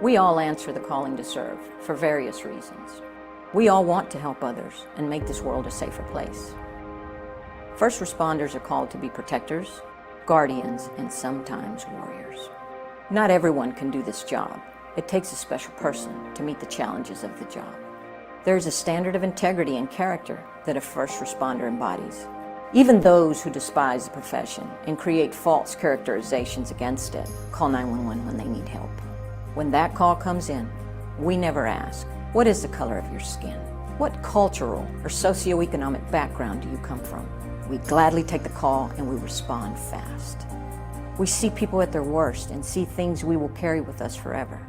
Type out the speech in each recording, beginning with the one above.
We all answer the calling to serve for various reasons. We all want to help others and make this world a safer place. First responders are called to be protectors, guardians, and sometimes warriors. Not everyone can do this job. It takes a special person to meet the challenges of the job. There is a standard of integrity and character that a first responder embodies. Even those who despise the profession and create false characterizations against it call 911 when they need help. When that call comes in, we never ask, what is the color of your skin? What cultural or socioeconomic background do you come from? We gladly take the call and we respond fast. We see people at their worst and see things we will carry with us forever.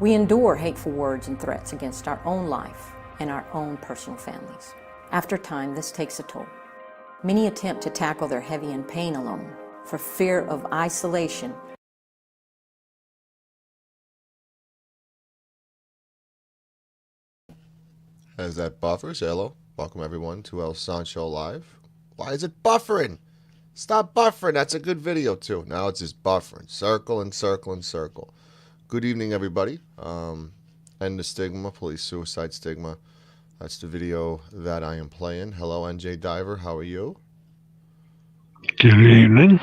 We endure hateful words and threats against our own life and our own personal families. After time, this takes a toll. Many attempt to tackle their heavy and pain alone for fear of isolation. As that buffers, hello. Welcome everyone to El Sancho Live. Why is it buffering? Stop buffering. That's a good video too. Now it's just buffering. Circle and circle and circle. Good evening, everybody. End the stigma, police suicide stigma. That's the video that I am playing. Hello, NJ Diver. How are you? Good evening.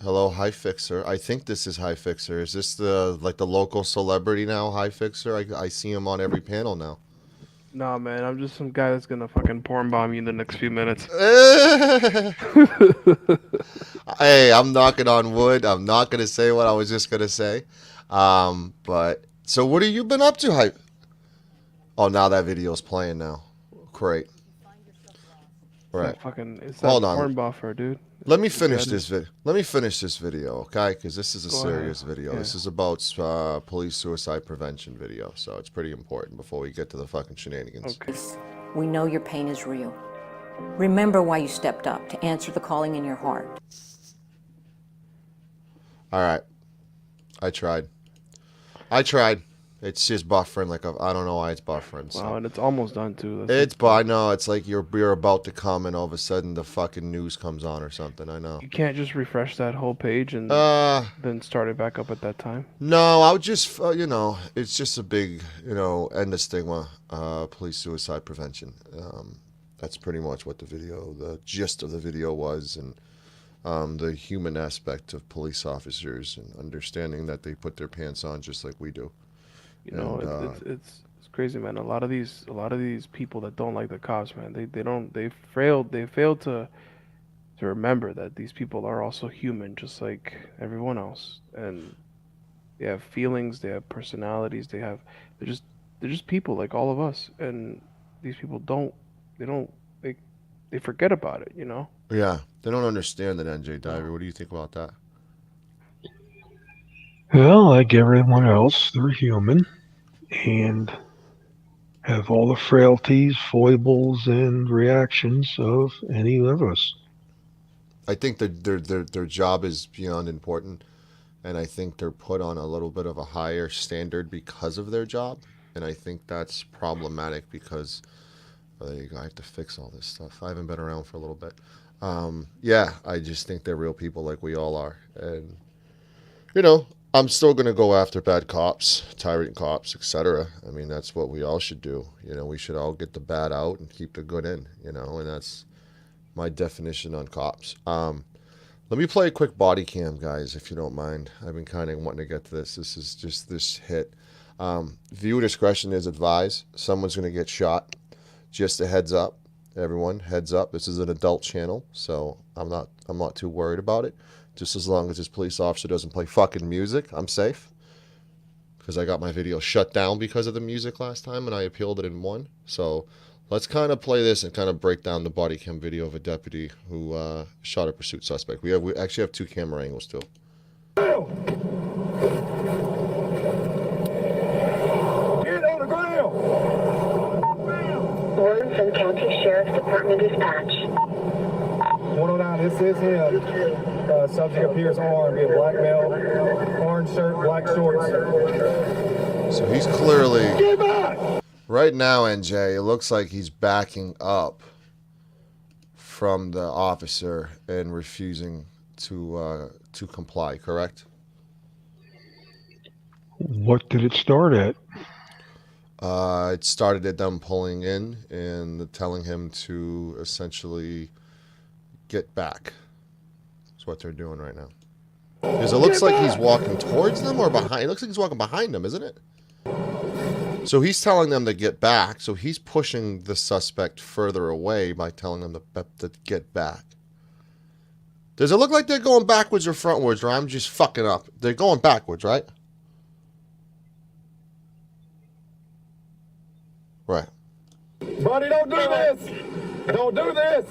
Hello, High Fixer. I think this is High Fixer. Is this the local celebrity now, High Fixer? I see him on every panel now. Nah, man, I'm just some guy that's gonna fucking porn bomb you in the next few minutes. Hey, I'm knocking on wood. I'm not gonna say what I was just gonna say. But so what have you been up to, Hype? Oh, now that video's playing now. Great. Right. It's that Hold on. porn buffer, dude. Let me finish this video. Let me finish this video, okay? Because this is a Go serious ahead. video. Yeah. This is about police suicide prevention video, so it's pretty important before we get to the fucking shenanigans. Okay. We know your pain is real. Remember why you stepped up to answer the calling in your heart. All right. I tried. It's just buffering I don't know why it's buffering. So. Wow, and it's almost done too. I know it's like you're about to come and all of a sudden the fucking news comes on or something. I know. You can't just refresh that whole page and then start it back up at that time. No, I would just it's just a big end of stigma, police suicide prevention. That's pretty much what the gist of the video was, and the human aspect of police officers and understanding that they put their pants on just like we do. You know, it's crazy, man. A lot of these people that don't like the cops, man, they failed to remember that these people are also human, just like everyone else, and they have feelings, they have personalities, they're just people like all of us, and these people they forget about it, you know. Yeah, they don't understand that, NJ Diver. What do you think about that? Well, like everyone else, they're human and have all the frailties, foibles, and reactions of any of us. I think that their job is beyond important, and I think they're put on a little bit of a higher standard because of their job, and I think that's problematic because there you go, I have to fix all this stuff. I haven't been around for a little bit. Yeah, I just think they're real people like we all are, and I'm still going to go after bad cops, tyrant cops, etc. I mean, that's what we all should do. We should all get the bad out and keep the good in, and that's my definition on cops. Let me play a quick body cam, guys, if you don't mind. I've been kind of wanting to get to this. This is just this hit. Viewer discretion is advised. Someone's going to get shot. Just a heads up, everyone. Heads up. This is an adult channel, so I'm not too worried about it. Just as long as this police officer doesn't play fucking music, I'm safe. Because I got my video shut down because of the music last time, and I appealed it and won. So let's kind of play this and kind of break down the body cam video of a deputy who shot a pursuit suspect. We actually have two camera angles too. Get on the ground! Lawrence County Sheriff's Department dispatch. 109, this is him. Subject appears armed in black belt, orange shirt, black shorts. So he's clearly... Get back! Right now, NJ, it looks like he's backing up from the officer and refusing to comply, correct? What did it start at? It started at them pulling in and telling him to essentially get back. That's what they're doing right now. Because it looks like he's walking towards them or behind. It looks like he's walking behind them, isn't it? So he's telling them to get back. So he's pushing the suspect further away by telling them to get back. Does it look like they're going backwards or frontwards, or I'm just fucking up? They're going backwards, right? Right. Buddy, don't do this! Don't do this!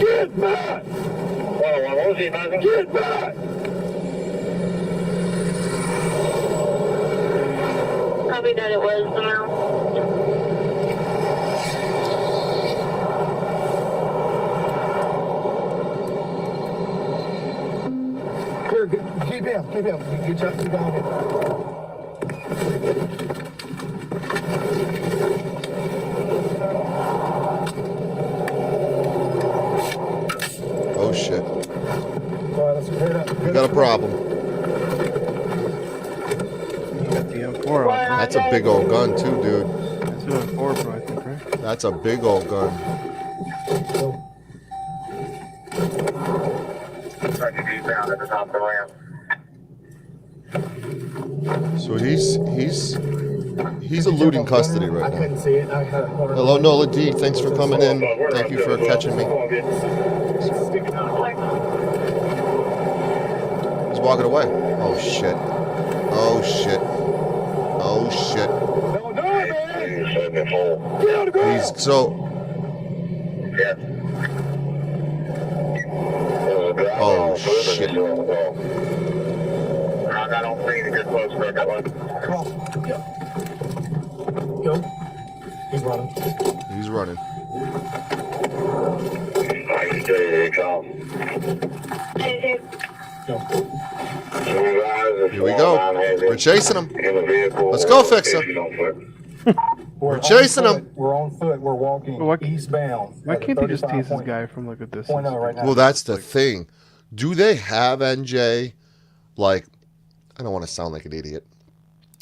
Get back! What was he advising? Get back! Copy that it was now. Clear, keep him. Get your keep down here. Oh shit. All right, let's clear it up. We got a problem. You got the M4 out. That's a big old gun too, dude. That's an M4, bro, I think, right? That's a big old gun. Sergeant, he's down at the top of the ramp. So he's eluding custody right I now. couldn't see it. I had a corner. Hello, Nola D. Thanks for coming in. Thank you for catching me. He's walking away. Oh shit. Oh shit. Oh shit. Don't do it, man! Get on the ground! He's so. Oh shit. I don't see any good close for that one. Come on. Yep. Go. He's running. He's running. Here he comes. Go. Here we go. We're chasing him. Let's go, Fixer. We're chasing him. We're on foot. We're walking eastbound. Why can't they just tase this guy from like a distance? Right now. Well, that's the thing. Do they have NJ? Like, I don't want to sound like an idiot,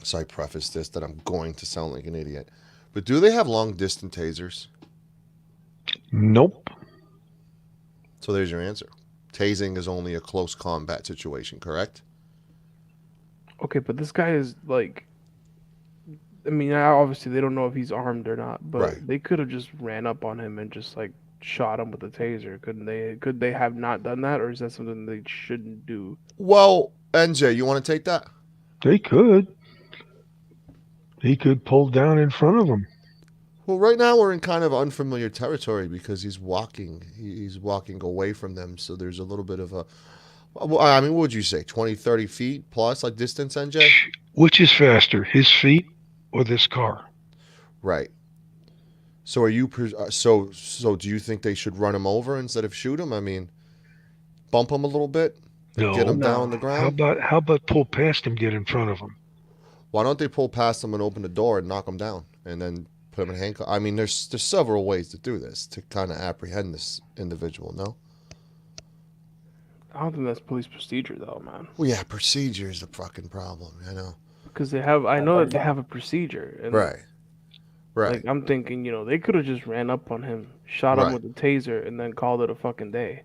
so I preface this that I'm going to sound like an idiot. But do they have long distance tasers? Nope. So there's your answer. Tasing is only a close combat situation, correct? Okay, but this guy is like, I mean, obviously they don't know if he's armed or not, but Right. they could have just ran up on him and just like shot him with a taser, couldn't they? Could they have not done that, or is that something they shouldn't do? Well, NJ, you want to take that? They could. He could pull down in front of them. Well, right now we're in kind of unfamiliar territory because he's walking. He's walking away from them, so there's a little bit of a... Well, I mean, what would you say? 20, 30 feet plus, like distance, NJ? Which is faster, his feet or this car? Right. So are you... So do you think they should run him over instead of shoot him? I mean, bump him a little bit? No. Get him down on the ground? How about pull past him, get in front of him? Why don't they pull past him and open the door and knock him down and then put him in handcuffs? I mean, there's several ways to do this to kind of apprehend this individual, no? I don't think that's police procedure though, man. Well, yeah, procedure is the fucking problem, I know. Because they have, I know that they have a procedure. And Right. Right. Like, I'm thinking, you know, they could have just ran up on him, shot him Right. with a taser, and then called it a fucking day.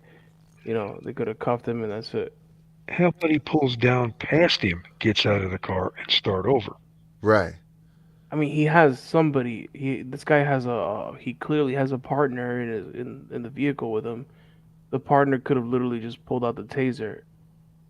You know, they could have cuffed him and that's it. How about he pulls down past him, gets out of the car, and start over? Right. I mean, he has somebody. This guy has he clearly has a partner in the vehicle with him. The partner could have literally just pulled out the taser,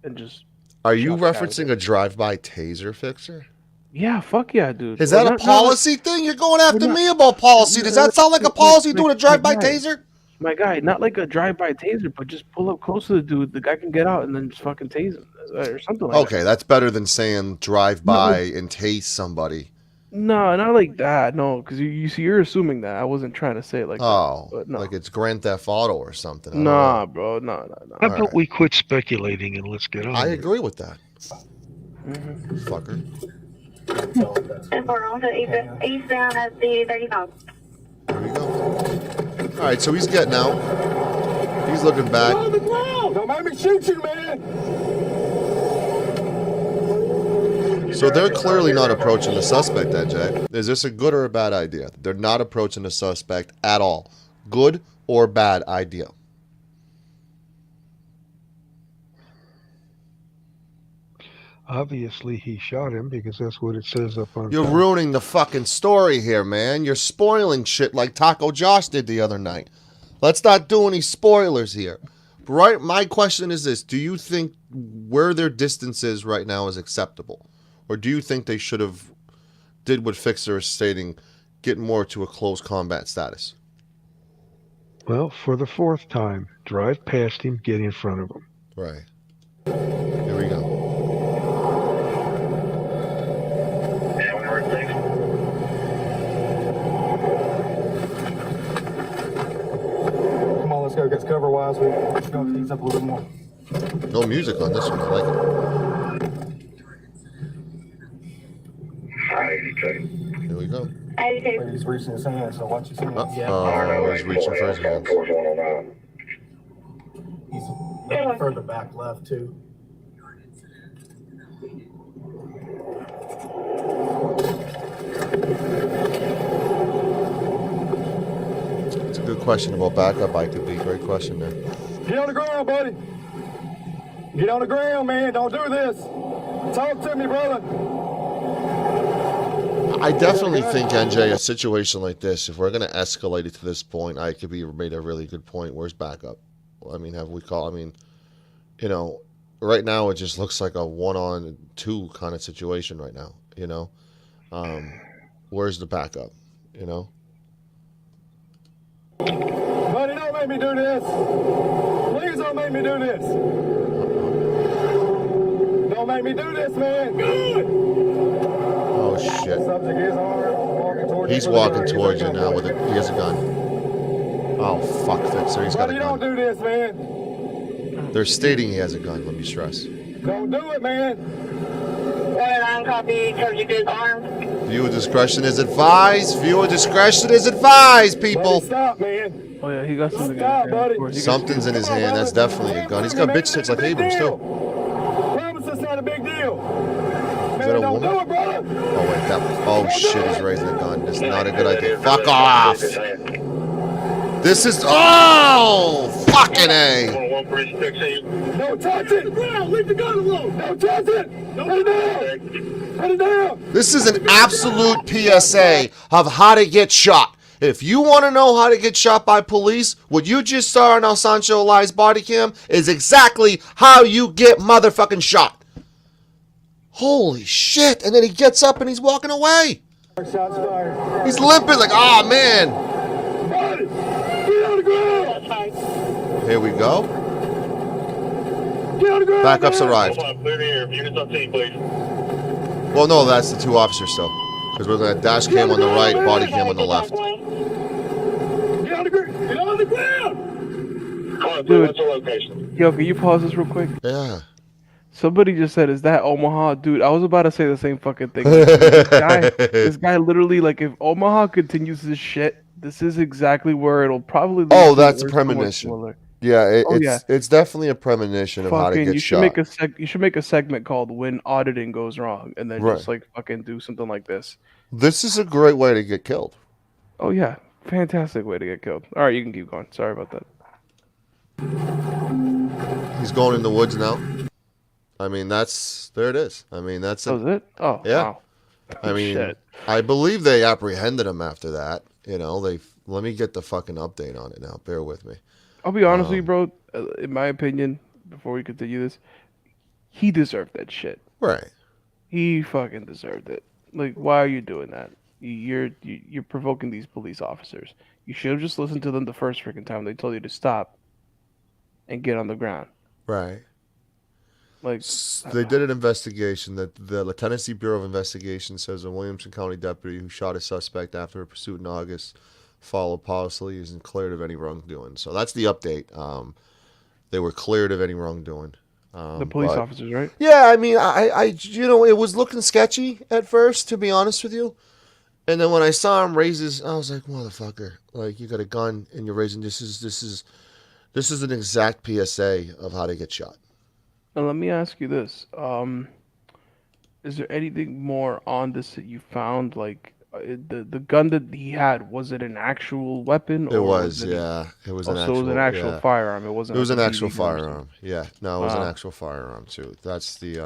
and just. Are you shot the guy with referencing it. a drive-by taser fixer? Yeah, fuck yeah, dude. Is Well, that a not- policy thing? You're going after not- me about policy. Does that sound like a policy doing a drive-by Right. taser? My guy, not like a drive-by taser, but just pull up close to the dude. The guy can get out and then just fucking tase him or something like that. Okay, that's better than saying drive-by and tase somebody. No, not like that. No, because you see, you're assuming that. I wasn't trying to say it like Oh, that. But no. like it's Grand Theft Auto or something. I don't Nah, know. bro. No. How about Alright. we quit speculating and let's get on I with it? agree with that. Mm-hmm. Fucker. And we're on to eastbound at the 35. Here we go. All right, so he's getting out. He's looking back. On the ground! Don't make me shoot you, man! So they're clearly not approaching the suspect, NJ. Is this a good or a bad idea? They're not approaching the suspect at all. Good or bad idea? Obviously, he shot him because that's what it says up on You're top. ruining the fucking story here, man. You're spoiling shit like Taco Josh did the other night. Let's not do any spoilers here. Right? My question is this. Do you think where their distance is right now is acceptable? Or do you think they should have did what Fixer is stating, get more to a close combat status? Well, for the fourth time, drive past him, get in front of him. Right. Here we go. Come on, let's go. Get cover wise. Let's go ease up a little bit more. No music on this one. I like it. Here we go. He's reaching his hand, so watch his hand. Oh, he's reaching for his hands. He's further back left, too. It's a good question about backup. I could be. Great question there. Get on the ground, buddy. Get on the ground, man. Don't do this. Talk to me, brother. I definitely think, NJ, a situation like this, if we're going to escalate it to this point, I could be made a really good point. Where's backup? I mean, you know, right now it just looks like a 1-on-2 kind of situation right now, you know? Where's the backup, you know? Buddy, don't make me do this. Please don't make me do this. Don't make me do this, man. Good. Oh, shit. Subject is walking towards He's walking towards you now. He has a gun. Oh, fuck, Fixer. He's got a Buddy, gun. don't do this, man. They're stating he has a gun. Let me stress. Don't do it, man. 109 copy, subject is armed. Viewer discretion is advised. Viewer discretion is advised, people. Buddy, stop, man. Oh yeah, he got something. Stop, in his hand. buddy. Something's in his hand. That's definitely a gun. He's got bitch tits like Abrams, too. Promise it's not a big deal. Is Man, that a don't woman? do it, brother. Oh, wait. Oh, shit. He's raising a gun. This is not a good idea. Fuck off. This is... Oh! Fucking A. Don't touch it. Leave the gun alone. Don't touch it. Put it down. Put it down. This is an absolute PSA of how to get shot. If you want to know how to get shot by police, what you just saw on our Sancho Elias body cam is exactly how you get motherfucking shot. Holy shit. And then he gets up and he's walking away. Shots fired. He's limping like, oh, man. Buddy, get on the ground. Here we go. Get on the ground. Backups man. arrived. Well, no, that's the two officers still. Because we're going to dash cam on the right, body cam on the left. Get on the ground. Get on the ground. Dude, yo, can you pause this real quick? Yeah. Somebody just said, "Is that Omaha, dude?" I was about to say the same fucking thing. This guy literally, like, if Omaha continues this shit, this is exactly where it'll probably. Lead Oh, to that's a or somewhat premonition. similar. Yeah, yeah. it's definitely a premonition of how to Fucking, get you should shot. make you should make a segment called "When Auditing Goes Wrong," and then just like fucking do something like this. This is a great way to get killed. Oh yeah, fantastic way to get killed. All right, you can keep going. Sorry about that. He's going in the woods now. I mean, there it is. I mean, that's That was it. Oh yeah. wow. I mean, Shit. I believe they apprehended him after that. You know, let me get the fucking update on it now. Bear with me. I'll be honest with you, bro. In my opinion, before we continue this, he deserved that shit. Right. He fucking deserved it. Like, why are you doing that? You're provoking these police officers. You should have just listened to them the first freaking time they told you to stop and get on the ground. Right. Like, they did an investigation that the Tennessee Bureau of Investigation says a Williamson County deputy who shot a suspect after a pursuit in August followed policy isn't cleared of any wrongdoing. So that's the update. They were cleared of any wrongdoing. the police officers, right? Yeah, I mean, I it was looking sketchy at first, to be honest with you. And then when I saw him raise his, I was like, motherfucker, like, you got a gun and you're raising, this is an exact PSA of how to get shot. Now let me ask you this: Is there anything more on this that you found? Like the gun that he had, was it an actual weapon It or was was, it? yeah. It was Oh, an so it was an actual, actual yeah. firearm. It It wasn't was like a an actual BB gun or something. firearm. Yeah. No, it was an Wow. actual firearm too. That's the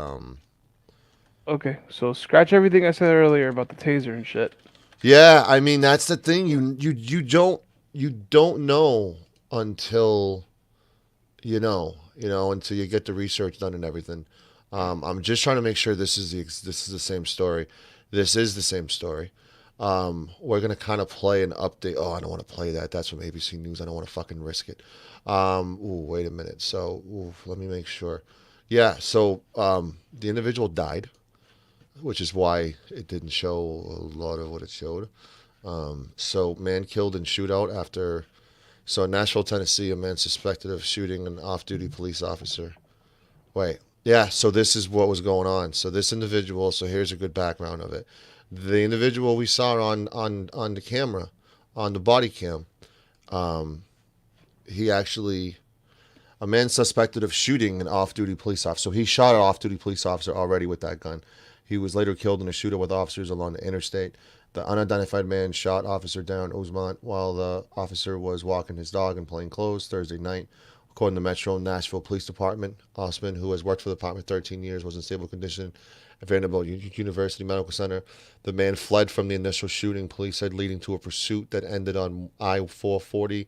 Okay, so scratch everything I said earlier about the taser and shit. Yeah, I mean that's the thing. You don't know until until you get the research done and everything. I'm just trying to make sure this is the same story. This is the same story. We're gonna kind of play an update. Oh, I don't want to play that. That's from ABC News. I don't want to fucking risk it. Wait a minute. So, let me make sure. Yeah. So, the individual died, which is why it didn't show a lot of what it showed. So, man killed in shootout after. So, in Nashville, Tennessee, a man suspected of shooting an off-duty police officer. Wait. Yeah, so this is what was going on. So this individual, so here's a good background of it. The individual we saw on the camera, on the body cam, he actually, a man suspected of shooting an off-duty police officer. So he shot an off-duty police officer already with that gun. He was later killed in a shootout with officers along the interstate. The unidentified man shot Officer Darren Ousmont while the officer was walking his dog in plain clothes Thursday night. According to Metro Nashville Police Department, Osman, who has worked for the department 13 years, was in stable condition at Vanderbilt University Medical Center. The man fled from the initial shooting, police said, leading to a pursuit that ended on I-440.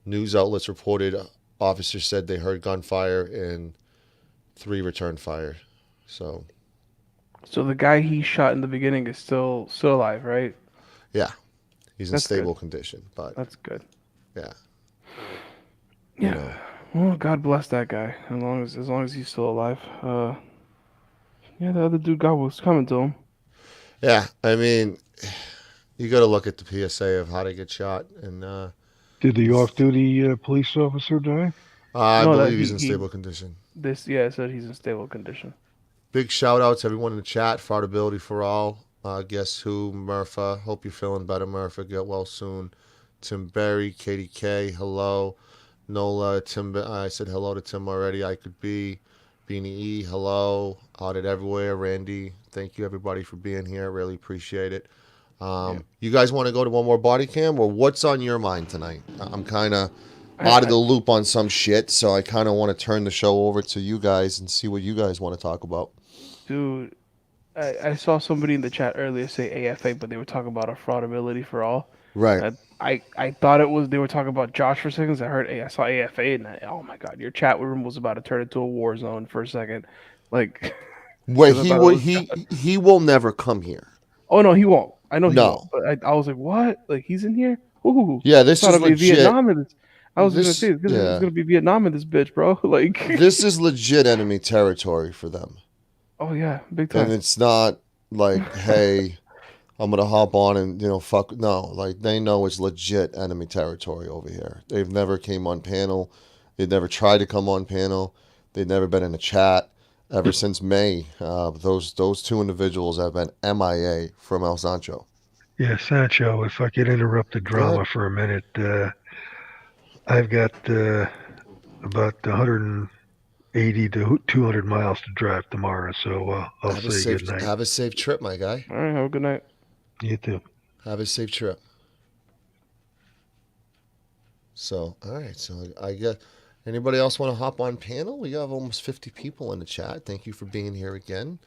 News outlets reported officers said they heard gunfire and 3 returned fire. So So the guy he shot in the beginning is still alive, right? yeah, he's in That's stable good. condition, but That's good. yeah, Yeah. Well, God bless that guy. As long as he's still alive. Yeah, the other dude got what was coming to him. yeah. I mean, you got to look at the PSA of how to get shot, and Did the off-duty police officer die? I No, that believe he's he in he stable condition. this yeah, it said he's in stable condition. Big shout out to everyone in the chat. Fraudability for all. Guess who? Murpha. Hope you're feeling better, Murpha. Get well soon. Tim Berry, Katie K. Hello. Nola. Tim. I said hello to Tim already. I could be. Beanie E. Hello. Audit everywhere. Randy. Thank you everybody for being here. Really appreciate it. You guys want to go to one more body cam, or what's on your mind tonight? I'm kind of out of the loop on some shit, so I kind of want to turn the show over to you guys and see what you guys want to talk about. Dude, I saw somebody in the chat earlier say AFA, but they were talking about a fraudability for all. Right. I thought it was they were talking about Josh for seconds. I saw AFA and oh my god, your chat room was about to turn into a war zone for a second. Like Wait, 'cause I he thought it will was he will never come here. Oh no, he won't. I know he No. won't. But I was like, what? Like he's in here? Ooh, Yeah, this thought is it'd be legit. Vietnam in this. I was gonna This say it's yeah. gonna be Vietnam in this bitch, bro. Like This is legit enemy territory for them. oh yeah, big time. And it's not like, hey, I'm gonna hop on and fuck. No, like they know it's legit enemy territory over here. They've never came on panel. They've never tried to come on panel. They've never been in a chat ever since May. Those 2 individuals have been MIA from El Sancho. Yeah, Sancho, if I could interrupt the drama for a minute, I've got about 180 to 200 miles to drive tomorrow, so I'll say good night. Have a safe trip, my guy. All right, have a good night. You too. Have a safe trip. So, all right. So I guess anybody else want to hop on panel? We have almost 50 people in the chat. Thank you for being here again.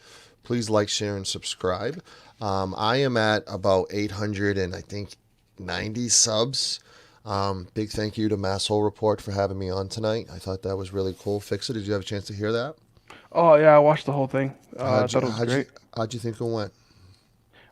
Please like, share, and subscribe. I am at about 800 and I think 90 subs. Big thank you to Masshole Report for having me on tonight. I thought that was really cool. Fix it. Did you have a chance to hear that? Oh yeah, I watched the whole thing. I thought it was great. How'd you think it went?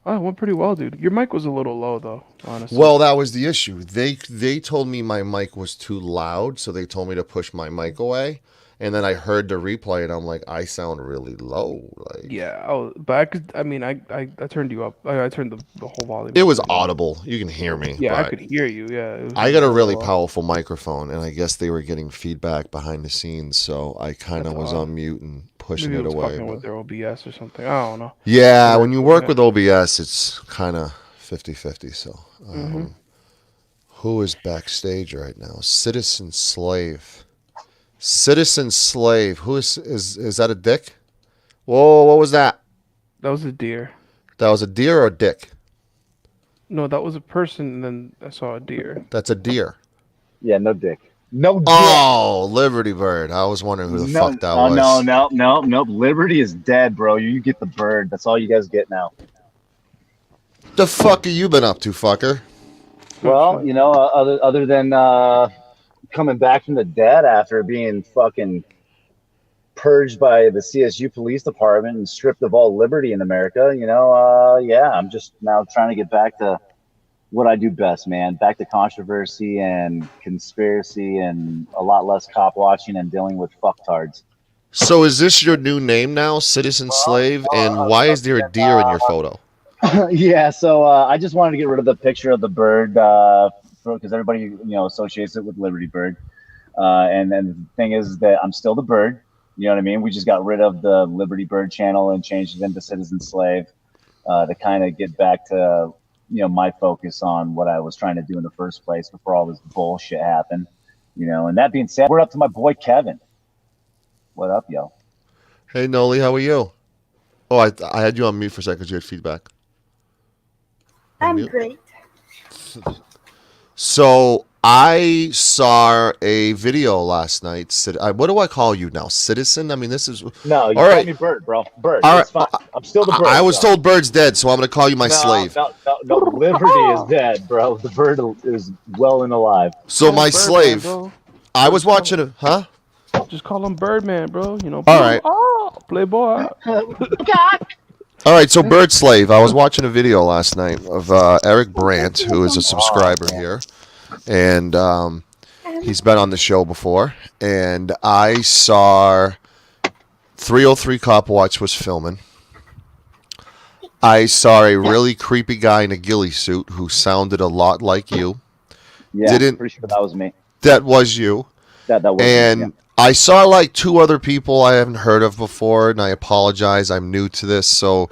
Oh, it went pretty well, dude. Your mic was a little low though, honestly. Well, that was the issue. They told me my mic was too loud, so they told me to push my mic away. And then I heard the replay, and I'm like, I sound really low. Like yeah, but I turned you up. I turned the whole volume. It was audible. You can hear me. Yeah, I but could hear you. Yeah. I got a really powerful microphone, and I guess they were getting feedback behind the scenes, so I kind of was on mute and pushing Maybe it away. Fucking with their OBS or something. I don't know. Yeah, when you work with OBS, it's kind of 50-50. So, who is backstage right now? Citizen Slave. Citizen Slave. Who is that? A dick? Whoa! What was that? That was a deer. That was a deer or a dick? No, that was a person, and then I saw a deer. That's a deer. Yeah, no dick. No dick. Oh, Liberty Bird. I was wondering who the No, fuck that oh, was. no. Liberty is dead, bro. You get the bird. That's all you guys get now. The fuck have you been up to, fucker? Well, you know, other than coming back from the dead after being fucking purged by the CSU police department and stripped of all liberty in America, you know, yeah, I'm just now trying to get back to what I do best, man. Back to controversy and conspiracy and a lot less cop watching and dealing with fucktards. So is this your new name now, Citizen Slave? And why is there a deer in your photo? Yeah, so I just wanted to get rid of the picture of the bird because everybody, you know, associates it with Liberty Bird. And then the thing is that I'm still the bird. You know what I mean? We just got rid of the Liberty Bird channel and changed it into Citizen Slave to kind of get back to, you know, my focus on what I was trying to do in the first place before all this bullshit happened. You know, and that being said, we're up to my boy Kevin. What up, yo? Hey, Noli, how are you? Oh, I had you on mute for a second because you had feedback. I'm great. So I saw a video last night. What do I call you now? Citizen? I mean, this is... No, you all call right. me Bird, bro. Bird. All It's right. fine. I'm still the bird. I was told Bird's dead, so I'm going to call you my slave. No. Liberty is dead, bro. The bird is well and alive. So my Birdman, slave... bro. I was watching it... Huh? Just call him Birdman, bro. You know. All right. Oh, Playboy. All right, so Bird Slave. I was watching a video last night of Eric Brandt, who is a subscriber here, and he's been on the show before. And I saw 303 Cop Watch was filming. I saw a really creepy guy in a ghillie suit who sounded a lot like you. Yeah, pretty sure that was me. That was you. That was and me, yeah. I saw like two other people I haven't heard of before, and I apologize. I'm new to this. So,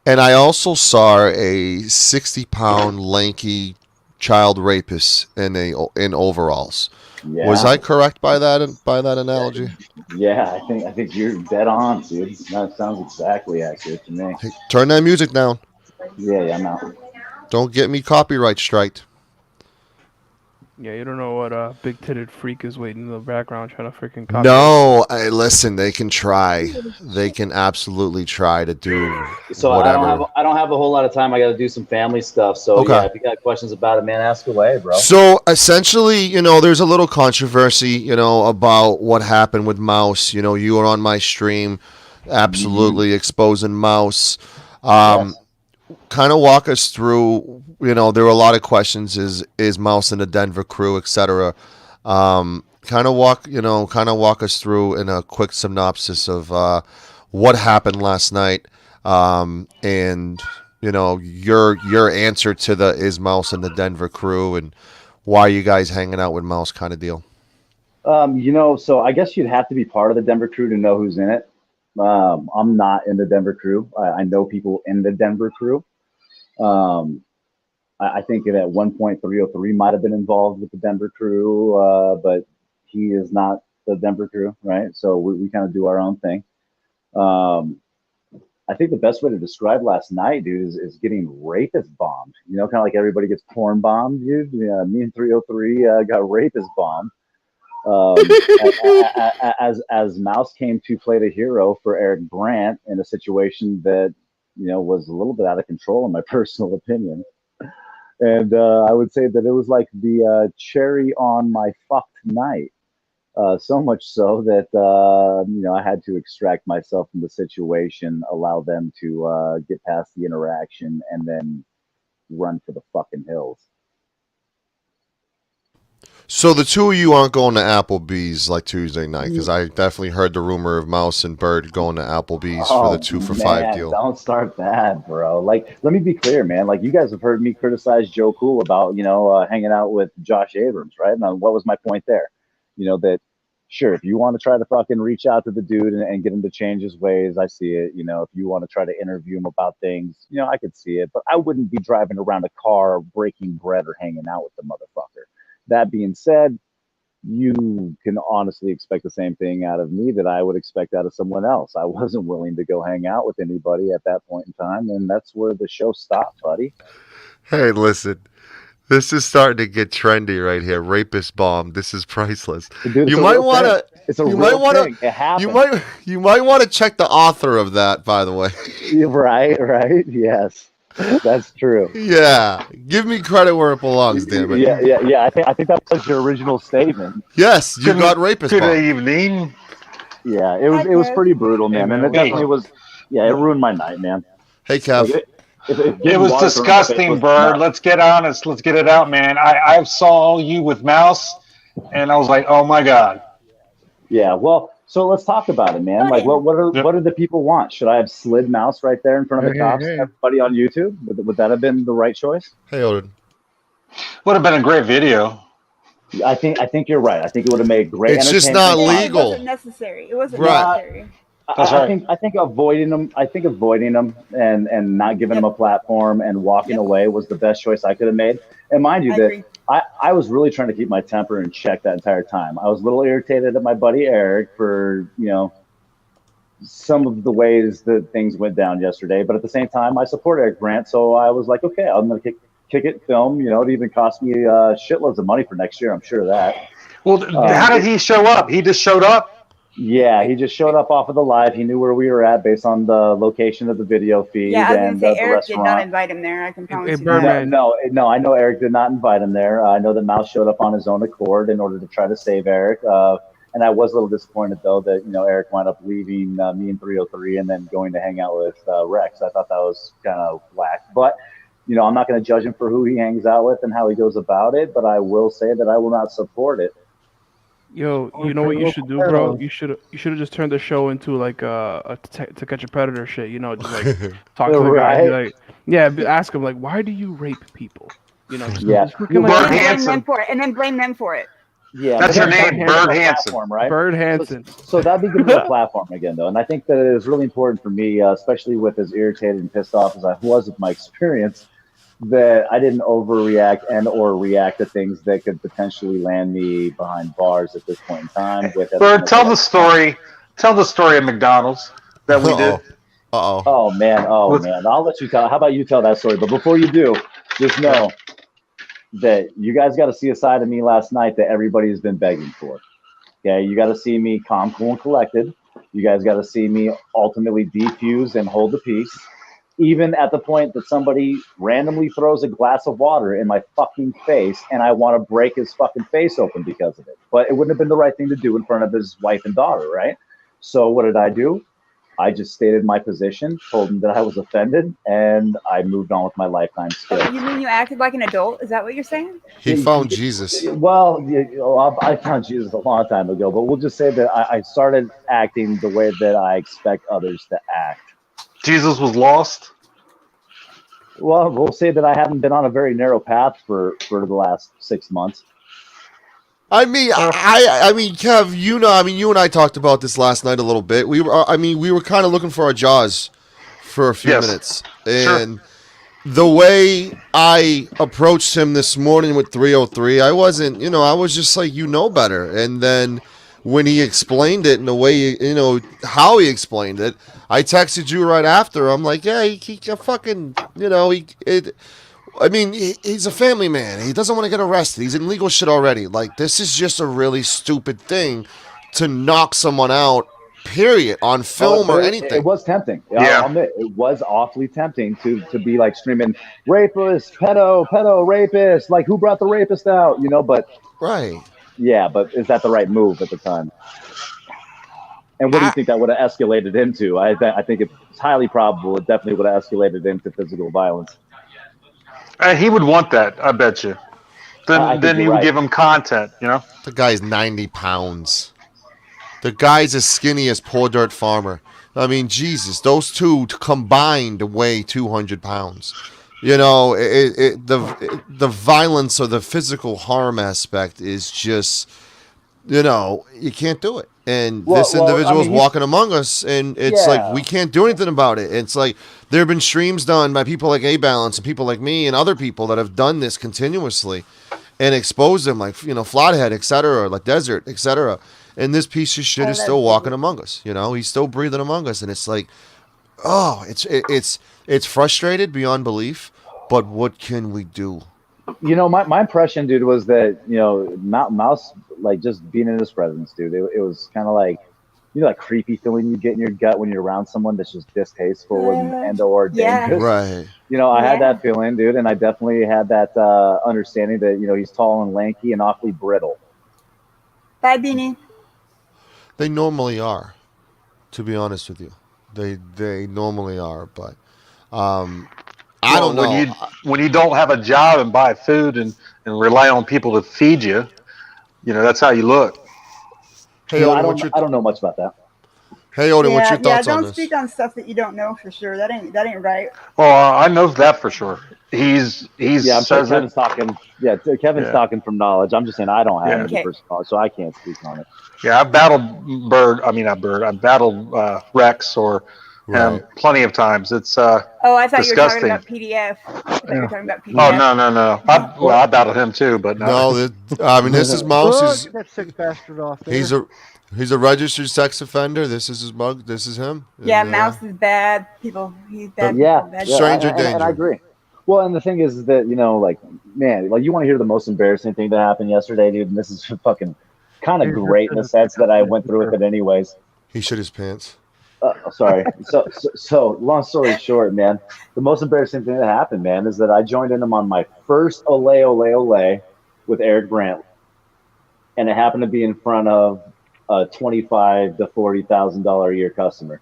and I also saw a 60-pound lanky child rapist in overalls. Yeah. Was I correct by that analogy? Yeah, I think you're dead on, dude. That sounds exactly accurate to me. Hey, turn that music down. Yeah, I'm out. Don't get me copyright striked. Yeah, you don't know what big-titted freak is waiting in the background trying to freaking copy. No, listen, they can try. They can absolutely try to do So whatever. I don't have a whole lot of time. I got to do some family stuff. So Okay. yeah, if you got questions about it, man, ask away, bro. So essentially, you know, there's a little controversy, you know, about what happened with Mouse. You know, you were on my stream, absolutely exposing Mouse. Yes. Kind of walk us through, you know, there were a lot of questions, is Mouse in the Denver crew, etc. Kind of walk us through in a quick synopsis of what happened last night, and you know, your answer to the is Mouse in the Denver crew and why you guys hanging out with Mouse kind of deal. You know, so I guess you'd have to be part of the Denver crew to know who's in it. I'm not in the Denver crew. I know people in the Denver crew. I think that at one point 303 might have been involved with the Denver crew, but he is not the Denver crew, right? So we kind of do our own thing. I think the best way to describe last night, dude, is getting rapist bombed. You know, kind of like everybody gets porn bombed, dude. Yeah, me and 303 got rapist bombed. As Mouse came to play the hero for Eric Brandt in a situation that, you know, was a little bit out of control in my personal opinion. And I would say that it was like the cherry on my fucked night. So much so that, you know, I had to extract myself from the situation, allow them to get past the interaction, and then run for the fucking hills. So the two of you aren't going to Applebee's like Tuesday night, because I definitely heard the rumor of Mouse and Bird going to Applebee's for the 2 for $5 deal. Don't start that, bro. Like, let me be clear, man. Like, you guys have heard me criticize Joe Cool about, you know, hanging out with Josh Abrams, right? Now, what was my point there? You know, that sure, if you want to try to fucking reach out to the dude and get him to change his ways, I see it. You know, if you want to try to interview him about things, you know, I could see it. But I wouldn't be driving around a car, breaking bread, or hanging out with the motherfucker. That being said, you can honestly expect the same thing out of me that I would expect out of someone else. I wasn't willing to go hang out with anybody at that point in time, and that's where the show stopped, buddy. Hey, listen. This is starting to get trendy right here. Rapist bomb. This is priceless. Dude, You might want to. It's a You real might want thing. to. It happened. You might want to check the author of that. By the way. Right. Yes, that's true. Yeah. Give me credit where it belongs. Damn it. Yeah. I think that was your original statement. Yes, you got rapist Good bomb. evening. Yeah, it was pretty brutal, man, and it definitely was. Yeah, it ruined my night, man. Hey, Kev. Like, It was disgusting, Bird. Let's get honest. Let's get it out, man. I saw you with Mouse, and I was like, oh my god. Yeah, well, so let's talk about it, man. Like, what do the people want? Should I have slid Mouse right there in front of the cops? Everybody on YouTube? Would that have been the right choice? Hey, Odin. Would have been a great video. I think you're right. I think it would have made great. It's just not entertainment. legal. It wasn't necessary. It wasn't Right. necessary. I think avoiding them. I think avoiding them and not giving them a platform and walking away was the best choice I could have made. And mind you, agree. I was really trying to keep my temper in check that entire time. I was a little irritated at my buddy Eric for some of the ways that things went down yesterday, but at the same time, I support Eric Brandt, so I was like, okay, I'm gonna kick it, film. It even cost me shitloads of money for next year. I'm sure of that. Well, how did he show up? He just showed up? Yeah, he just showed up off of the live. He knew where we were at based on the location of the video feed. Yeah, I was and gonna say the Eric did not restaurant. invite him there. I can promise you Birdman. that. No, I know Eric did not invite him there. I know that Mouse showed up on his own accord in order to try to save Eric. And I was a little disappointed, though, that Eric wound up leaving me in 303 and then going to hang out with Rex. I thought that was kind of whack. But, I'm not going to judge him for who he hangs out with and how he goes about it. But I will say that I will not support it. Yo, you know what you should do, bro? You should have just turned the show into like a To Catch a Predator shit. Just like talk to the guy, be like, ask him like, why do you rape people? Just freaking Bird like, Hansen. And then blame them for it. Yeah, That's your name, Bird Hansen. Right? Bird Hansen. So that'd be giving me a platform again, though. And I think that it is really important for me, especially with as irritated and pissed off as I was with my experience, that I didn't overreact or react to things that could potentially land me behind bars at this point in time. Bird, tell the story. Tell the story of McDonald's that we did. Uh-oh. Oh, man. I'll let you tell. How about you tell that story? But before you do, just know that you guys got to see a side of me last night that everybody has been begging for. Okay? You got to see me calm, cool, and collected. You guys got to see me ultimately defuse and hold the peace. Even at the point that somebody randomly throws a glass of water in my fucking face and I want to break his fucking face open because of it. But it wouldn't have been the right thing to do in front of his wife and daughter, right? So what did I do? I just stated my position, told him that I was offended, and I moved on with my lifetime skills. You mean you acted like an adult? Is that what you're saying? He found Jesus. Well, I found Jesus a long time ago, but we'll just say that I started acting the way that I expect others to act. Jesus was lost? Well, we'll say that I haven't been on a very narrow path for the last 6 months. I mean, Kev, you and I talked about this last night a little bit. We were kind of looking for our jaws for a few minutes. And the way I approached him this morning with 303, I wasn't, I was just like, better. And then when he explained it in the way, how he explained it, I texted you right after. I'm like, yeah, he fucking, he's a family man. He doesn't want to get arrested. He's in legal shit already. Like, this is just a really stupid thing to knock someone out, period, on film or anything. It was tempting. Yeah. I'll admit, it was awfully tempting to be like screaming, rapist, pedo, rapist. Like, who brought the rapist out? But. Right. Yeah, but is that the right move at the time? And what do you think that would have escalated into? I think it's highly probable it definitely would have escalated into physical violence. He would want that, I bet you. Then you would give him content, The guy's 90 pounds. The guy's as skinny as Poor Dirt Farmer. I mean, Jesus, those two combined weigh 200 pounds. The violence or the physical harm aspect is just, you can't do it. And this individual's walking among us, and it's like, we can't do anything about it. It's like, there have been streams done by people like A-Balance and people like me and other people that have done this continuously. and expose them like, Flathead, etc., like Desert, etc. And this piece of shit is still walking among us. He's still breathing among us, and it's like, oh, it's frustrated beyond belief. But what can we do? My impression, dude, was that Mouse, like, just being in his presence, dude. It was kind of like, that creepy feeling you get in your gut when you're around someone that's just distasteful and/or dangerous. Right. I had that feeling, dude, and I definitely had that understanding that he's tall and lanky and awfully brittle. Bye, Beanie. They normally are, to be honest with you. They normally are, but I don't know. When you don't have a job and buy food and rely on people to feed you, that's how you look. Hey, Odin, I don't know much about that. Hey, Odin, what's your thoughts on this? Don't speak on stuff that you don't know for sure. That ain't right. Well, I know that for sure. He's I'm sure Kevin's talking. Yeah, Kevin's talking from knowledge. I'm just saying I don't have any personal knowledge, so I can't speak on it. Yeah, I've battled Bird. I mean, not Bird. I've battled Rex or him plenty of times. It's I thought disgusting. you were talking about PDF. Oh no. I battled him too, but no. This is Mouse. Get that sick bastard off there. He's a registered sex offender. This is his mug. This is him. Yeah, Mouse is bad. He's bad. Stranger danger. And I agree. Well, and the thing is that man, like, you want to hear the most embarrassing thing that happened yesterday, dude. And this is fucking kind of great in the sense that I went through with it anyways. He shit his pants. Sorry. So long story short, man, the most embarrassing thing that happened, man, is that I joined in him on my first Ole with Eric Brandt, and it happened to be in front of a $25,000 to $40,000 a year customer.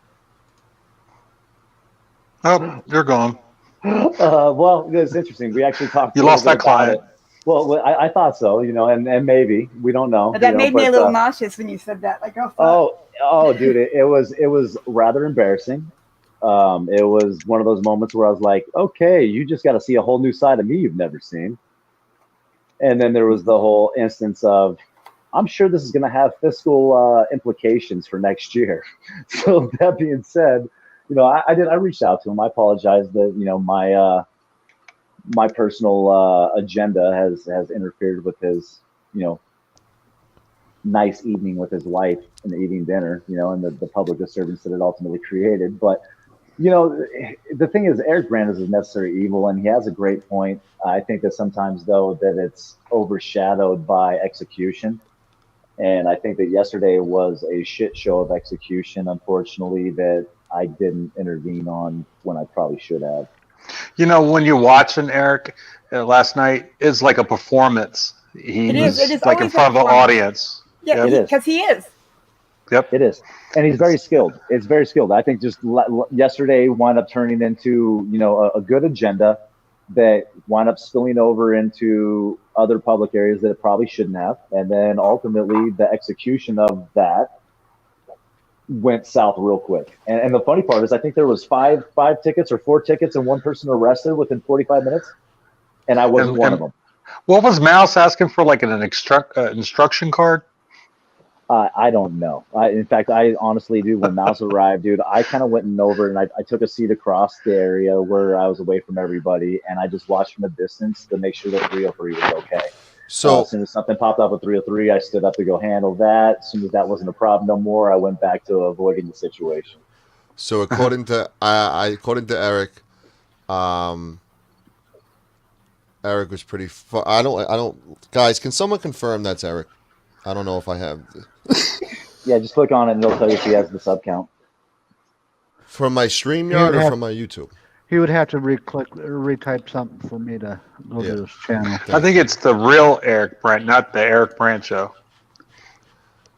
Oh, you're gone. Well, it's interesting. We actually talked. You lost that client. Well, I thought so, and maybe we don't know. But that made me a little nauseous when you said that. Like, oh, dude, it was rather embarrassing. It was one of those moments where I was like, okay, you just got to see a whole new side of me you've never seen. And then there was the whole instance of, I'm sure this is going to have fiscal implications for next year. So that being said, I reached out to him. I apologized that my personal agenda has interfered with his nice evening with his wife and eating dinner, and the public disturbance that it ultimately created. But the thing is, Eric Brandt is a necessary evil, and he has a great point. I think that sometimes, though, that it's overshadowed by execution. And I think that yesterday was a shit show of execution, unfortunately, that I didn't intervene on when I probably should have. When you're watching Eric last night, it's like a performance. It is like in front of an audience. Yeah, because he is. Yep, it is, and he's very skilled. It's very skilled. I think just yesterday wound up turning into a good agenda that wound up spilling over into other public areas that it probably shouldn't have, and then ultimately the execution of that went south real quick. And the funny part is, I think there was five tickets or 4 tickets and one person arrested within 45 minutes, and I wasn't one of them. What was Mouse asking for, like an instruction card? I don't know. In fact, I honestly, dude, when Mouse arrived, dude, I kind of went over and I took a seat across the area where I was away from everybody, and I just watched from a distance to make sure that 303 was okay. So as soon as something popped up with 303, I stood up to go handle that. As soon as that wasn't a problem no more, I went back to avoiding the situation. So according to Eric, Eric was pretty. I don't. Guys, can someone confirm that's Eric? I don't know if I have. Yeah, just click on it and it'll tell you if he has the sub count. From my StreamYard or from my YouTube? He would have to retype something for me to go to his channel. I think it's the real Eric Brandt, not the Eric Brandt show.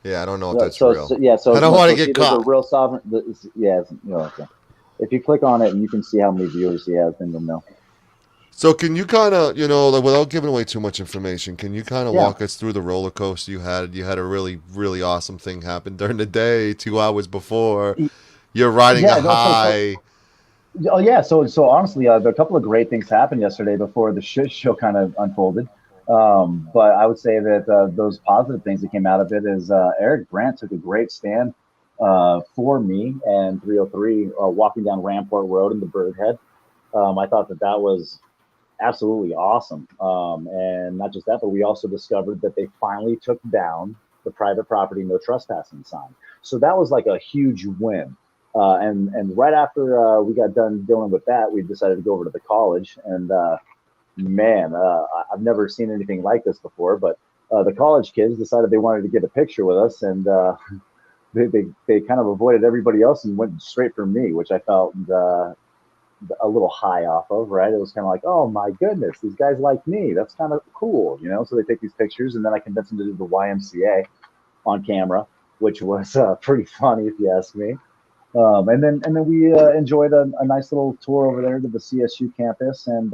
Yeah, I don't know if that's real. So I don't want to get caught. A real sovereign. Okay. If you click on it and you can see how many viewers he has, then you'll know. So can you kind of, without giving away too much information, can you kind of walk us through the roller coaster you had? You had a really, really awesome thing happen during the day, 2 hours before. You're riding a high. So honestly, a couple of great things happened yesterday before the shit show kind of unfolded. But I would say that those positive things that came out of it is Eric Brandt took a great stand for me and 303 walking down Rampart Road in the Birdhead. I thought that was absolutely awesome. And not just that, but we also discovered that they finally took down the private property no trespassing sign. So that was like a huge win. And right after we got done dealing with that, we decided to go over to the college. And man, I've never seen anything like this before. But the college kids decided they wanted to get a picture with us, and they kind of avoided everybody else and went straight for me, which I felt a little high off of, right? It was kind of like, oh my goodness, these guys like me. That's kind of cool, you know? So they take these pictures, and then I convinced them to do the YMCA on camera, which was pretty funny if you ask me. And then we enjoyed a nice little tour over there to the CSU campus, and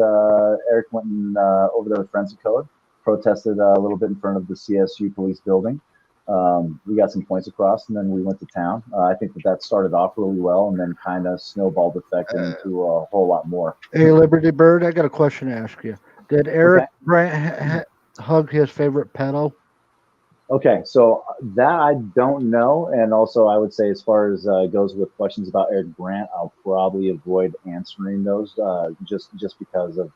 Eric went over there with Friends of Code, protested a little bit in front of the CSU police building. We got some points across, and then we went to town. I think that started off really well, and then kind of snowballed effect into a whole lot more. Hey, Liberty Bird, I got a question to ask you. Did Eric Brandt hug his favorite pedo? Okay, so that I don't know, and also I would say as far as goes with questions about Eric Brandt, I'll probably avoid answering those just because of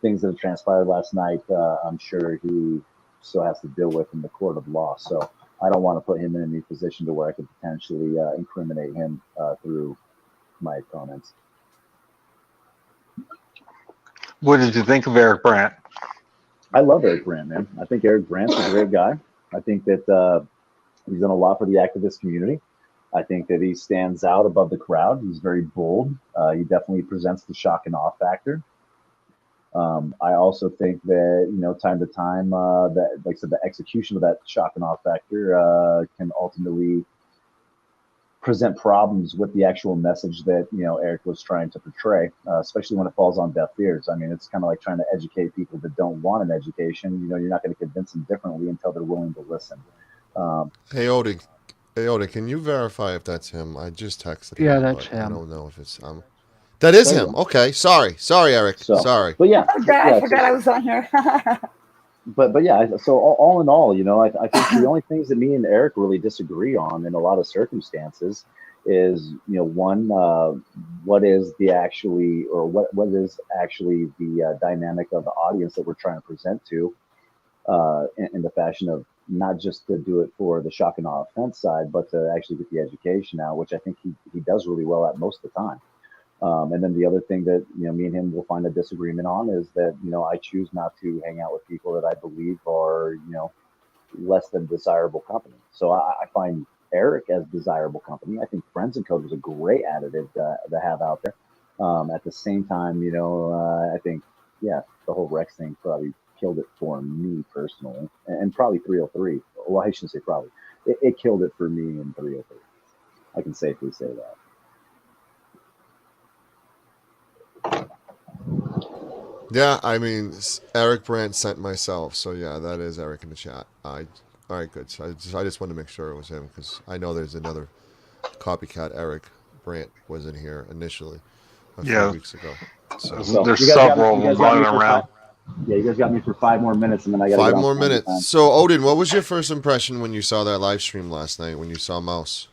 things that have transpired last night. I'm sure he still has to deal with in the court of law, so I don't want to put him in any position to where I could potentially incriminate him through my opponents. What did you think of Eric Brandt? I love Eric Brandt, man. I think Eric Brandt's a great guy. I think that he's done a lot for the activist community. I think that he stands out above the crowd. He's very bold. He definitely presents the shock and awe factor. I also think that, time to time, that, like I said, the execution of that shock and awe factor can ultimately present problems with the actual message that, Eric was trying to portray, especially when it falls on deaf ears. I mean, it's kind of like trying to educate people that don't want an education. You're not going to convince them differently until they're willing to listen. Hey, Odin, can you verify if that's him? I just texted him. Yeah, that's him. I don't know if it's that is him. Okay, sorry, Eric. Sorry. But yeah, Oh God, I forgot I was on here. But yeah, so all in all, I think the only things that me and Eric really disagree on in a lot of circumstances is, one, what is the actually, or what is actually the dynamic of the audience that we're trying to present to, in the fashion of not just to do it for the shock and awe offense side, but to actually get the education out, which I think he does really well at most of the time. And then the other thing that, me and him will find a disagreement on is that, I choose not to hang out with people that I believe are, less than desirable company. So I find Eric as desirable company. I think Friends and Code was a great additive to have out there. At the same time, I think, the whole Rex thing probably killed it for me personally, and probably 303. Well, I shouldn't say probably. It killed it for me in 303. I can safely say that. Yeah, I mean, Eric Brandt sent myself, so yeah, that is Eric in the chat. All right, good. So I just wanted to make sure it was him because I know there's another copycat. Eric Brandt was in here initially a few weeks ago. So there's several of them running around. Yeah, you guys got me for 5 more minutes, and then I got 5 more minutes. So Odin, what was your first impression when you saw that live stream last night? When you saw Mouse?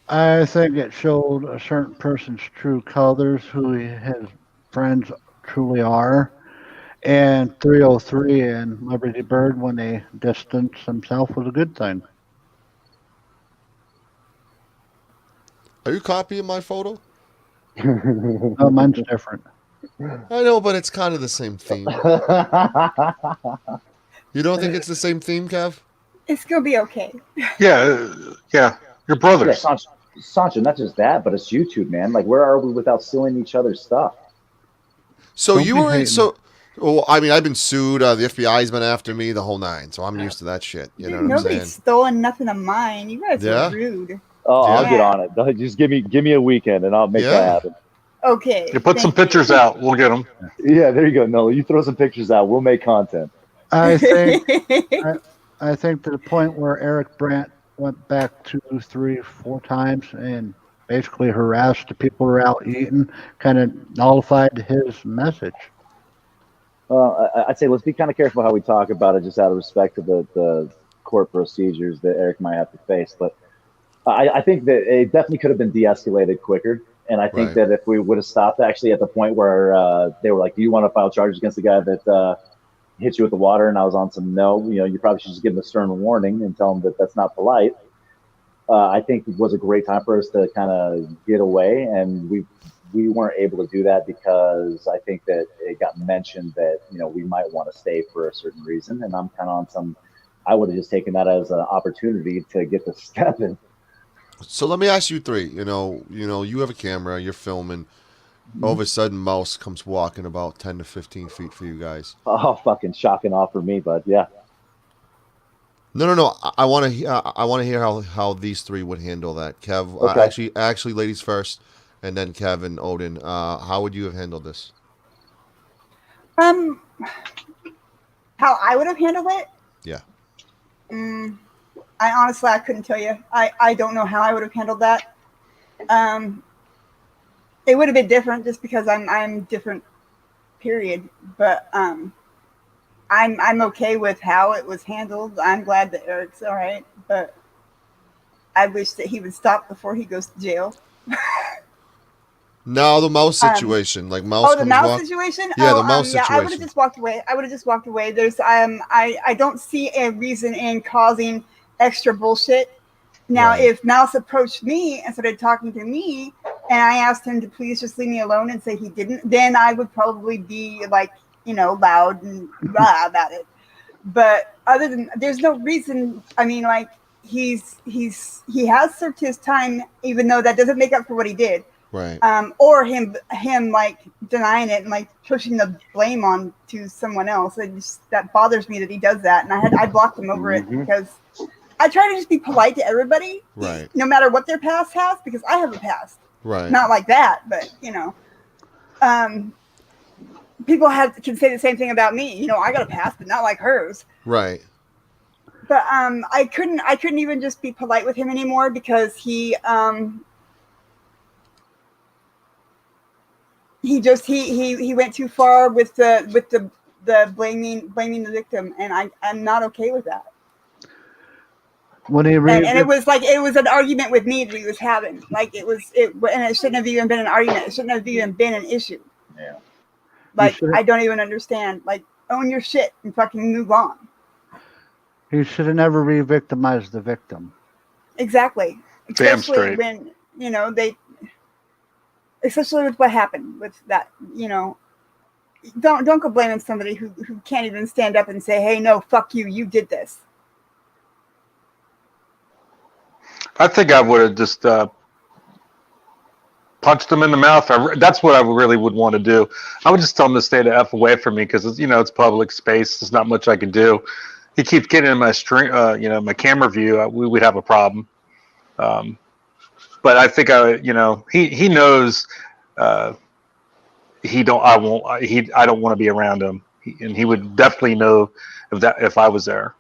I think it showed a certain person's true colors, who his friends truly are. And 303 and Liberty Bird, when they distance themselves, was a good thing. Are you copying my photo? No, mine's different. I know, but it's kind of the same theme. You don't think it's the same theme, Kev? It's gonna be okay. Yeah. Your brothers. Yeah, Sancho, not just that, but it's YouTube, man. Like, where are we without stealing each other's stuff? So don't you were hating. Well, I mean, I've been sued. The FBI's been after me, the whole nine. So I'm used to that shit. You know what I'm saying? Nobody's stolen nothing of mine. You guys are rude. Oh, yeah. I'll get on it. Just give me a weekend, and I'll make that happen. Okay. You put some pictures out. We'll get them. Yeah, there you go. No, you throw some pictures out. We'll make content. I think to the point where Eric Brandt went back 2, 3, 4 times and basically harassed the people who were out eating, kind of nullified his message. I'd say let's be kind of careful how we talk about it, just out of respect to the court procedures that Eric might have to face. But I think that it definitely could have been de-escalated quicker. And I think Right. that if we would have stopped actually at the point where they were like, "Do you want to file charges against the guy that hit you with the water?" And I was on some no, you probably should just give him a stern warning and tell him that that's not polite. I think it was a great time for us to kind of get away, and we weren't able to do that because I think that it got mentioned that we might want to stay for a certain reason, and I'm kind of on some. I would have just taken that as an opportunity to get the step in. So let me ask you three. You have a camera, you're filming. All of a sudden, Mouse comes walking about 10 to 15 feet for you guys. Oh, fucking shocking off for me, but yeah. No. I want to. I want to hear how these three would handle that. Kev, Okay. actually, ladies first, and then Kev and Odin. How would you have handled this? How I would have handled it? Yeah. I couldn't tell you. I don't know how I would have handled that. It would have been different just because I'm different, period. But I'm okay with how it was handled. I'm glad that Eric's all right, but I wish that he would stop before he goes to jail. Now the mouse situation, like mouse. The mouse situation. Yeah, the mouse yeah, situation. I would have just walked away. There's I don't see a reason in causing extra bullshit. Now, Right. if Mouse approached me and started talking to me, and I asked him to please just leave me alone and say he didn't, then I would probably be like, loud and blah about it. But other than, there's no reason. I mean, like he has served his time, even though that doesn't make up for what he did. Right. Or him like denying it and like pushing the blame on to someone else. That bothers me that he does that, and I blocked him over it because I try to just be polite to everybody, Right. no matter what their past has, because I have a past. Right. Not like that, but people can say the same thing about me. I got a past, but not like hers. Right. But I couldn't even just be polite with him anymore because he went too far with the blaming the victim, and I'm not okay with that. When he and it was an argument with me that he was having. Like and it shouldn't have even been an argument. It shouldn't have even been an issue. Yeah. Like I don't even understand. Like own your shit and fucking move on. He should have never re-victimized the victim. Exactly. Damn Especially straight. when especially with what happened with that. Don't go blaming somebody who can't even stand up and say, "Hey, no, fuck you. You did this." I think I would have just punched him in the mouth. That's what I really would want to do. I would just tell him to stay the F away from me because it's public space. There's not much I can do. He keeps getting in my my camera view. We would have a problem. But I think he knows I don't want to be around him, and he would definitely know if I was there.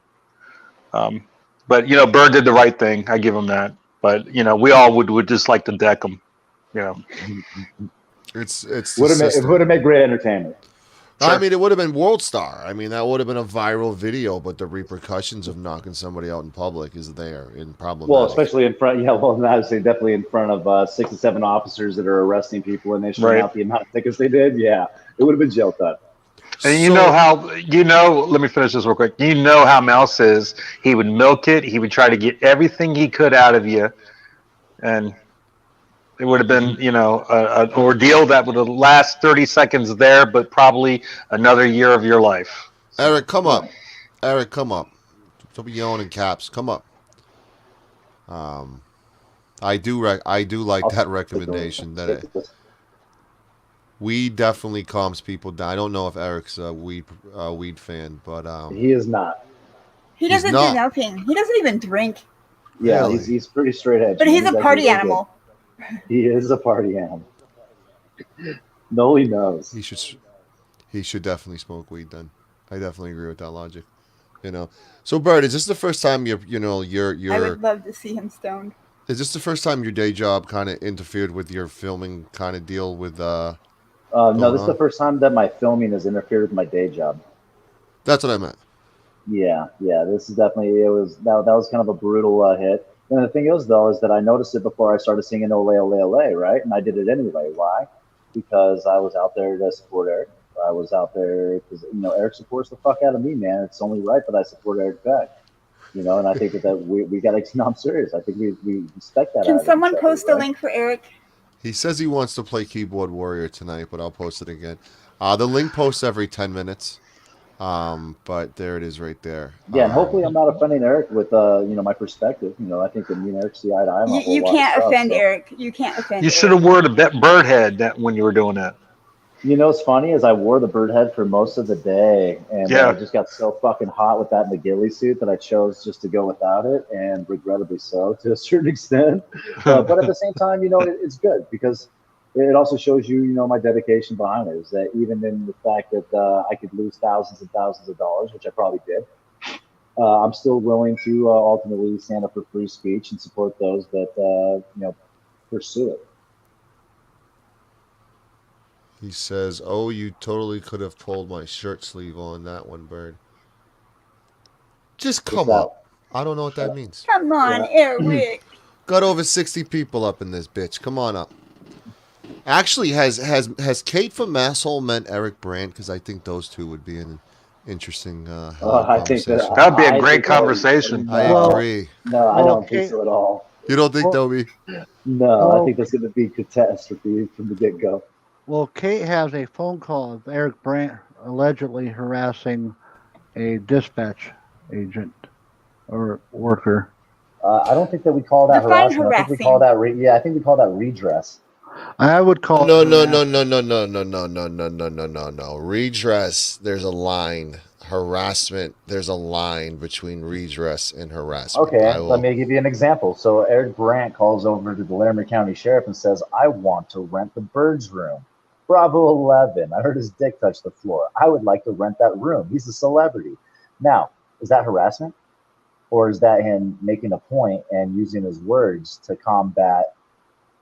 But Bird did the right thing. I give him that. But we all would just like to deck him. It's it would have made great entertainment. Sure. I mean, it would have been World Star. I mean, that would have been a viral video, but the repercussions of knocking somebody out in public is there in problematic. Well, especially in front. Yeah, well, obviously, definitely in front of 6 to 7 officers that are arresting people, and they shoot out the amount of tickets they did. Yeah, it would have been jail time. And let me finish this real quick. You know how Mouse is. He would milk it. He would try to get everything he could out of you. And it would have been, an ordeal that would have last 30 seconds there, but probably another year of your life. Eric, come up. Eric, come up. Don't be yelling in caps. Come up. I do like that recommendation. Weed definitely calms people down. I don't know if Eric's a weed fan, but he is not. He doesn't do nothing. He doesn't even drink. Yeah, Really? he's pretty straight edge. But he's a party animal. He is a party animal. No, he knows. He should definitely smoke weed. Then I definitely agree with that logic. So Bird, is this the first time you're I would love to see him stoned. Is this the first time your day job kind of interfered with your filming kind of deal with no, this is the first time that my filming has interfered with my day job. That's what I meant. Yeah. This is definitely that was kind of a brutal hit. And the thing is, though, is that I noticed it before I started singing Ole Ole Ole, right? And I did it anyway. Why? Because I was out there to support Eric. I was out there because, Eric supports the fuck out of me, man. It's only right that I support Eric back. And I think that we got to, I'm serious. I think we respect that. Can someone post a link for Eric? He says he wants to play Keyboard Warrior tonight, but I'll post it again. The link posts every 10 minutes. But there it is right there. Yeah, and hopefully I'm not offending Eric with my perspective. I think that me and Eric see eye to eye. You can't offend Eric. You can't offend. You should have wore the bird head when you were doing that. What's funny is I wore the bird head for most of the day, and I just got so fucking hot with that McGilly suit that I chose just to go without it, and regrettably so to a certain extent. But at the same time, it's good because it also shows you, my dedication behind it. Is that even in the fact that I could lose thousands and thousands of dollars, which I probably did, I'm still willing to ultimately stand up for free speech and support those that pursue it. He says, "Oh, you totally could have pulled my shirt sleeve on that one, Bird. Just come up. I don't know what that means. Come on, Eric. Got over 60 people up in this bitch. Come on up." Actually, has Kate from Masshole met Eric Brandt? Because I think those two would be an interesting I think conversation. That'd be a great conversation. I agree. No, I don't think so at all. You don't think, Toby? No, I think that's going to be catastrophe from the get-go. Well, Kate has a phone call of Eric Brandt allegedly harassing a dispatch agent or worker. I don't think that we call that harassment. I think we call that I think we call that redress. I would call No. Redress, there's a line. Harassment, there's a line between redress and harassment. Okay, let me give you an example. So Eric Brandt calls over to the Larimer County Sheriff and says, "I want to rent the Bird's room. Bravo 11. I heard his dick touch the floor. I would like to rent that room. He's a celebrity." Now, is that harassment? Or is that him making a point and using his words to combat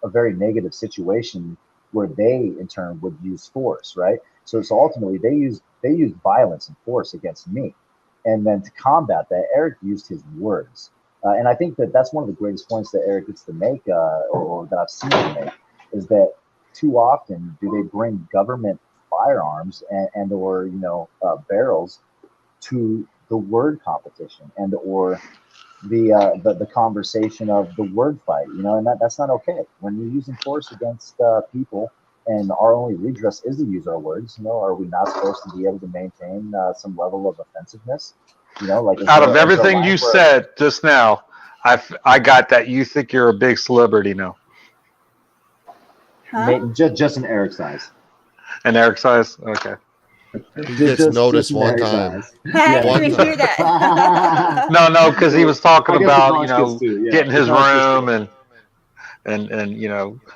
a very negative situation where they, in turn, would use force, right? So ultimately, they use violence and force against me. And then to combat that, Eric used his words. And I think that that's one of the greatest points that Eric gets to make, or that I've seen him make, is that too often do they bring government firearms and or barrels to the word competition and or the conversation of the word fight, and that's not okay. When you're using force against people, and our only redress is to use our words, are we not supposed to be able to maintain some level of offensiveness? Out of everything you said just now, I got that you think you're a big celebrity now. Huh? Just in Eric's eyes. And Eric's eyes? Okay. He gets noticed one time. I didn't even hear that. No, because he was talking about too, getting his room and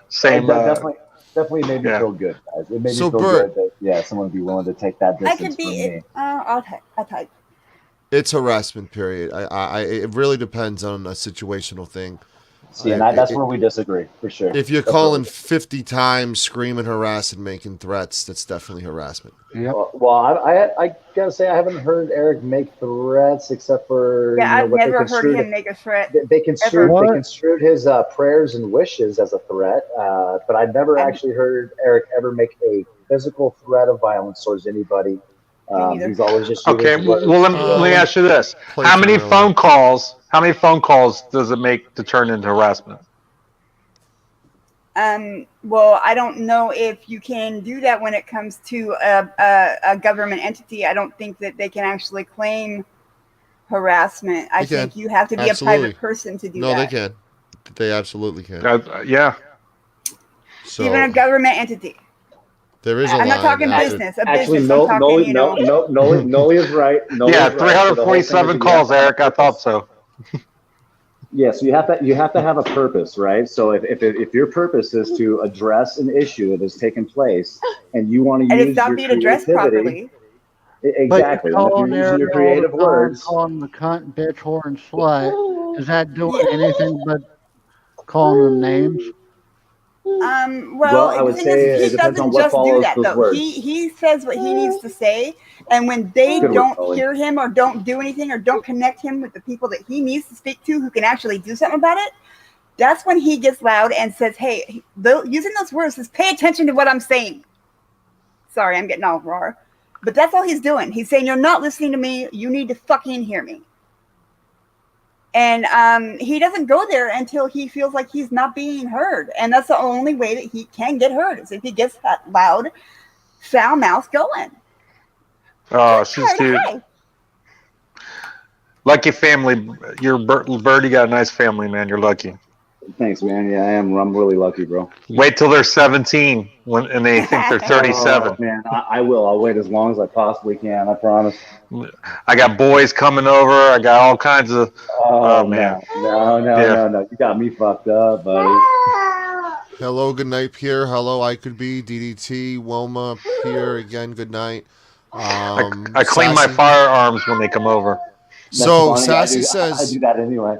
same. Definitely made me feel good, guys. It made me feel Bert, good that someone would be willing to take that distance from me. I'll type. It's harassment, period. It really depends on a situational thing. See, and that's where we disagree, for sure. If you're calling 50 times, screaming, harassing, making threats, that's definitely harassment. Yep. Well, I gotta say I haven't heard Eric make threats except for I've never heard him make a threat. They construed his prayers and wishes as a threat, but I've never actually heard Eric ever make a physical threat of violence towards anybody. He's always just okay. Well, let me ask you this: how many phone calls does it make to turn into harassment? Well, I don't know if you can do that when it comes to a government entity. I don't think that they can actually claim harassment. I think you have to be a private person to do that. No, they can. They absolutely can. Yeah. So, even a government entity. There is a I'm line. not talking business. Actually, Noli is right. Yeah, 347 calls, Eric. I thought so. Yeah, so you have to have a purpose, right? So if your purpose is to address an issue that has taken place, and you want to use it's not being addressed properly. Exactly. But you're using your creative words. Calling the cunt, bitch, whore, and slut. Is that doing anything but calling them names? Well, I would the thing say is, it he depends on doesn't what just do follows that those though. words. He says what he needs to say, and when they Good work, don't Ollie. hear him or don't do anything or don't connect him with the people that he needs to speak to who can actually do something about it, that's when he gets loud and says, "Hey," using those words, says, "Pay attention to what I'm saying." Sorry, I'm getting all raw, but that's all he's doing. He's saying, "You're not listening to me. You need to fucking hear me." And he doesn't go there until he feels like he's not being heard. And that's the only way that he can get heard is if he gets that loud, foul mouth going. Oh, she's cute. Hi. Lucky family. You're Bird. You got a nice family, man. You're lucky. Thanks, man. Yeah, I am. I'm really lucky, bro. Wait till they're 17 and they think they're 37. Oh, man, I will. I'll wait as long as I possibly can. I promise. I got boys coming over. I got all kinds of. Oh, man. No. You got me fucked up, buddy. Hello, good night, Pierre. Hello, I could be DDT, Wilma, Pierre again. Good night. I clean my firearms when they come over. So That's funny. Sassy says I do that anyway.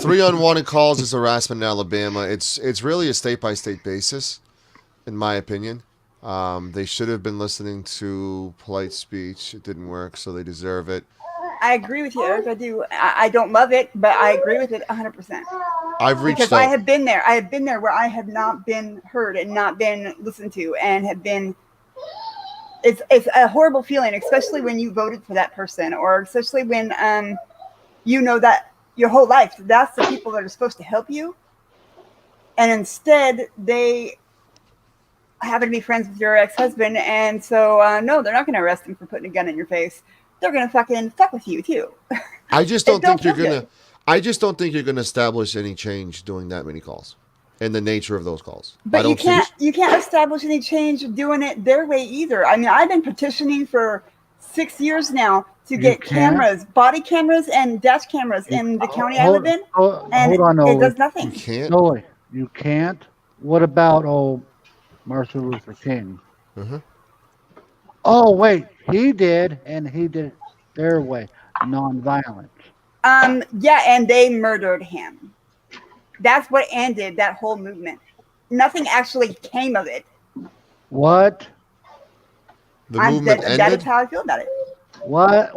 3 unwanted calls is harassment in Alabama. It's really a state by state basis, in my opinion. They should have been listening to polite speech. It didn't work, so they deserve it. I agree with you, Eric. I do. I don't love it, but I agree with it 100%. I've reached because out. I have been there. I have been there where I have not been heard and not been listened to, and have been. It's a horrible feeling, especially when you voted for that person, or especially when you know that your whole life that's the people that are supposed to help you, and instead they happen to be friends with your ex-husband, and so no, they're not going to arrest him for putting a gun in your face. They're going to fucking fuck with you too. I just don't think you're feel gonna. good. I just don't think you're gonna establish any change doing that many calls, and the nature of those calls. I But don't you can't establish any change doing it their way either. I mean, I've been petitioning for 6 years now to get cameras, body cameras, and dash cameras in the county I live in, and hold on, it Oli. does nothing. You can't. Oli, you can't. What about Martin Luther King? Uh-huh. Oh wait, he did, and he did it their way, nonviolent. Yeah, and they murdered him. That's what ended that whole movement. Nothing actually came of it. What? The movement That ended. is how I feel about it. What?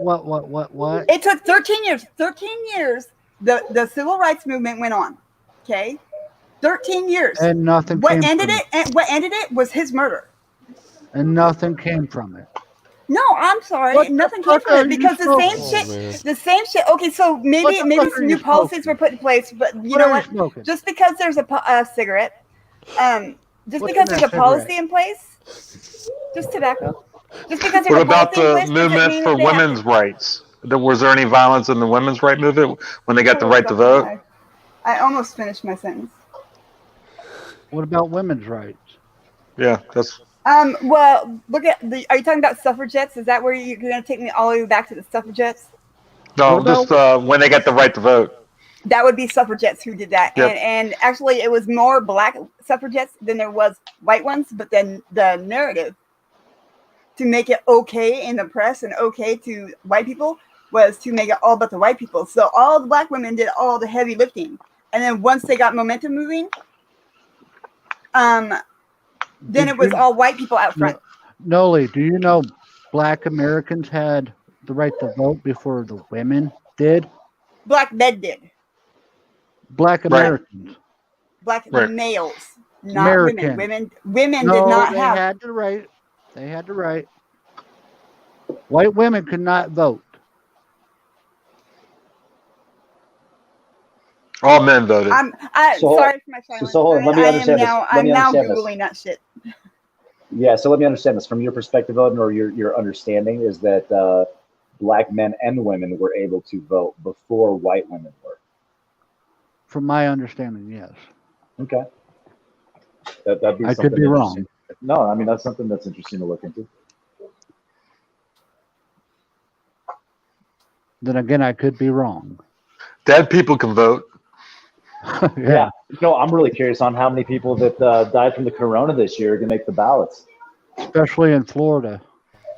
It took 13 years. 13 years. The civil rights movement went on. Okay, 13 years. And nothing What came ended from it? And what ended it was his murder. And nothing came from it. No, I'm sorry. What the Nothing came fuck from are it you because the smoking? same Oh, shit. man. The same shit. Okay, so What maybe the maybe fuck are some you new policies smoking? were put in place, but you What know are you what? smoking? Just because there's a cigarette, just What's because in there's a that policy cigarette? in place, just tobacco. Just because there's What a about policy in the place doesn't movement mean for that they have to. women's rights? Was there any violence in the women's right movement when they got the right to vote? I almost finished my sentence. What about women's rights? Yeah, that's. Well, look at the. Are you talking about suffragettes? Is that where you're going to take me all the way back to the suffragettes? No, What about- just when they got the right to vote. That would be suffragettes who did that. Yep. And actually, it was more black suffragettes than there was white ones. But then the narrative to make it okay in the press and okay to white people was to make it all about the white people. So all the black women did all the heavy lifting. And then once they got momentum moving, then Did it was you- all white people out front. Noli, do you know black Americans had the right to vote before the women did? Black men did. Black Americans. Black Right. males, not American. Women No, did not they have. had the right. They had the right. White women could not vote. All men voted. I'm So- sorry for my silence. so hold on, let me understand this. Let I'm me now understand this. googling that shit. Yeah, so let me understand this. From your perspective, Odin, or your understanding is that black men and women were able to vote before white women were. From my understanding, yes. Okay. That'd be I could something be wrong. interesting. No, I mean, that's something that's interesting to look into. Then again, I could be wrong. Dead people can vote. Yeah. No, I'm really curious on how many people that died from the corona this year can make the ballots. Especially in Florida.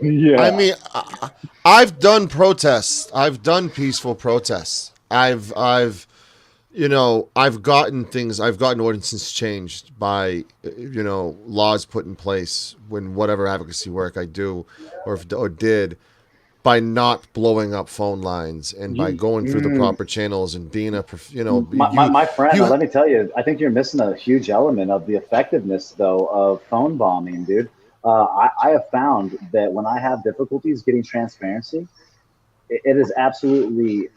Yeah. I mean, I've done protests. I've done peaceful protests. I've I've gotten ordinances changed by, laws put in place when whatever advocacy work I do or did, by not blowing up phone lines and by going through the proper channels and being My friend, let me tell you, I think you're missing a huge element of the effectiveness, though, of phone bombing, dude. I have found that when I have difficulties getting transparency, it is absolutely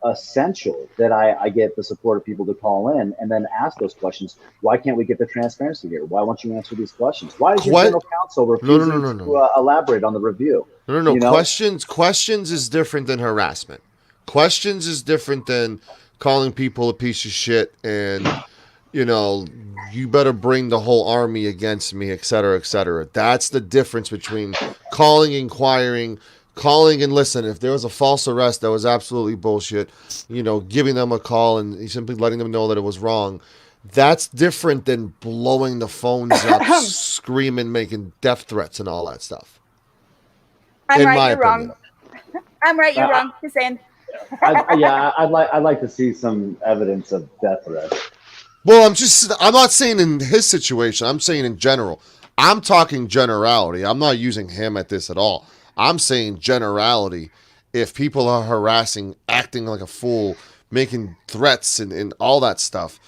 essential that I get the support of people to call in and then ask those questions. Why can't we get the transparency here? Why won't you answer these questions? Why is your general counsel refusing to elaborate on the review? No. Questions is different than harassment. Questions is different than calling people a piece of shit and, you better bring the whole army against me, et cetera, et cetera. That's the difference between calling, inquiring, calling and listen. If there was a false arrest that was absolutely bullshit, giving them a call and simply letting them know that it was wrong. That's different than blowing the phones up, screaming, making death threats and all that stuff. I'm right, you're wrong. I'm right, you're wrong. Just saying. I'd like to see some evidence of death threats. Well, I'm not saying in his situation. I'm saying in general. I'm talking generality. I'm not using him at this at all. I'm saying generality. If people are harassing, acting like a fool, making threats and all that stuff,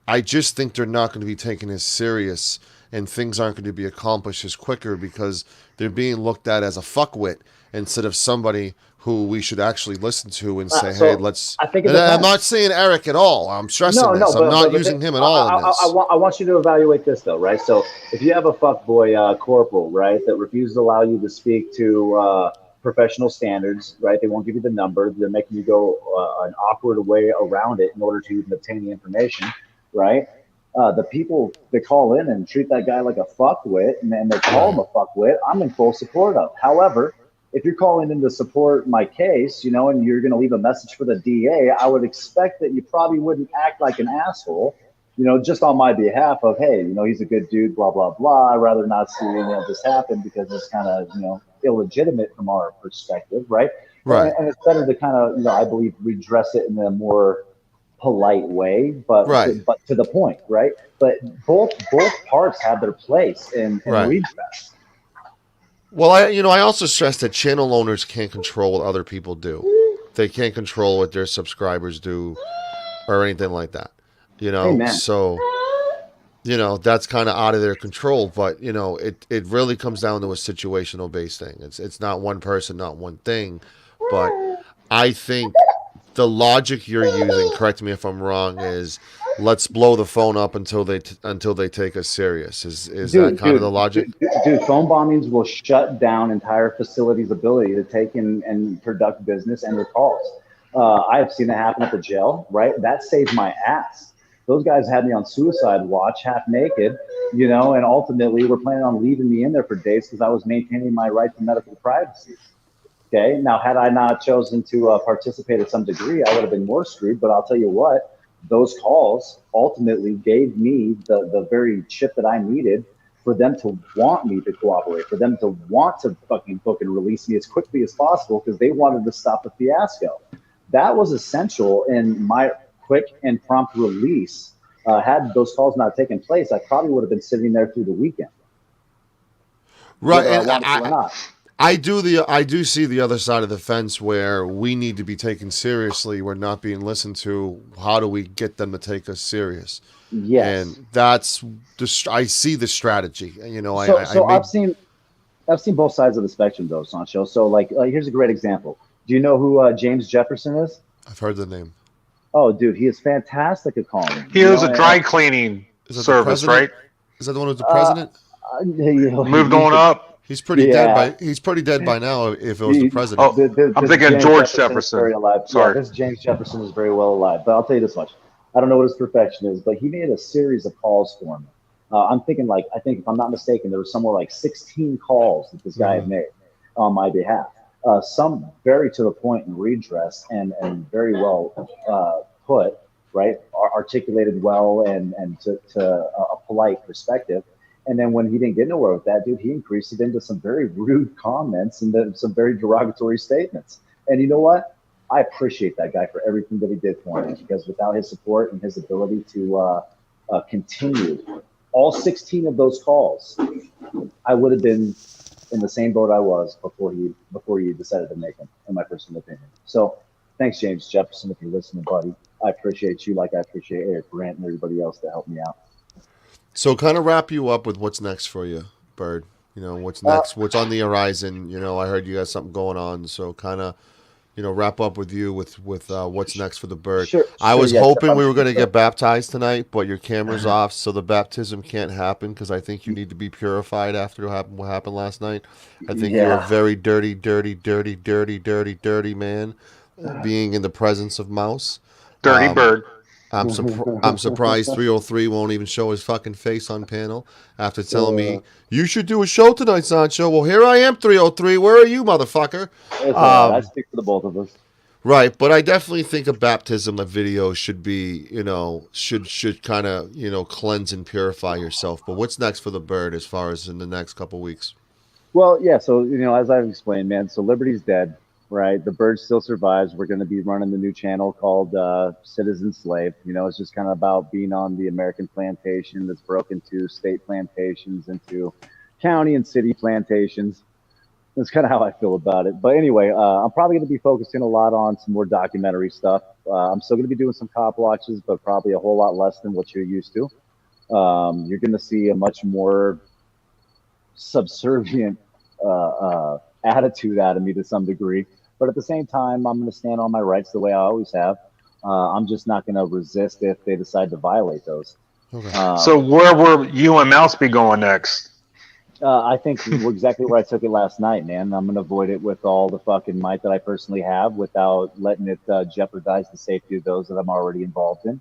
I just think they're not going to be taken as serious and things aren't going to be accomplished as quicker because they're being looked at as a fuckwit instead of somebody who we should actually listen to and say, hey, let's... I'm not saying Eric at all. I'm stressing this. I'm not using him at all in this. I want you to evaluate this, though, right? So if you have a fuckboy corporal, right, that refuses to allow you to speak to professional standards, right? They won't give you the number. They're making you go an awkward way around it in order to even obtain the information, right? The people that call in and treat that guy like a fuckwit and they call him a fuckwit, I'm in full support of. However, if you're calling in to support my case, and you're going to leave a message for the DA, I would expect that you probably wouldn't act like an asshole, just on my behalf of, hey, he's a good dude, blah, blah, blah. I'd rather not see this happen because it's kind of, illegitimate from our perspective, right? Right. And it's better to kind of, I believe, redress it in a more polite way, but to the point, right? But both parts have their place in redress. Well, I also stress that channel owners can't control what other people do. They can't control what their subscribers do or anything like that. Amen. So, that's kind of out of their control. But, it really comes down to a situational based thing. It's not one person, not one thing. But I think the logic you're using, correct me if I'm wrong, is let's blow the phone up until they take us serious. Is that kind of the logic? Dude, phone bombings will shut down entire facilities' ability to take in and conduct business and their calls. I have seen it happen at the jail, right? That saved my ass. Those guys had me on suicide watch, half naked, and ultimately were planning on leaving me in there for days because I was maintaining my right to medical privacy. Okay. Now, had I not chosen to participate at some degree, I would have been more screwed. But I'll tell you what, those calls ultimately gave me the very chip that I needed for them to want me to cooperate, for them to want to fucking book and release me as quickly as possible because they wanted to stop the fiasco. That was essential in my quick and prompt release. Had those calls not taken place, I probably would have been sitting there through the weekend. Right. And I do see the other side of the fence where we need to be taken seriously. We're not being listened to. How do we get them to take us serious? Yes. And that's I see the strategy. I've seen both sides of the spectrum though, Sancho. So here's a great example. Do you know who James Jefferson is? I've heard the name. Oh, dude, he is fantastic at calling. He was a dry cleaning service, right? Is that the one who's the president? Moved on up. He's pretty dead by now. If it was the president, I'm thinking George Jefferson. Very alive. Sorry, this James Jefferson is very well alive. But I'll tell you this much: I don't know what his perfection is, but he made a series of calls for me. I'm thinking I think if I'm not mistaken, there was somewhere like 16 calls that this guy had made on my behalf. Some very to the point and redress and very well put, right? Articulated well and to a polite perspective. And then when he didn't get nowhere with that, dude, he increased it into some very rude comments and then some very derogatory statements. And you know what? I appreciate that guy for everything that he did for me, because without his support and his ability to continue all 16 of those calls, I would have been in the same boat I was before he decided to make him, in my personal opinion. So thanks, James Jefferson, if you're listening, buddy. I appreciate you like I appreciate Eric Grant and everybody else that helped me out. So kind of wrap you up with what's next for you, Bird. You know, what's next? What's on the horizon? You know, I heard you got something going on. So kind of, you know, wrap up with you with what's next for the Bird. Sure, I was yeah, hoping we were going to get baptized tonight, but your camera's off, so the baptism can't happen because I think you need to be purified after what happened last night. I think you're a very dirty, dirty, dirty, dirty, dirty, dirty man, being in the presence of Mouse. Dirty Bird. I'm surprised 303 won't even show his fucking face on panel after telling me you should do a show tonight, Sancho. Well, here I am, 303. Where are you, motherfucker? I stick to the both of us. Right, but I definitely think a baptism of video should be, you know, should kind of, you know, cleanse and purify yourself. But what's next for the Bird as far as in the next couple weeks? Well, yeah. So, as I've explained, man, so Liberty's dead, right? The Bird still survives. We're going to be running the new channel called Citizen Slave. It's just kind of about being on the American plantation that's broken to state plantations, into county and city plantations. That's kind of how I feel about it. But anyway, I'm probably going to be focusing a lot on some more documentary stuff. I'm still going to be doing some cop watches, but probably a whole lot less than what you're used to. You're going to see a much more subservient attitude out of me to some degree. But at the same time, I'm going to stand on my rights the way I always have. I'm just not going to resist if they decide to violate those. Okay. So where will you and Mouse be going next? I think we're exactly where I took it last night, man. I'm going to avoid it with all the fucking might that I personally have without letting it jeopardize the safety of those that I'm already involved in.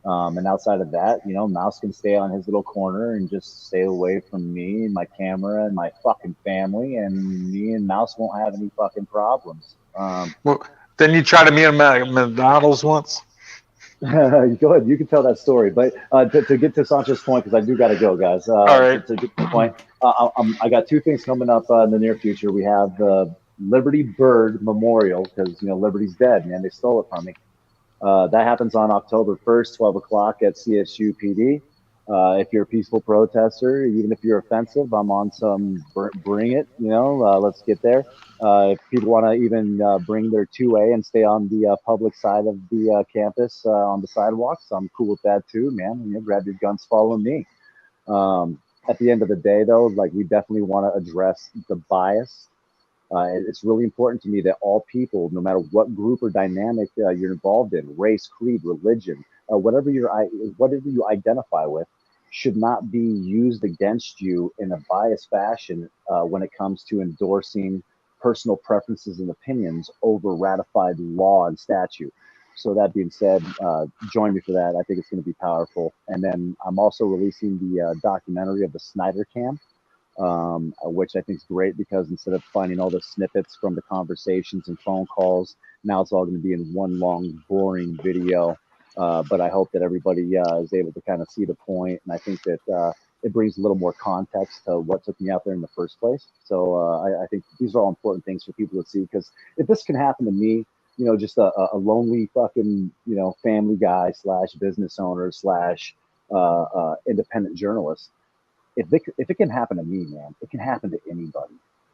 And outside of that, Mouse can stay on his little corner and just stay away from me and my camera and my fucking family, and me and Mouse won't have any fucking problems. Well, didn't you try to meet him at McDonald's once? Go ahead, you can tell that story. But to get to Sancho's point, because I do got to go, guys. All right. To get to the point, I got two things coming up in the near future. We have the Liberty Bird Memorial, because Liberty's dead, man. They stole it from me. That happens on October 1st, 12 o'clock at CSU PD. If you're a peaceful protester, even if you're offensive, I'm on some bring it, let's get there. If people want to even bring their 2A and stay on the public side of the campus on the sidewalks, I'm cool with that too, man. Grab your guns, follow me. At the end of the day, though, we definitely want to address the bias. It's really important to me that all people, no matter what group or dynamic you're involved in, race, creed, religion, whatever you identify with, should not be used against you in a biased fashion when it comes to endorsing personal preferences and opinions over ratified law and statute. So that being said, join me for that. I think it's going to be powerful. And then I'm also releasing the documentary of the Snyder Cam. Which I think is great, because instead of finding all the snippets from the conversations and phone calls, now it's all going to be in one long, boring video. But I hope that everybody is able to kind of see the point, and I think that it brings a little more context to what took me out there in the first place. So I think these are all important things for people to see, because if this can happen to me, just a lonely fucking, family guy / business owner / independent journalist, if it can happen to me, man, it can happen to anybody.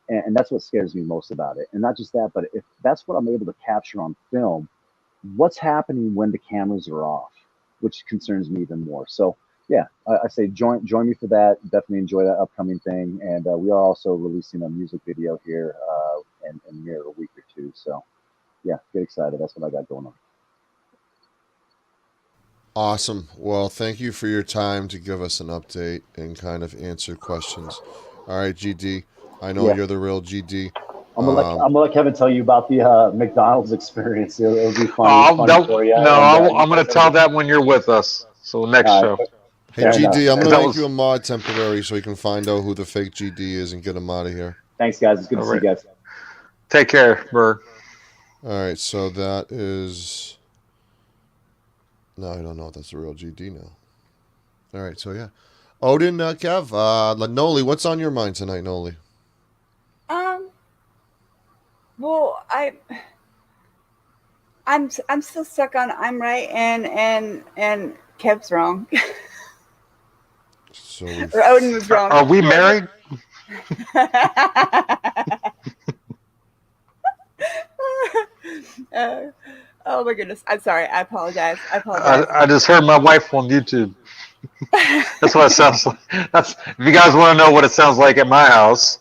And that's what scares me most about it. And not just that, but if that's what I'm able to capture on film, what's happening when the cameras are off, which concerns me even more. So yeah, I say join me for that. Definitely enjoy that upcoming thing. And we are also releasing a music video here in near a week or two. So yeah, get excited. That's what I got going on. Awesome. Well, thank you for your time to give us an update and kind of answer questions. All right, GD. I know you're the real GD. I'm gonna let Kevin tell you about the McDonald's experience. It'll be funny for you. I'm gonna tell that when you're with us. So next show. Hey, GD, I'm gonna make you a mod temporary so you can find out who the fake GD is and get him out of here. Thanks, guys. It's good to see you guys. Take care, Bird. All right, so that is. No, I don't know if that's the real GD now. All right, so yeah. Odin, Kev, Noli, what's on your mind tonight, Noli? Well, I'm still stuck on I'm right and Kev's wrong. So we Or Odin was wrong. Are we married? Oh my goodness. I'm sorry. I apologize. I apologize. I just heard my wife on YouTube. That's what it sounds like. That's if you guys want to know what it sounds like at my house.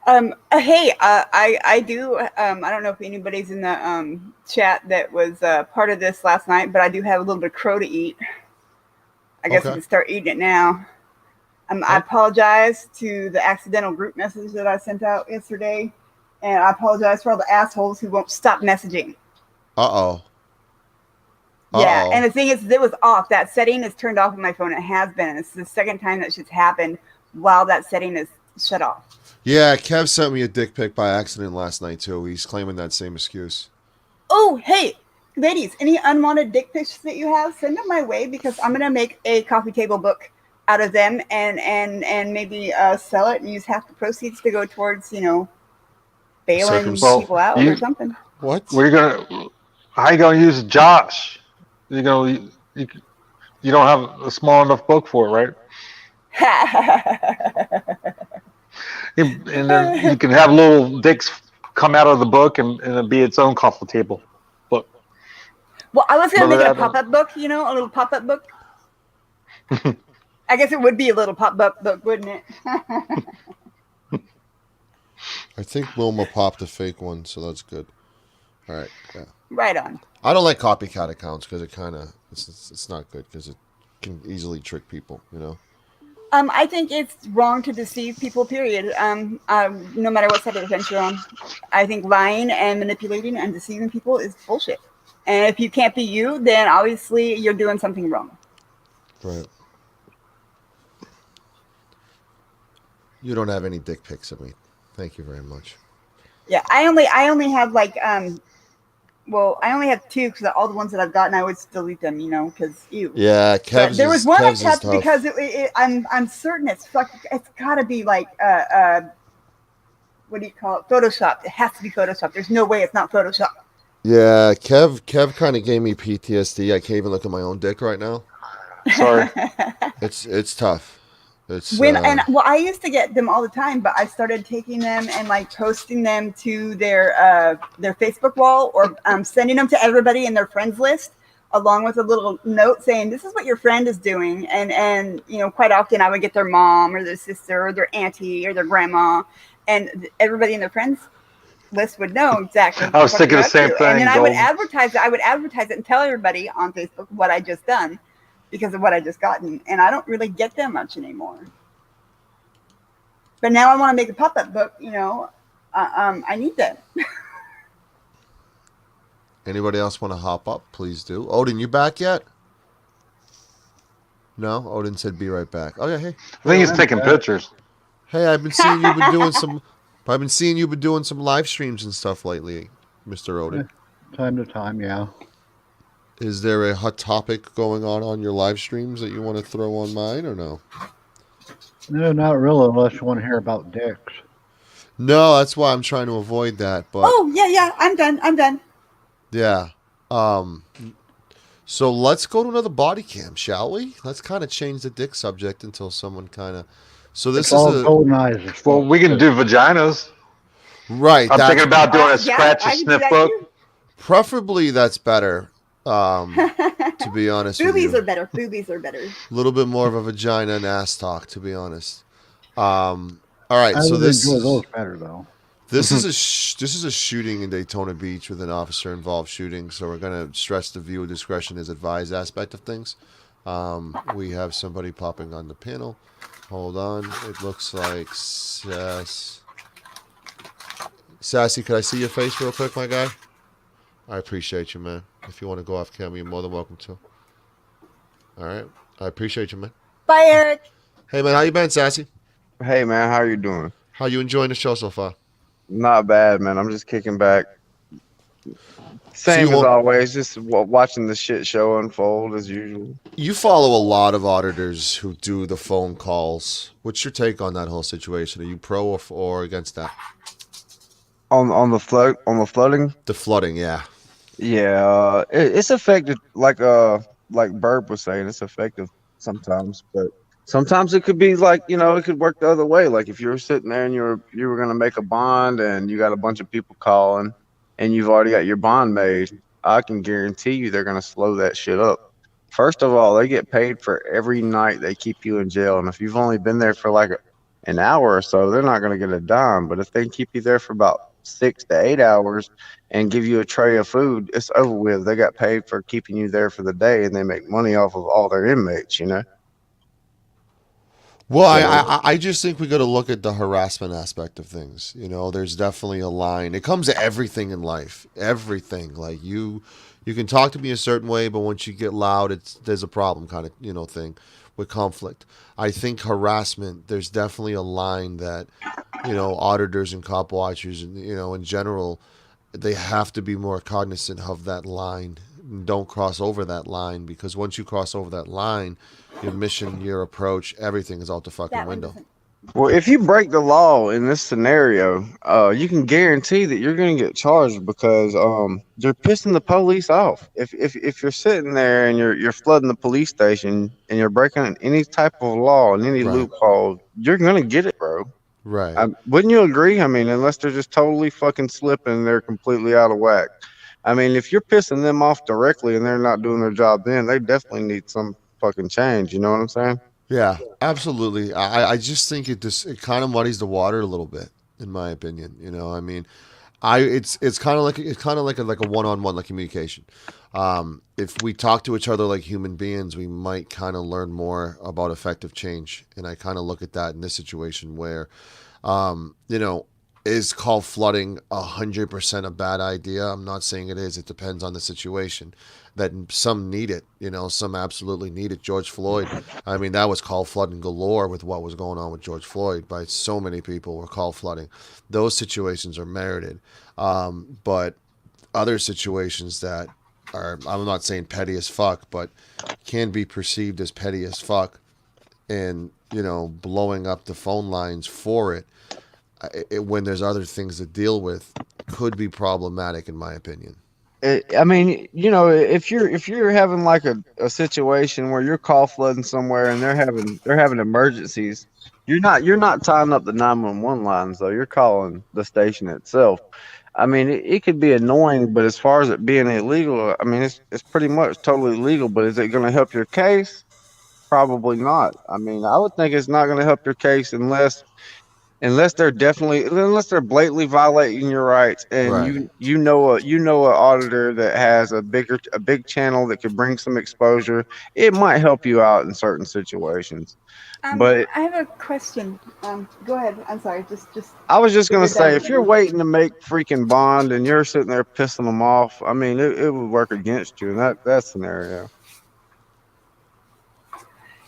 Hey, I do. I don't know if anybody's in the chat that was part of this last night, but I do have a little bit of crow to eat. I guess I can start eating it now. I apologize to the accidental group message that I sent out yesterday, and I apologize for all the assholes who won't stop messaging. Uh-oh. Yeah, and the thing is, it was off. That setting is turned off on my phone. It has been. And it's the second time that shit's happened while that setting is shut off. Yeah, Kev sent me a dick pic by accident last night, too. He's claiming that same excuse. Oh, hey, ladies, any unwanted dick pics that you have, send them my way because I'm going to make a coffee table book out of them and maybe sell it and use half the proceeds to go towards, bailing people out or something. What? How you going to use Josh? You don't have a small enough book for it, right? And then you can have little dicks come out of the book and it'll be its own coffee table book. Well, I was going to make it a pop-up book, a little pop-up book. I guess it would be a little pop-up book, wouldn't it? I think Wilma popped a fake one, so that's good. All right, yeah. Right on. I don't like copycat accounts because it kind of it's not good because it can easily trick people, I think it's wrong to deceive people, period. No matter what side of the fence you're on. I think lying and manipulating and deceiving people is bullshit. And if you can't be you, then obviously you're doing something wrong. Right. You don't have any dick pics of me. Thank you very much. Yeah, I only have I only have 2 because all the ones that I've gotten, I would delete them, because ew. Yeah, Kev's there was one Kev's I kept because I'm certain it's got to be like what do you call it? Photoshopped. It has to be Photoshopped. There's no way it's not Photoshopped. Yeah, Kev kind of gave me PTSD. I can't even look at my own dick right now. Sorry. It's tough. It's I used to get them all the time, but I started taking them and posting them to their Facebook wall or sending them to everybody in their friends list, along with a little note saying this is what your friend is doing. And quite often I would get their mom or their sister or their auntie or their grandma, and everybody in their friends list would know exactly. I was thinking the same thing. And then I would advertise it and tell everybody on Facebook what I just done, because of what I just gotten, and I don't really get that much anymore. But now I want to make a pop-up book. I need that. Anybody else want to hop up? Please do. Odin, you back yet? No, Odin said be right back. Oh yeah, hey. I think he's taking pictures. Hey, I've been seeing you've been doing some. I've been seeing you've been doing some live streams and stuff lately, Mr. Odin. Time to time, yeah. Is there a hot topic going on your live streams that you want to throw on mine or no? No, not really, unless you want to hear about dicks. No, that's why I'm trying to avoid that. But yeah, I'm done. Yeah. So let's go to another body cam, shall we? Let's kind of change the dick subject until someone kind of. So this is golden eyes. Well, we can do vaginas. Right. I'm thinking about doing a scratch and sniff book. Preferably, that's better. To be honest, boobies are better. Boobies are better. A little bit more of a vagina and ass talk, to be honest. All right, I so would this enjoy those better though. This is a shooting in Daytona Beach with an officer involved shooting. So we're gonna stress the viewer discretion is advised aspect of things. We have somebody popping on the panel. Hold on, it looks like Sassy. Could I see your face real quick, my guy? I appreciate you, man. If you want to go off camera, you're more than welcome to. All right. I appreciate you, man. Bye, Eric. Hey, man. How you been, Sassy? Hey, man. How you doing? How you enjoying the show so far? Not bad, man. I'm just kicking back. Same as always. Just watching the shit show unfold as usual. You follow a lot of auditors who do the phone calls. What's your take on that whole situation? Are you pro or against that? On the flooding. The flooding, yeah. Yeah, it's effective. Like Burb was saying, it's effective sometimes, but sometimes it could be like it could work the other way. Like if you're sitting there and you were gonna make a bond and you got a bunch of people calling, and you've already got your bond made, I can guarantee you they're gonna slow that shit up. First of all, they get paid for every night they keep you in jail, and if you've only been there for like an hour or so, they're not gonna get a dime. But if they keep you there for about 6 to 8 hours and give you a tray of food, it's over with. They got paid for keeping you there for the day, and they make money off of all their inmates. Well, So I just think we got to look at the harassment aspect of things. There's definitely a line. It comes to everything in life. Everything. Like you can talk to me a certain way, but once you get loud, there's a problem kind of thing with conflict. I think harassment. There's definitely a line that auditors and cop watchers and in general, they have to be more cognizant of that line. Don't cross over that line, because once you cross over that line, your mission, your approach, everything is out the fucking window. well, if you break the law in this scenario, you can guarantee that you're going to get charged because you're pissing the police off. If you're sitting there and you're flooding the police station and you're breaking any type of law and any Right. loophole, you're going to get it, bro. Right. Wouldn't you agree? I mean, unless they're just totally fucking slipping and they're completely out of whack. I mean, if you're pissing them off directly and they're not doing their job, then they definitely need some fucking change. You know what I'm saying? Yeah, absolutely. I just think it kind of muddies the water a little bit, in my opinion. I mean, it's kind of like a one-on-one like communication. If we talk to each other like human beings, we might kind of learn more about effective change. And I kind of look at that in this situation where, is call flooding 100% a bad idea? I'm not saying it is. It depends on the situation. That some need it, some absolutely need it. George Floyd, I mean, that was call flooding galore with what was going on with George Floyd. By so many people were call flooding. Those situations are merited, but other situations that are, I'm not saying petty as fuck, but can be perceived as petty as fuck, and blowing up the phone lines for it, when there's other things to deal with, could be problematic in my opinion. I mean, if you're having like a situation where you're call flooding somewhere and they're having emergencies, you're not tying up the 911 lines though. You're calling the station itself. I mean, it could be annoying, but as far as it being illegal, I mean, it's pretty much totally legal. But is it going to help your case? Probably not. I mean, I would think it's not going to help your case unless they're blatantly violating your rights, and Right. you know a auditor that has a big channel that could bring some exposure. It might help you out in certain situations. But I have a question. Go ahead. I'm sorry. Just. I was just gonna You're say, done. if you're waiting to make freaking bond and you're sitting there pissing them off, I mean, it would work against you in that scenario.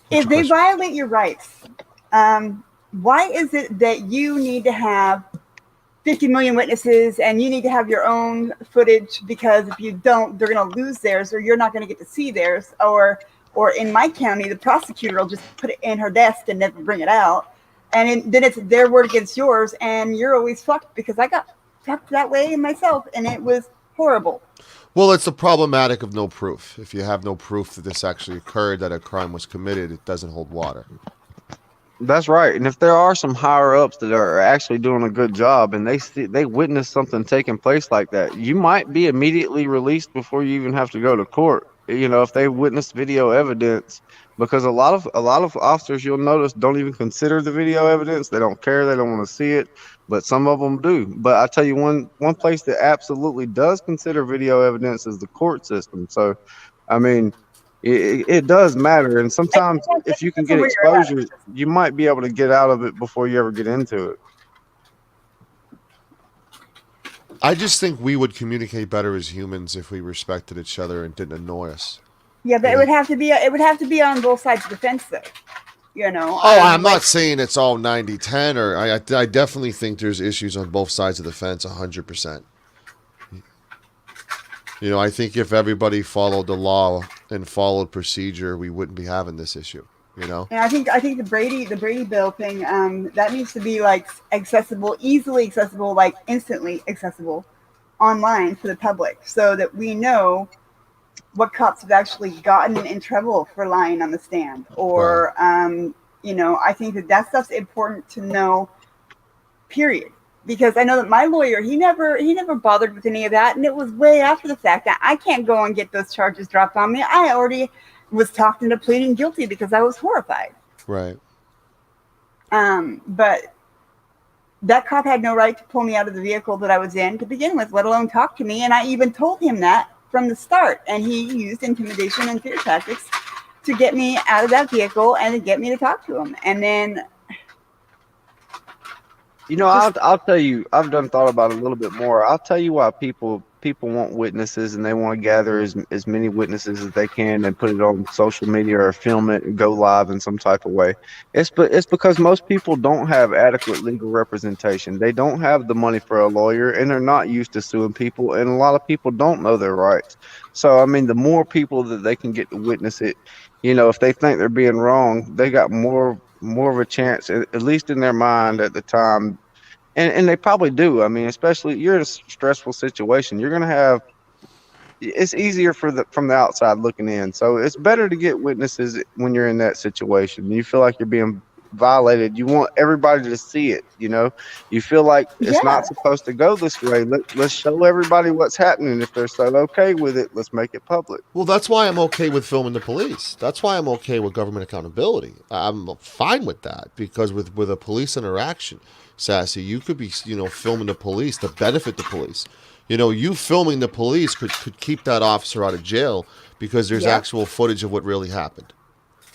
If they violate your rights, why is it that you need to have 50 million witnesses and you need to have your own footage? Because if you don't, they're going to lose theirs, or you're not going to get to see theirs. Or in my county, the prosecutor will just put it in her desk and never bring it out. And then it's their word against yours, and you're always fucked, because I got fucked that way myself, and it was horrible. Well, it's the problematic of no proof. If you have no proof that this actually occurred, that a crime was committed, it doesn't hold water. That's right. And if there are some higher ups that are actually doing a good job and they witness something taking place like that, you might be immediately released before you even have to go to court. If they witness video evidence, because a lot of officers, you'll notice, don't even consider the video evidence. They don't care. They don't want to see it. But some of them do. But I tell you, one place that absolutely does consider video evidence is the court system. So, I mean, it does matter, and sometimes if you can get exposure, you might be able to get out of it before you ever get into it. I just think we would communicate better as humans if we respected each other and didn't annoy us. Yeah, but it would have to be on both sides of the fence, though. Oh, I'm not saying it's all 90-10, or I definitely think there's issues on both sides of the fence 100%. I think if everybody followed the law and followed procedure, we wouldn't be having this issue. You know. And I think the Brady bill thing, that needs to be like accessible, easily accessible, like instantly accessible online for the public, so that we know what cops have actually gotten in trouble for lying on the stand. Or I think that stuff's important to know, period. Because I know that my lawyer, he never bothered with any of that, and it was way after the fact. That I can't go and get those charges dropped on me. I already was talked into pleading guilty because I was horrified. Right. But that cop had no right to pull me out of the vehicle that I was in to begin with, let alone talk to me. And I even told him that from the start. And he used intimidation and fear tactics to get me out of that vehicle and to get me to talk to him. And then, I'll tell you, I've done thought about it a little bit more. I'll tell you why people want witnesses, and they want to gather as many witnesses as they can and put it on social media or film it and go live in some type of way. It's because most people don't have adequate legal representation. They don't have the money for a lawyer, and they're not used to suing people, and a lot of people don't know their rights. So I mean, the more people that they can get to witness it, if they think they're being wrong, they got more of a chance, at least in their mind at the time. And they probably do. I mean, especially you're in a stressful situation. You're going to have, it's easier from the outside looking in. So it's better to get witnesses when you're in that situation. You feel like you're being violated. You want everybody to see it. You feel like it's not supposed to go this way. Let's show everybody what's happening. If they're so okay with it, let's make it public. Well, that's why I'm okay with filming the police. That's why I'm okay with government accountability. I'm fine with that, because with a police interaction, Sassy, you could be, filming the police to benefit the police. You filming the police could keep that officer out of jail because there's actual footage of what really happened.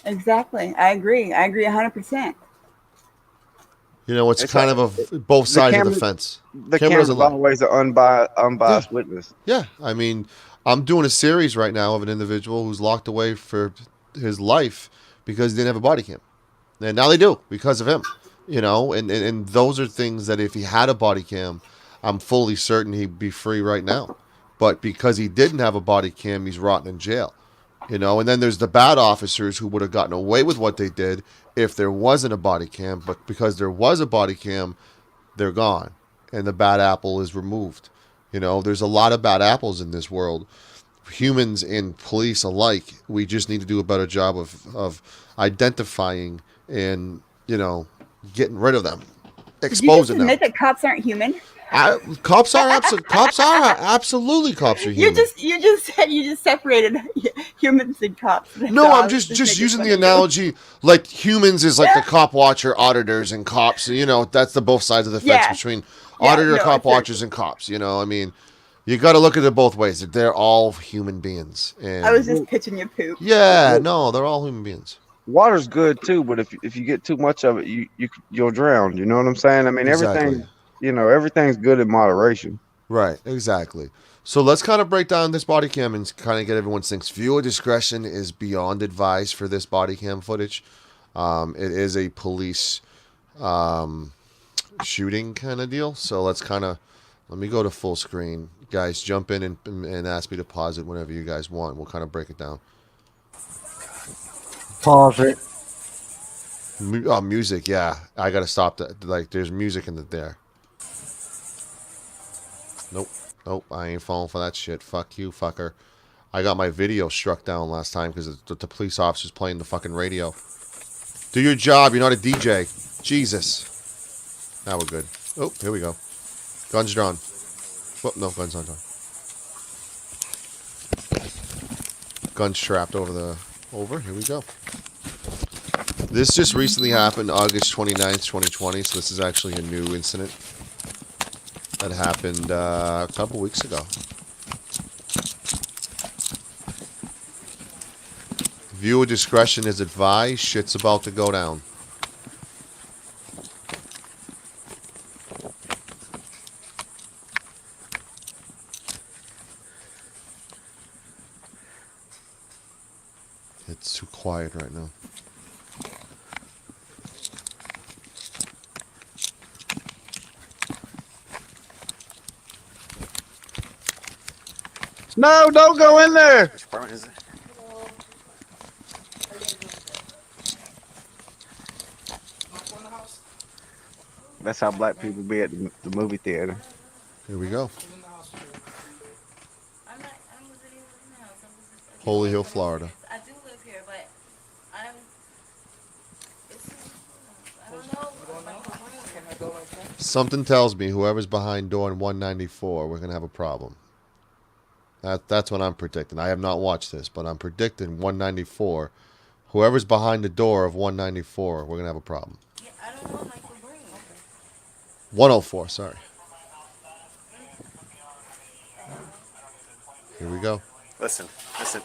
Exactly. I agree 100%. It's kind of both sides of the fence. The camera's always an unbiased witness. Yeah. I mean, I'm doing a series right now of an individual who's locked away for his life because he didn't have a body cam. And now they do because of him. And those are things that if he had a body cam, I'm fully certain he'd be free right now. But because he didn't have a body cam, he's rotting in jail. And then there's the bad officers who would have gotten away with what they did if there wasn't a body cam. But because there was a body cam, they're gone. And the bad apple is removed. There's a lot of bad apples in this world. Humans and police alike, we just need to do a better job of identifying and, getting rid of them. Exposing them. Did you just admit that cops aren't human? Cops are absolutely cops are human. You just separated humans and cops. No, I'm just using the analogy, like humans is like the cop watcher, auditors, and cops. That's the both sides of the fence between auditor, cop watchers, and cops. I mean, you got to look at it both ways. They're all human beings. And I was just pitching you poop. Yeah, no, they're all human beings. Water's good too, but if you get too much of it, you'll drown. You know what I'm saying? I mean, Exactly. everything's good in moderation. Right, exactly. So let's kind of break down this body cam and kind of get everyone's things. Viewer discretion is beyond advised for this body cam footage. It is a police shooting kind of deal. So let me go to full screen. Guys, jump in and ask me to pause it whenever you guys want. We'll kind of break it down. Pause it. Music, yeah. I got to stop that. Like, there's music in there. Nope, I ain't falling for that shit. Fuck you, fucker. I got my video struck down last time because the police officer's playing the fucking radio. Do your job, you're not a DJ. Jesus. Now we're good. Oh, here we go. Guns drawn. Oh, no, guns not drawn. Guns strapped over. Here we go. This just recently happened August 29th, 2020, so this is actually a new incident that happened a couple weeks ago. Viewer discretion is advised. Shit's about to go down. It's too quiet right now. No, don't go in there. That's how black people be at the movie theater. Here we go. Holy Hill, Florida. I do live here, but I'm. I don't know. Something tells me whoever's behind door in 194, we're going to have a problem. That's what I'm predicting. I have not watched this, but I'm predicting 194. Whoever's behind the door of 194, we're going to have a problem. Yeah, I don't know, Michael Green. 104, sorry. Here we go. Listen.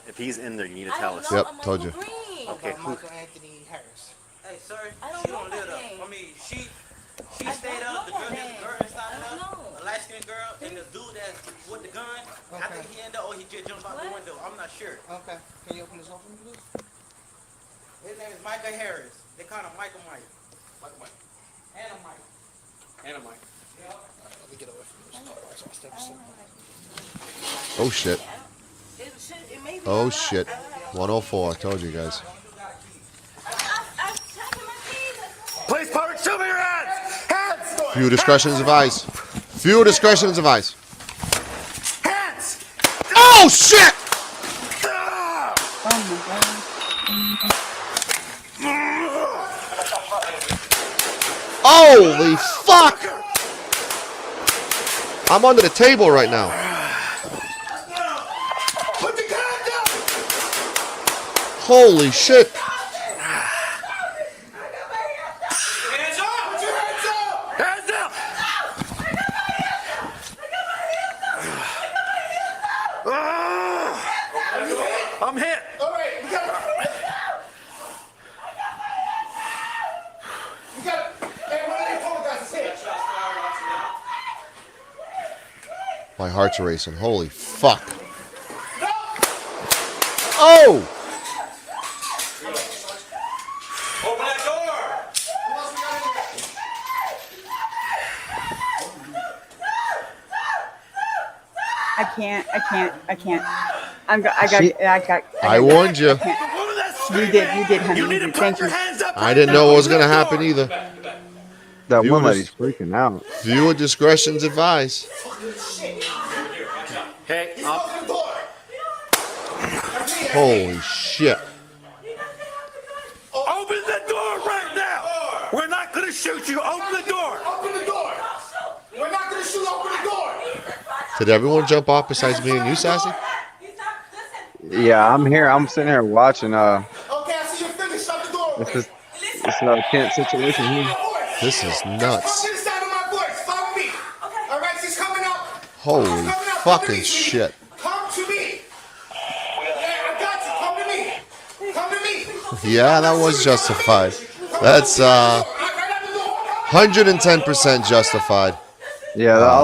If he's in there, you need to tell us. Yep, told you. Okay. Michael Anthony Harris. Hey, sir, I don't she know don't that live up. name. I mean, she stayed up. The girl inside of her, a light skinned girl, and the dude that's with the gun. I think he ended up, or he just jumped out the window. I'm not sure. Okay. Can you open this door for me, please? His name is Michael Harris. They call him Michael Mike. Michael Mike. Anna Mike. Anna Mike. Yeah. Let me get away from this car. So I'll step aside. Oh, shit. Oh, shit. 104, I told you guys. Police department, show me your hands! Hands! Few discretions advised. Few discretions advised. Hands! Oh, shit! Holy fuck! I'm under the table right now. Put the gun down! Holy shit. Hands up! Put your hands up! Hands up! I'm hit. All right, we got it. Hey, one of these phone guys is hit. My heart's racing. Holy fuck. Oh! Open that door! I can't. I warned you. You did, honey. You need to put Thank your you. hands up. I didn't know what was going to happen either. That You one were lady's freaking out. Viewer discretion's advised. Hey, Open the door! Holy shit. Open the door right now! We're not gonna shoot you. Open the door! Open the door! We're not gonna shoot. Open the door! Did everyone jump off besides me and you, Sassy? Yeah, I'm here. I'm sitting here watching. Okay, I see your fingers. Shut the door. It's a tense situation here. This is Come nuts. to the sound of my voice. Follow me. All right, she's coming up. Holy fucking shit. Come to me. Yeah, I got you. Come to me. Come to me. Yeah, that was justified. That's 110% justified. Yeah, I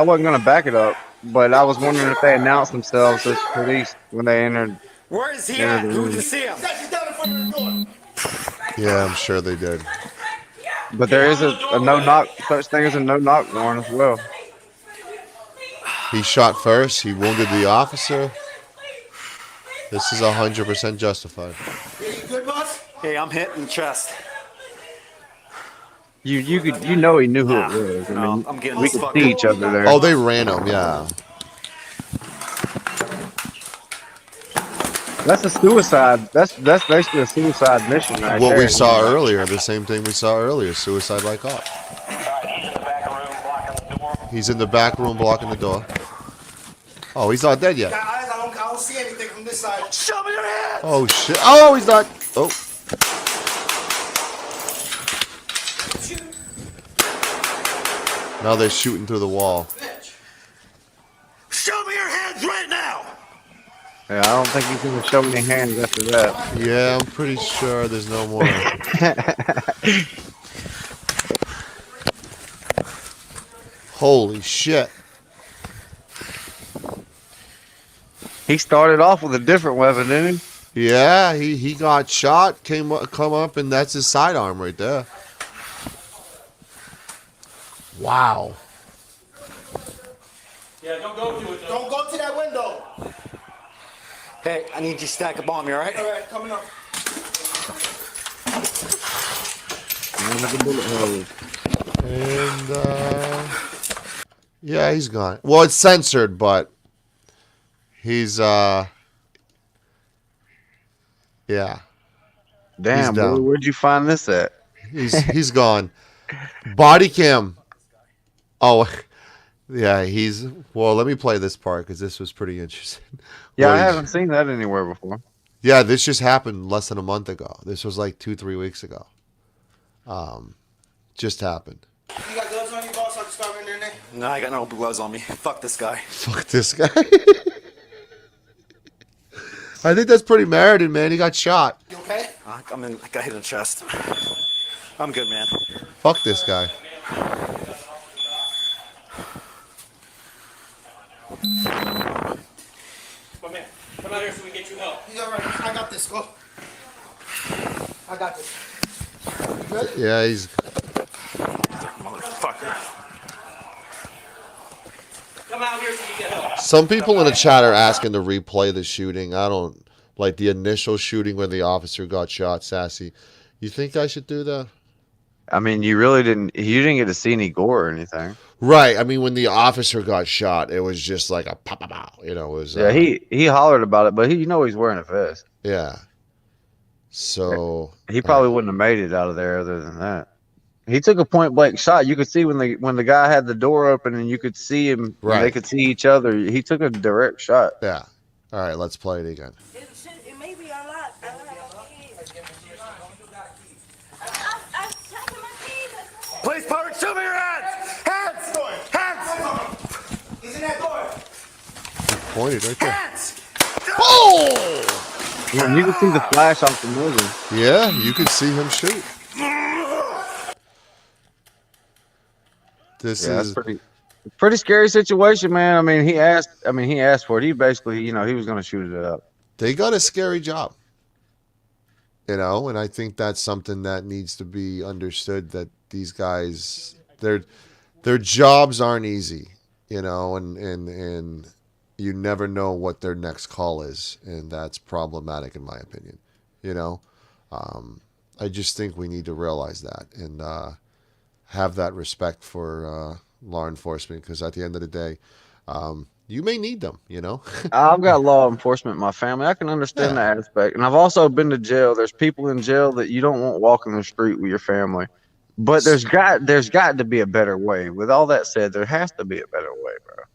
wasn't gonna back it up, but I was wondering if they announced themselves as police when they entered. Where is he at? Who to see him? Yeah, I'm sure they did. But there is a no knock, such thing as a no knock warrant as well. He shot first. He wounded the officer. This is 100% justified. Yeah, you good, boss? hey, I'm hit in the chest. You know he knew who it was. I No, mean, I'm getting we this could fucking- see each other there. Oh, they ran him, yeah. That's a suicide. That's basically a suicide mission right What there. we saw earlier, the same thing we saw earlier, suicide by cop. He's in the back room blocking the door. Oh, he's not dead yet. I don't see anything from this side. Show me your hands. Oh, shit. Oh, he's not. Oh. Now they're shooting through the wall. Show me your hands right now. Yeah, I don't think he's gonna show any hands after that. Yeah, I'm pretty sure there's no more. Holy shit. He started off with a different weapon, didn't he? Yeah, he got shot, come up, and that's his sidearm right there. Wow. Yeah, don't go to it. Don't go to that window. Hey, I need you to stack a bomb, you all right? All right, coming up. And yeah, he's gone. Well, it's censored, but he's yeah, he's Damn, boy, down. where'd you find this at? He's gone. Body cam. Oh, yeah, he's. Well, let me play this part because this was pretty interesting. Yeah, I Well, haven't seen that anywhere before. yeah, this just happened less than a month ago. This was like 2-3 weeks ago. Just happened. You got gloves on you, boss? So I can start rendering it? No, I got no gloves on me. Fuck this guy. Fuck this guy. I think that's pretty merited, man. He got shot. You okay? I got hit in the chest. I'm good, man. Fuck this guy. Come here. Come out here so we can get you help. He's all right. I got this. Go. I got this. Yeah, he's. Motherfucker. Come out here so you get help. Some people in the chat are asking to replay the shooting. I don't like the initial shooting when the officer got shot. Sassy, you think I should do that? I mean, you really didn't. You didn't get to see any gore or anything. Right. I mean, when the officer got shot, it was just like a pow pow pow. You know, it was. Yeah, he hollered about it, but he's wearing a vest. Yeah. So he probably wouldn't have made it out of there other than that. He took a point blank shot. You could see when the guy had the door open and you could see him. Right. They could see each other. He took a direct shot. Yeah. All right, let's play it again. It may be unlocked. I don't have a key. I'm checking my keys. Police power, show me your hands! Hands! Hands! He's in that door. He pointed right there. Hands! Oh! Yeah, you can see the flash off the movie. Yeah, you could see him shoot. This is that's pretty scary situation, man. I mean, he asked for it. He basically, he was going to shoot it up. They got a scary job. And I think that's something that needs to be understood, that these guys, their jobs aren't easy, and you never know what their next call is, and that's problematic in my opinion. I just think we need to realize that and have that respect for law enforcement, because at the end of the day, you may need them, I've got law enforcement in my family. I can understand that aspect. And I've also been to jail. There's people in jail that you don't want walking the street with your family. But there's got to be a better way. With all that said, there has to be a better way, bro.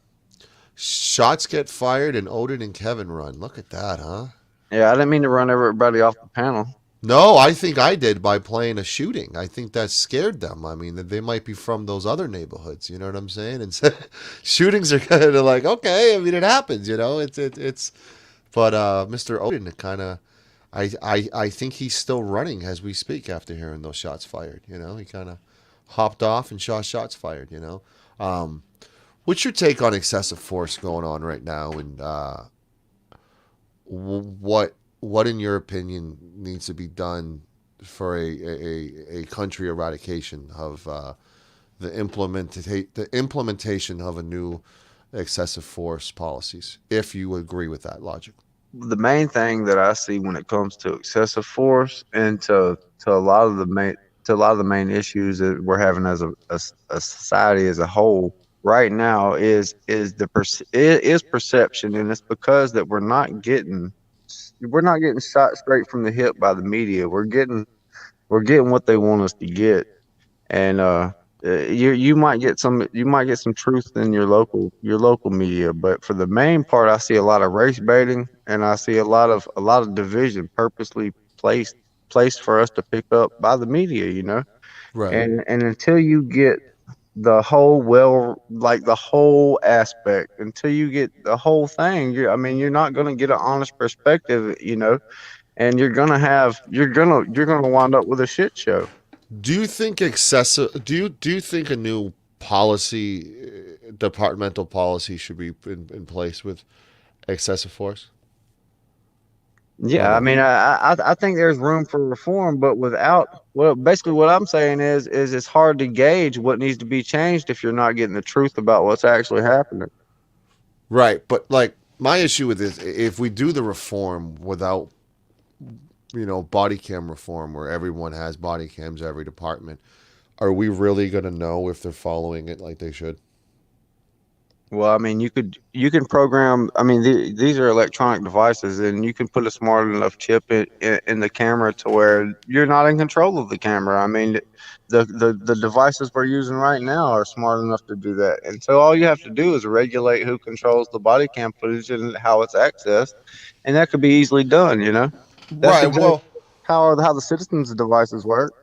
Shots get fired and Odin and Kevin run. Look at that, huh? Yeah, I didn't mean to run everybody off the panel. No, I think I did by playing a shooting. I think that scared them. I mean, they might be from those other neighborhoods. You know what I'm saying? And so, shootings are kind of like, okay. I mean, it happens. It's. But Mr. Odin kind of, I think he's still running as we speak after hearing those shots fired. He kind of hopped off and shot shots fired. What's your take on excessive force going on right now, and what, in your opinion, needs to be done for a country eradication of the implementation of a new excessive force policies, if you agree with that logic? The main thing that I see when it comes to excessive force and to a lot of the main issues that we're having as a society as a whole right now is perception, and it's because that we're not getting shot straight from the hip by the media. We're getting what they want us to get, and you might get some truth in your local media, but for the main part, I see a lot of race baiting, and I see a lot of division purposely placed for us to pick up by the media, Right. And until you get the whole aspect, until you get the whole thing, you're not going to get an honest perspective, and you're going to wind up with a shit show. Do you think do you think a new policy, departmental policy, should be in place with excessive force? Yeah, I mean, I think there's room for reform, but basically what I'm saying is it's hard to gauge what needs to be changed if you're not getting the truth about what's actually happening. Right, but like my issue with this, if we do the reform without, body cam reform, where everyone has body cams, every department, are we really going to know if they're following it like they should? Well, I mean, you can program. I mean, these are electronic devices, and you can put a smart enough chip in the camera to where you're not in control of the camera. I mean, the devices we're using right now are smart enough to do that. And so all you have to do is regulate who controls the body cam footage and how it's accessed, and that could be easily done. That's Right. exactly Well, how the citizens' devices work.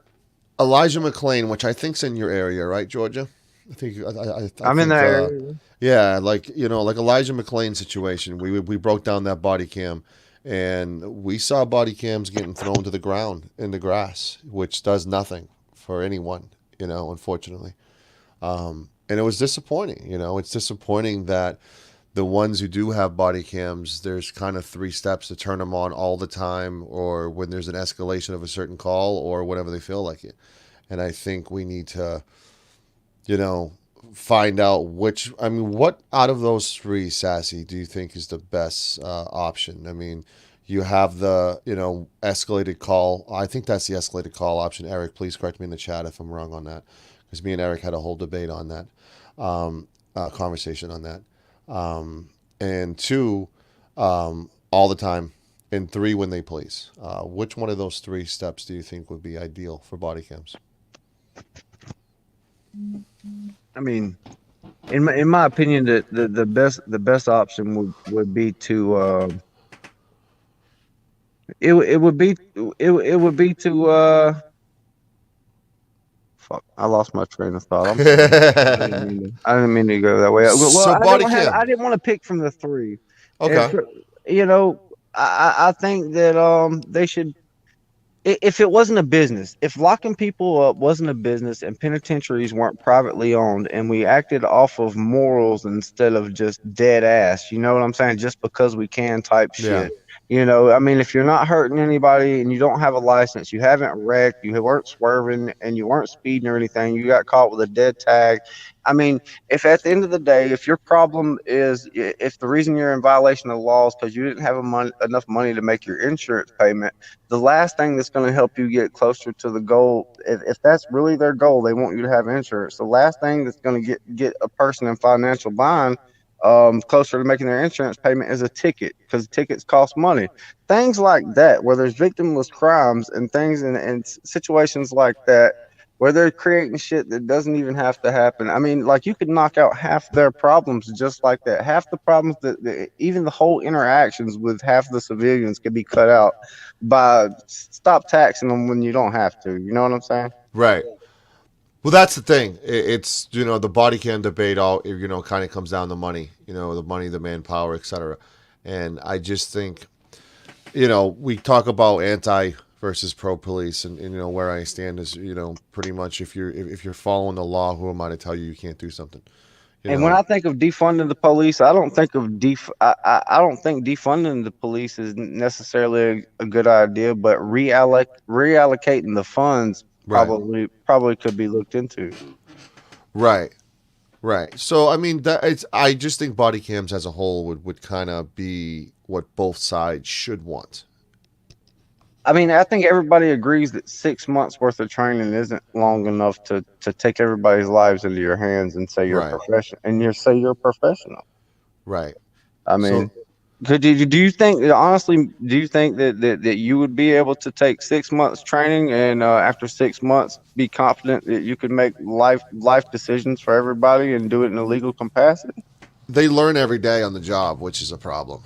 Elijah McClain, which I think's in your area, right, Georgia? I I'm in think that area. yeah, like like Elijah McClain situation. We broke down that body cam, and we saw body cams getting thrown to the ground in the grass, which does nothing for anyone. Unfortunately, and it was disappointing. It's disappointing that the ones who do have body cams, there's kind of three steps to turn them on all the time, or when there's an escalation of a certain call, or whenever they feel like it. And I think we need to, you know, find out which. I mean, what out of those three, Sassy, do you think is the best option? I mean, you have the escalated call. I think that's the escalated call option. Eric, please correct me in the chat if I'm wrong on that, because me and Eric had a whole debate on that, conversation on that. And two, all the time, and three, when they please. Which one of those three steps do you think would be ideal for body cams? I mean, in my opinion, the best option would be to it would be it would be to fuck, I lost my train of thought. I'm sorry. I didn't mean to go that way. Well, So body cam. I didn't want to pick from the three. Okay. You know, I think that they should, if it wasn't a business, if locking people up wasn't a business and penitentiaries weren't privately owned and we acted off of morals instead of just dead ass, you know what I'm saying? Just because we can type Yeah. shit. I mean, if you're not hurting anybody and you don't have a license, you haven't wrecked, you weren't swerving, and you weren't speeding or anything, you got caught with a dead tag. I mean, if at the end of the day, if your problem is, if the reason you're in violation of the law is because you didn't have enough money to make your insurance payment, the last thing that's going to help you get closer to the goal, if that's really their goal, they want you to have insurance. The last thing that's going to get a person in financial bind, closer to making their insurance payment, is a ticket, because tickets cost money. Things like that, where there's victimless crimes and things and situations like that, where they're creating shit that doesn't even have to happen. I mean, like, you could knock out half their problems just like that. Half the problems even the whole interactions with half the civilians could be cut out by stop taxing them when you don't have to. You know what I'm saying? Right. Well, that's the thing. It's the body cam debate. All kind of comes down to money. The money, the manpower, etc. And I just think we talk about anti versus pro police, and where I stand is pretty much if you're following the law, who am I to tell you can't do something? And when I think of defunding the police, I don't think of I don't think defunding the police is necessarily a good idea, but reallocating the funds probably could be looked into. Right. Right. So I mean, I just think body cams as a whole would kind of be what both sides should want. I mean, I think everybody agrees that 6 months worth of training isn't long enough to take everybody's lives into your hands and say you're a professional, and you're a professional. Right. I mean, do you think, honestly, do you think that you would be able to take 6 months training and after 6 months be confident that you could make life decisions for everybody and do it in a legal capacity? They learn every day on the job, which is a problem.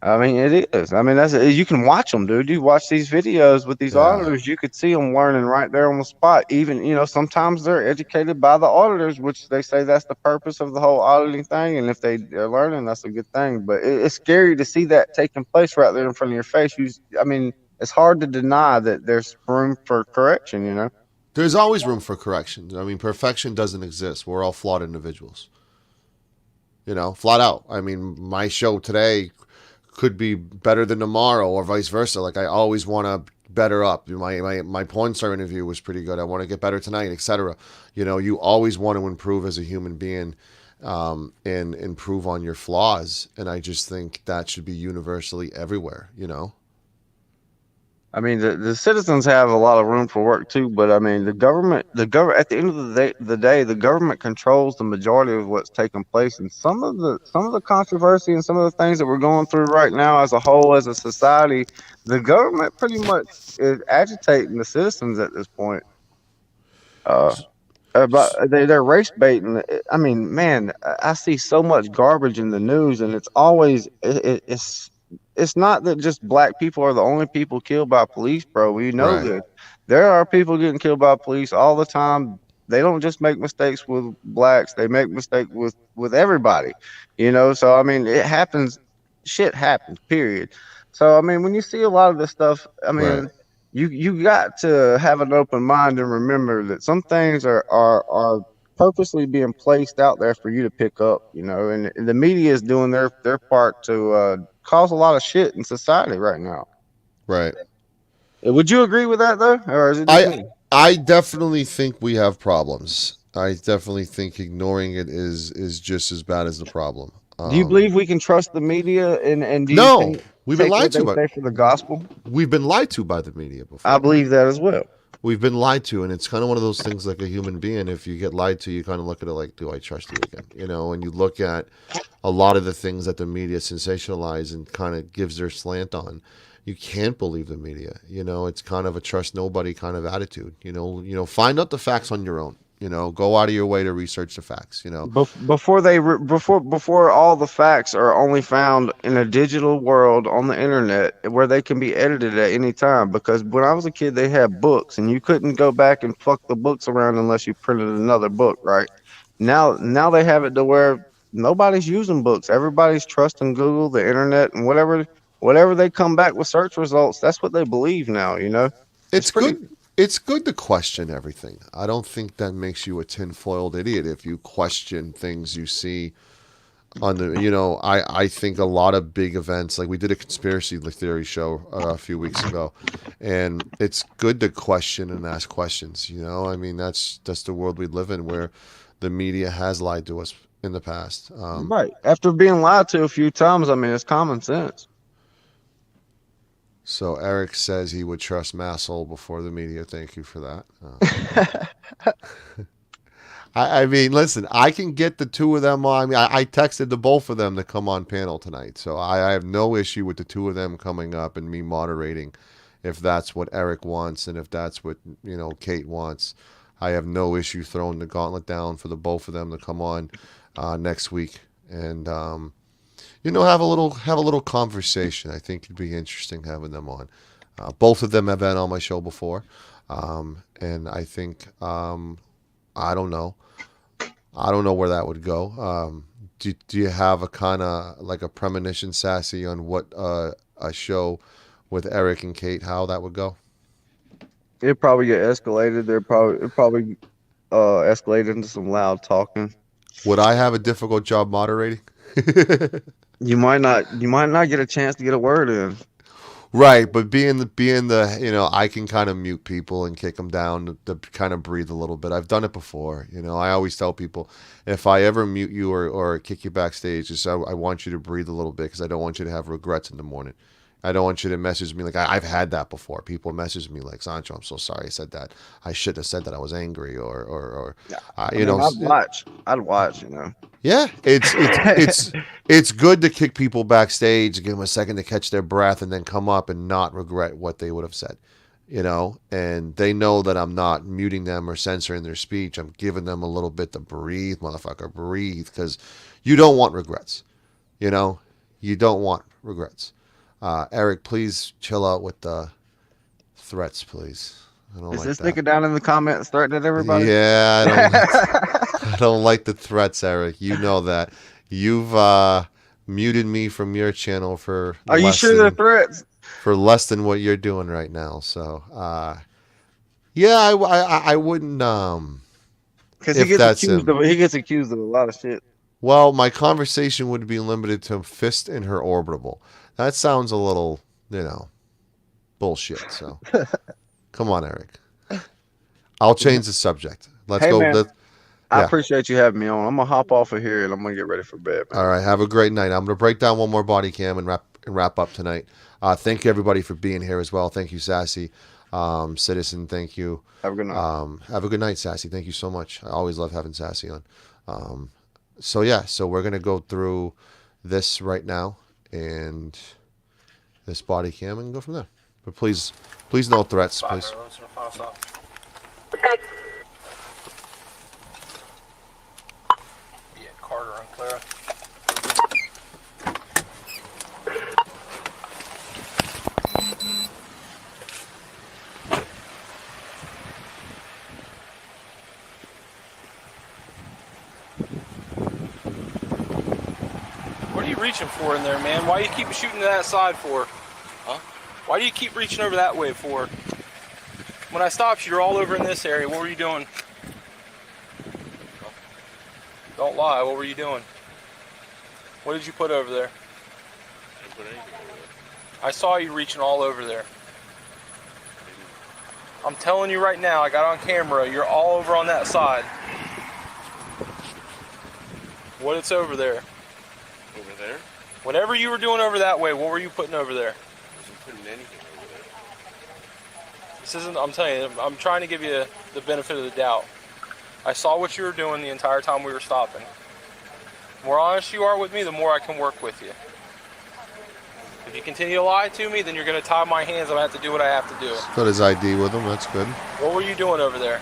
I mean, it is. I mean, you can watch them, dude. You watch these videos with these auditors, you could see them learning right there on the spot. Even, sometimes they're educated by the auditors, which they say that's the purpose of the whole auditing thing. And if they're learning, that's a good thing. But it's scary to see that taking place right there in front of your face. I mean, it's hard to deny that there's room for correction, There's always room for correction. I mean, perfection doesn't exist. We're all flawed individuals. Flat out. I mean, my show today could be better than tomorrow, or vice versa. Like, I always want to better up. My porn star interview was pretty good. I want to get better tonight, etc. You always want to improve as a human being, and improve on your flaws. And I just think that should be universally everywhere. I mean, the citizens have a lot of room for work too, but I mean, the government at the end of the day, the government controls the majority of what's taking place, and some of the controversy and some of the things that we're going through right now as a whole, as a society, the government pretty much is agitating the citizens at this point. Uh, about they're race baiting. I mean, man, I see so much garbage in the news, and it's always it's not that just black people are the only people killed by police, bro. We know Right. that there are people getting killed by police all the time. They don't just make mistakes with blacks; they make mistakes with everybody, you know. So I mean, it happens. Shit happens. Period. So I mean, when you see a lot of this stuff, I Right. mean, you got to have an open mind and remember that some things are purposely being placed out there for you to pick up, you know, and the media is doing their part to cause a lot of shit in society right now. Right. Would you agree with that though, or is it just I me? I definitely think we have problems. I definitely think ignoring it is just as bad as the problem. Do you believe we can trust the media, and do you No, think we've been take lied what to, they but say for the gospel? we've been lied to by the media I before. believe that as well. We've been lied to, and it's kind of one of those things like a human being. If you get lied to, you kind of look at it like, do I trust you again? You know, and you look at a lot of the things that the media sensationalize and kind of gives their slant on. You can't believe the media. You know, it's kind of a trust nobody kind of attitude. Find out the facts on your own. Go out of your way to research the facts. Before all the facts are only found in a digital world on the internet where they can be edited at any time. Because when I was a kid, they had books, and you couldn't go back and fuck the books around unless you printed another book, right? Now they have it to where nobody's using books. Everybody's trusting Google, the internet, and whatever they come back with search results, that's what they believe now. You know, it's It's pretty. good. It's good to question everything. I don't think that makes you a tinfoiled idiot if you question things you see on the. I think a lot of big events, like we did a conspiracy theory show a few weeks ago, and it's good to question and ask questions. I mean that's the world we live in, where the media has lied to us in the past. Right. After being lied to a few times, I mean, it's common sense. So Eric says he would trust Massel before the media. Thank you for that. I mean, listen, I can get the two of them on. I mean, I texted the both of them to come on panel tonight, so I have no issue with the two of them coming up and me moderating, if that's what Eric wants and if that's what Kate wants. I have no issue throwing the gauntlet down for the both of them to come on next week and have a little conversation. I think it'd be interesting having them on. Both of them have been on my show before, and I think I don't know. I don't know where that would go. Do you have a kind of like a premonition, Sassy, on what a show with Eric and Kate, how that would go? It'd probably get escalated. It probably escalate into some loud talking. Would I have a difficult job moderating? You might not get a chance to get a word in. Right, but being the I can kind of mute people and kick them down to kind of breathe a little bit. I've done it before. I always tell people, if I ever mute you or kick you backstage, just I want you to breathe a little bit, because I don't want you to have regrets in the morning. I don't want you to message me like I've had that before. People message me like, Sancho, I'm so sorry I said that. I shouldn't have said that. I was angry or I'd watch. Yeah, it's good to kick people backstage, give them a second to catch their breath, and then come up and not regret what they would have said. And they know that I'm not muting them or censoring their speech. I'm giving them a little bit to breathe, motherfucker, breathe, because you don't want regrets. You don't want regrets. Eric, please chill out with the threats, please. I don't Is like this that. nigga down in the comments threatening everybody? Yeah, I don't like the threats, Eric. You know that. You've muted me from your channel for. Are you sure they're threats? For less than what you're doing right now. So, yeah, I wouldn't. Because he gets accused of a lot of shit. Well, my conversation would be limited to fist in her orbital. That sounds a little, bullshit. So, come on, Eric. I'll change the subject. Let's go. Man, I appreciate you having me on. I'm gonna hop off of here and I'm gonna get ready for bed, man. All right. Have a great night. I'm gonna break down one more body cam and and wrap up tonight. Thank you everybody for being here as well. Thank you, Sassy. Citizen, thank you. Have a good night. Have a good night, Sassy. Thank you so much. I always love having Sassy on. So yeah, so we're gonna go through this right now and this body cam and go from there. But please no threats, please. Yeah, Carter and Clara. What are you reaching for in there, man? Why do you keep shooting to that side for? Huh? Why do you keep reaching over that way for? When I stopped you, you're all over in this area. What were you doing? Don't lie. What were you doing? What did you put over there? I didn't put anything over there. I saw you reaching all over there. I'm telling you right now, I got on camera, you're all over on that side. What it's over there? Over there? Whatever you were doing over that way, what were you putting over there? I wasn't putting anything over there. This isn't, I'm telling you, I'm trying to give you the benefit of the doubt. I saw what you were doing the entire time we were stopping. The more honest you are with me, the more I can work with you. If you continue to lie to me, then you're going to tie my hands. I'm going to have to do what I have to do. Got his ID with him. That's good. What were you doing over there?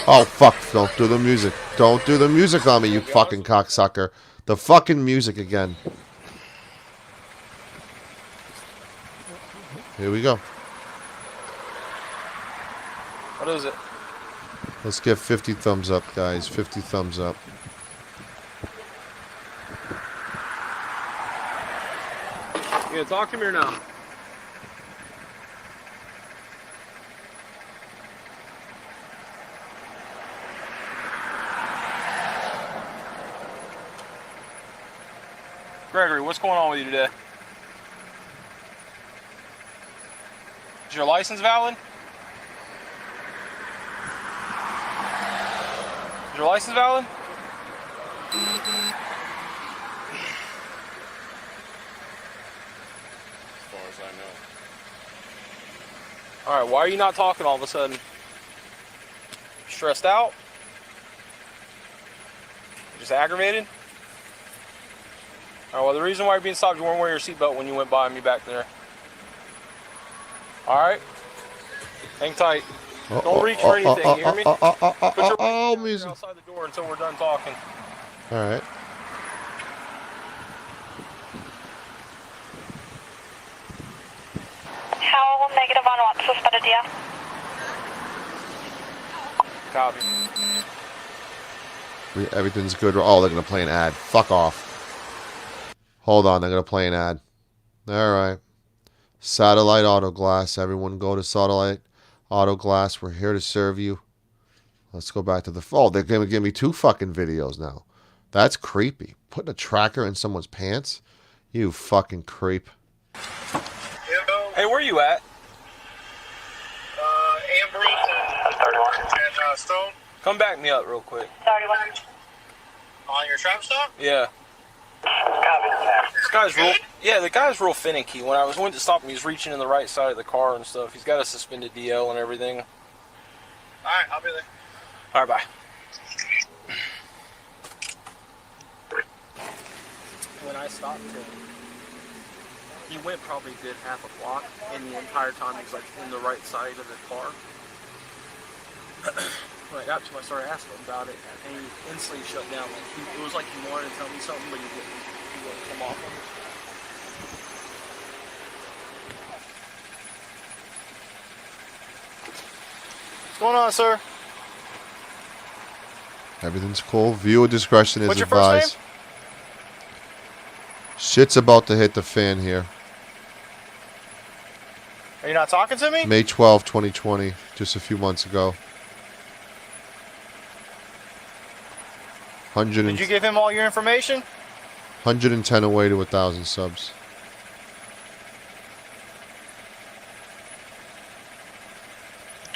Oh, fuck. Don't do the music. Don't do the music on me, you fucking cocksucker. The fucking music again. Here we go. What is it? Let's get 50 thumbs up, guys. 50 thumbs up. You gonna talk to me or no? Gregory, what's going on with you today? Is your license valid? Is your license valid? As far as I know. Alright, why are you not talking all of a sudden? Stressed out? Just aggravated? Alright, well the reason why you're being stopped, you weren't wearing your seatbelt when you went by me back there. Alright? Hang tight. Don't reach for anything, you hear me? Put your music outside the door until we're done talking. Alright. How negative on what? Suspended, yeah. Copy. Everything's good. Oh, they're going to play an ad. Fuck off. Hold on. They're going to play an ad. Alright. Satellite Auto Glass. Everyone go to Satellite Auto Glass. We're here to serve you. Let's go back to the... Oh, they're going to give me 2 fucking videos now. That's creepy. Putting a tracker in someone's pants? You fucking creep. Hey, where you at? Ambrose and Stone. Come back me up real quick. 31. On your trap stop? Yeah. This guy's real... Yeah, the guy's real finicky. When I went to stop him, he was reaching in the right side of the car and stuff. He's got a suspended DL and everything. Alright, I'll be there. Alright, bye. When I stopped him, he went probably a good half a block, and the entire time he was like in the right side of the car. When I got to him, I started asking him about it, and he instantly shut down. Like it was like he wanted to tell me something, but he wouldn't come off of it. What's going on, sir? Everything's cool. Viewer discretion is What's your first advised. Shit's about to hit the fan here. Are you not talking to me? May 12, 2020. Just a few months ago. Did you give him all your information? 110 away to 1,000 subs.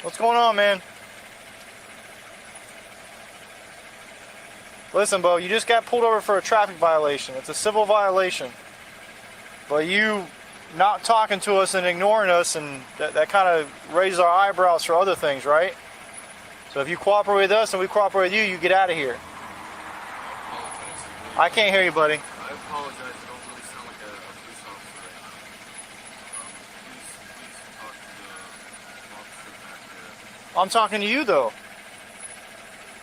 What's going on, man? Listen, Bo, you just got pulled over for a traffic violation. It's a civil violation. But you not talking to us and ignoring us, and that kind of raises our eyebrows for other things, right? So if you cooperate with us and we cooperate with you, you get out of here. I can't hear you, buddy. I apologize. I don't really sound like a police officer right now. Please talk to the officer back there. I'm talking to you, though.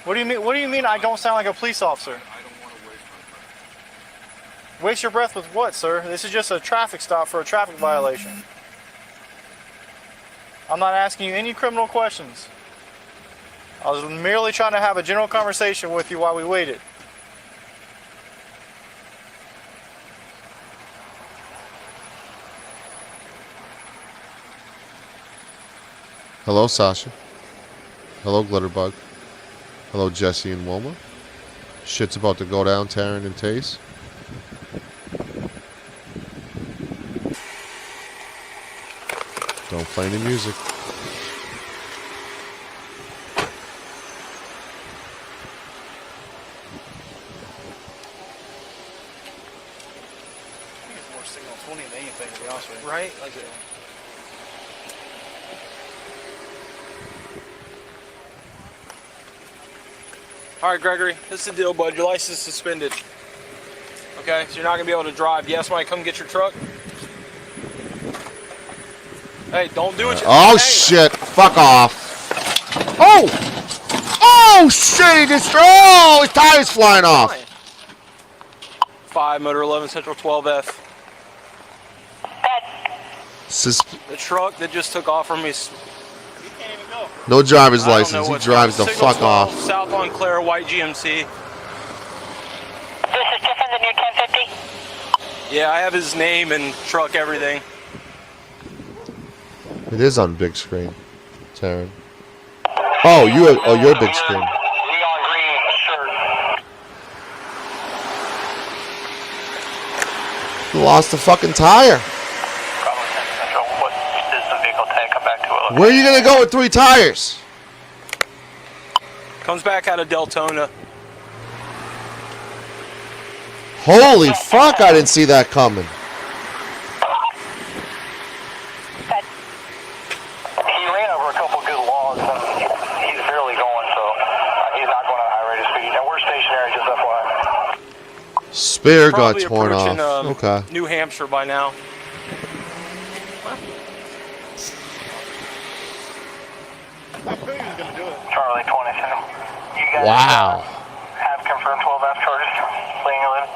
What do you mean? What do you mean I don't sound like a police officer? I don't want to waste my breath. Waste your breath with what, sir? This is just a traffic stop for a traffic violation. I'm not asking you any criminal questions. I was merely trying to have a general conversation with you while we waited. Hello, Sasha. Hello, Glitterbug. Hello, Jesse and Wilma. Shit's about to go down, Taryn and Taze. Don't play any music. I think it's more signal 20 than anything, to be honest with you. Right? Like it. All right, Gregory, this is the deal, bud. Your license is suspended. Okay, so you're not gonna be able to drive. You ask somebody to come get your truck. Hey, don't do it. Oh, shit. Fuck off. Oh! Oh, shit. He just... Oh, his tire's flying off. 5 motor 11 Central 12F. The truck that just took off from me. No driver's I don't know license. He what's drives the Signal fuck 12, off. South on Claire, white GMC. This is different than your 1050? Yeah, I have his name and truck, everything. It is on big screen, Taryn. Oh, you're big screen. Neon green shirt. You lost the fucking tire. What is the vehicle tag? Come back to it. Where are you gonna go with 3 tires? Comes back out of Deltona. Holy fuck! I didn't see that coming. He ran over a couple good logs and he's barely going, so he's not going at a high rate of speed. And we're stationary, just FYI. Spare got Probably torn off. approaching, Okay. New Hampshire by now. Charlie 20, you guys Wow. have confirmed 12F charges, laying 11.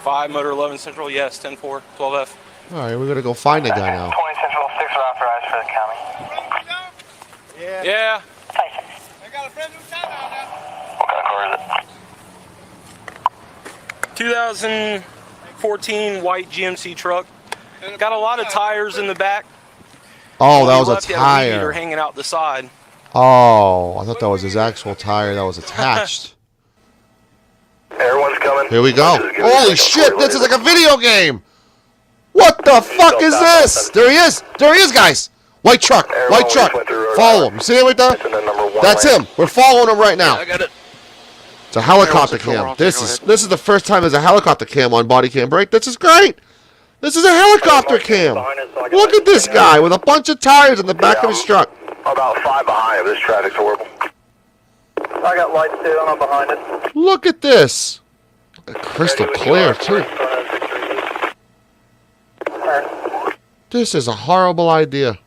5 motor 11 Central, yes, 10-4, 12F. All right, we're gonna go find the guy now. 20 Central, 6 are authorized for the county. Yeah. What kind of car is it? 2014 white GMC truck. Got a lot of tires in the back. Oh, that was a Left, he had a weed eater tire. hanging out the side. Oh, I thought that was his actual tire that was attached. Everyone's coming. Here we go. Holy shit, this is like a video game. What the fuck is this? There he is. There he is, guys. White truck. White truck. Follow him. You see him right there? That's him. We're following him right now. I got it. It's a helicopter cam. This is the first time there's a helicopter cam on Body Cam Break. This is great. This is a helicopter cam. Look at this guy with a bunch of tires in the back of his truck. About 5 behind him. This traffic's horrible. I got lights stayed on behind it. Look at this. Crystal clear, too. This is a horrible idea.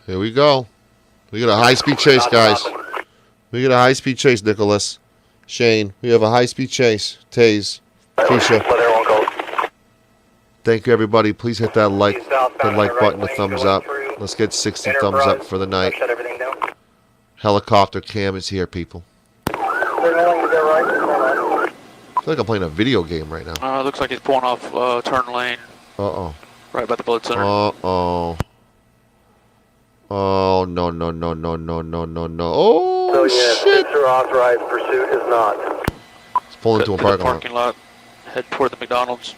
Here we go. We got a high-speed chase, guys. We got a high-speed chase, Nicholas. Shane, we have a high-speed chase. Taze, Keisha. Thank you, everybody. Please hit that like button, the thumbs up. Let's get 60 thumbs up for the night. Helicopter cam is here, people. I feel like I'm playing a video game right now. Looks like he's pulling off turn lane. Uh-oh. Right by the blood center. Uh-oh. Oh, no, no, no, no, no, no, no, no. Oh, shit. Authorized pursuit is not. Let's pull into a parking lot. Head toward the McDonald's.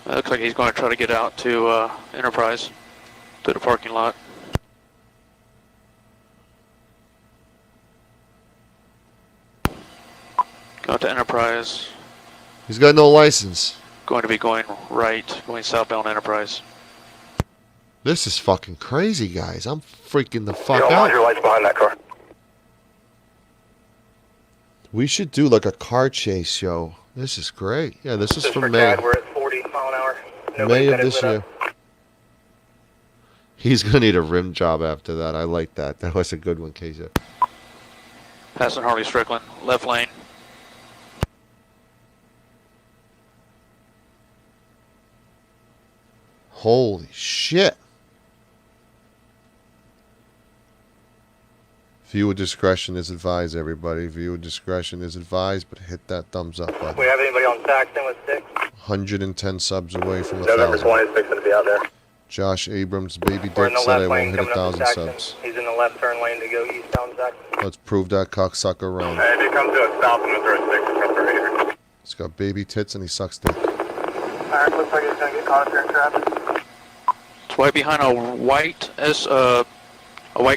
Looks like he's going to try to get out to Enterprise. to the parking lot. Go to Enterprise. He's got no license. Going to be going right, going southbound Enterprise. This is fucking crazy, guys. I'm freaking the fuck You don't mind your out. lights behind that car. We should do like a car chase show. This is great. Yeah, this is Just from for May. CAD, we're at 40 mile an hour. May of got it this lit year. up. He's gonna need a rim job after that. I like that. That was a good one, Keisha. Passing Harley Strickland, left lane. Holy shit. Viewer discretion is advised, everybody. Viewer discretion is advised, but hit that thumbs up button. We have anybody on Saxton with 6? 110 subs away from November 1,000. 20 is fixing to be out there. Josh Abrams, baby We're dick in the said I left won't lane hit coming up to 1,000 Saxton. subs. He's in the left turn lane to go eastbound Saxton. Let's prove that cocksucker wrong. If he comes to a stop, I'm going to throw a 6 across the radar. He's got baby tits and he sucks dick. Alright, looks like he's going to get caught up here in traffic. It's right behind a white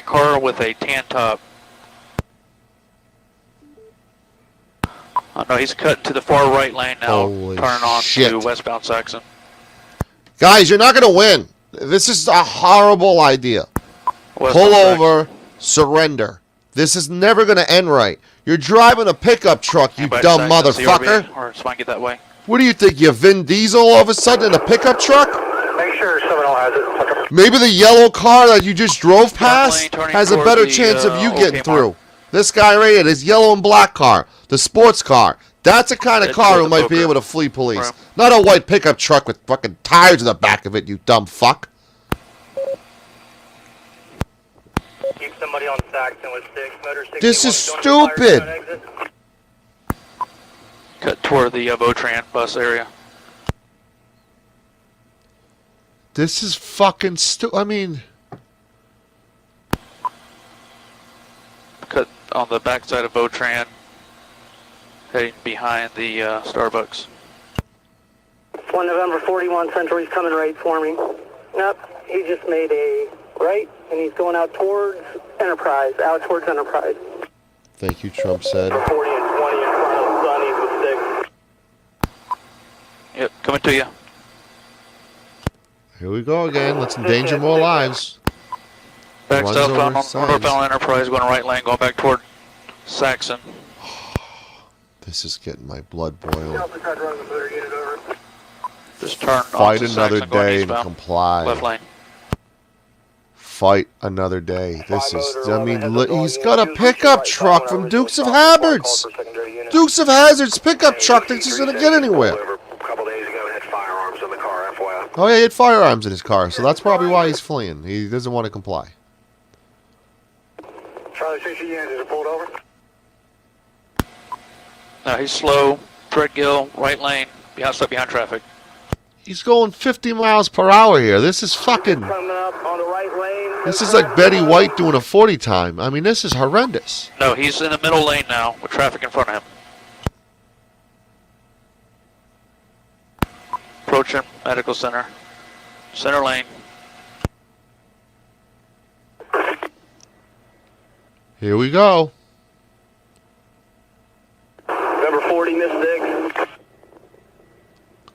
car with a tan top. Oh no, he's cutting to the far right lane now, Holy turning on shit. to westbound Saxon. Guys, you're not going to win. This is a horrible idea. Westbound Pull Saxon. over, surrender. This is never going to end right. You're driving a pickup truck, you Anybody dumb Saxon, motherfucker. CRV, or somebody get that way. What do you think, you're Vin Diesel all of a sudden in a pickup truck? Make sure someone else has it. Maybe the yellow car that you just drove past lane, turning has a toward better the, chance of you OK getting mark. through. This guy right here, this yellow and black car, the sports car. That's a kind of Head car toward who the might be Booker. able to flee police. Right. Not a white pickup truck with fucking tires in the back of it, you dumb fuck. Keep somebody on Saxton with 6. Motor 61. This is Going to the fire stupid. zone exit. Cut toward the Votran bus area. This is fucking stupid. I mean, Cut on the backside of Votran, heading behind the Starbucks. 1 November 41 Central, he's coming right for me. Nope, he just made a right, and he's going out towards Enterprise, thank you, Trump said. 40 and 20 in front of Sonny's with 6. Yep, coming to you. Here we go again. Let's endanger more lives. Back Runs southbound over on signs. northbound Enterprise, going right lane, going back toward Saxon. This is getting my blood boiling. Just turn Fight onto another Saxon, going day and eastbound. comply. Left lane. Fight another day. This is, I mean, he's got a pickup truck from Dukes of Hazzard's. Dukes of Hazzard's pickup truck thinks he's going to get anywhere. A couple days ago, had firearms in the car, FYI. Oh, yeah, he had firearms in his car, so that's probably why he's fleeing. He doesn't want to comply. Charlie 60 units is pulled over. No, he's slow. Threadgill, right lane, stuck behind traffic. He's going 50 miles per hour here. This is fucking... Coming up on the right lane. This is like Betty White doing a 40 time. I mean, this is horrendous. No, he's in the middle lane now, with traffic in front of him. Approaching medical center. Center lane. Here we go. Number 40, Miss 6.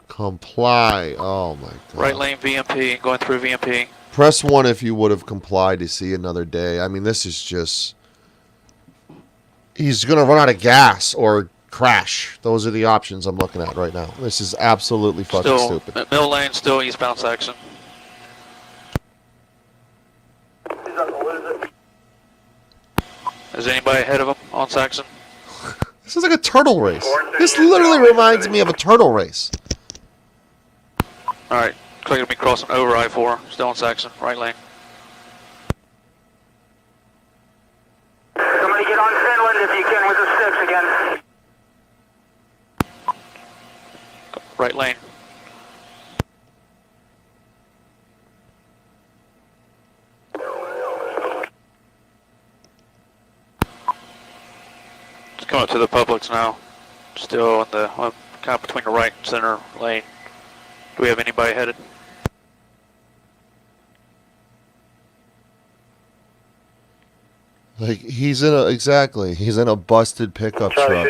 Comply. Oh, my God. Right lane VMP, going through VMP. Press 1 if you would have complied to see another day. I mean, this is just... He's going to run out of gas or crash. Those are the options I'm looking at right now. This is absolutely fucking Still, stupid. middle lane, still eastbound Saxon. Is anybody ahead of him on Saxon? This is like a turtle race. This literally reminds me of a turtle race. Alright, looks like it'll be crossing over I-4, still on Saxon, right lane. Somebody get on Finland if you can with a 6 again. Right lane. Just coming up to the Publix now. Still in the kind of between the right and center lane. Do we have anybody headed? Like he's in a busted pickup truck,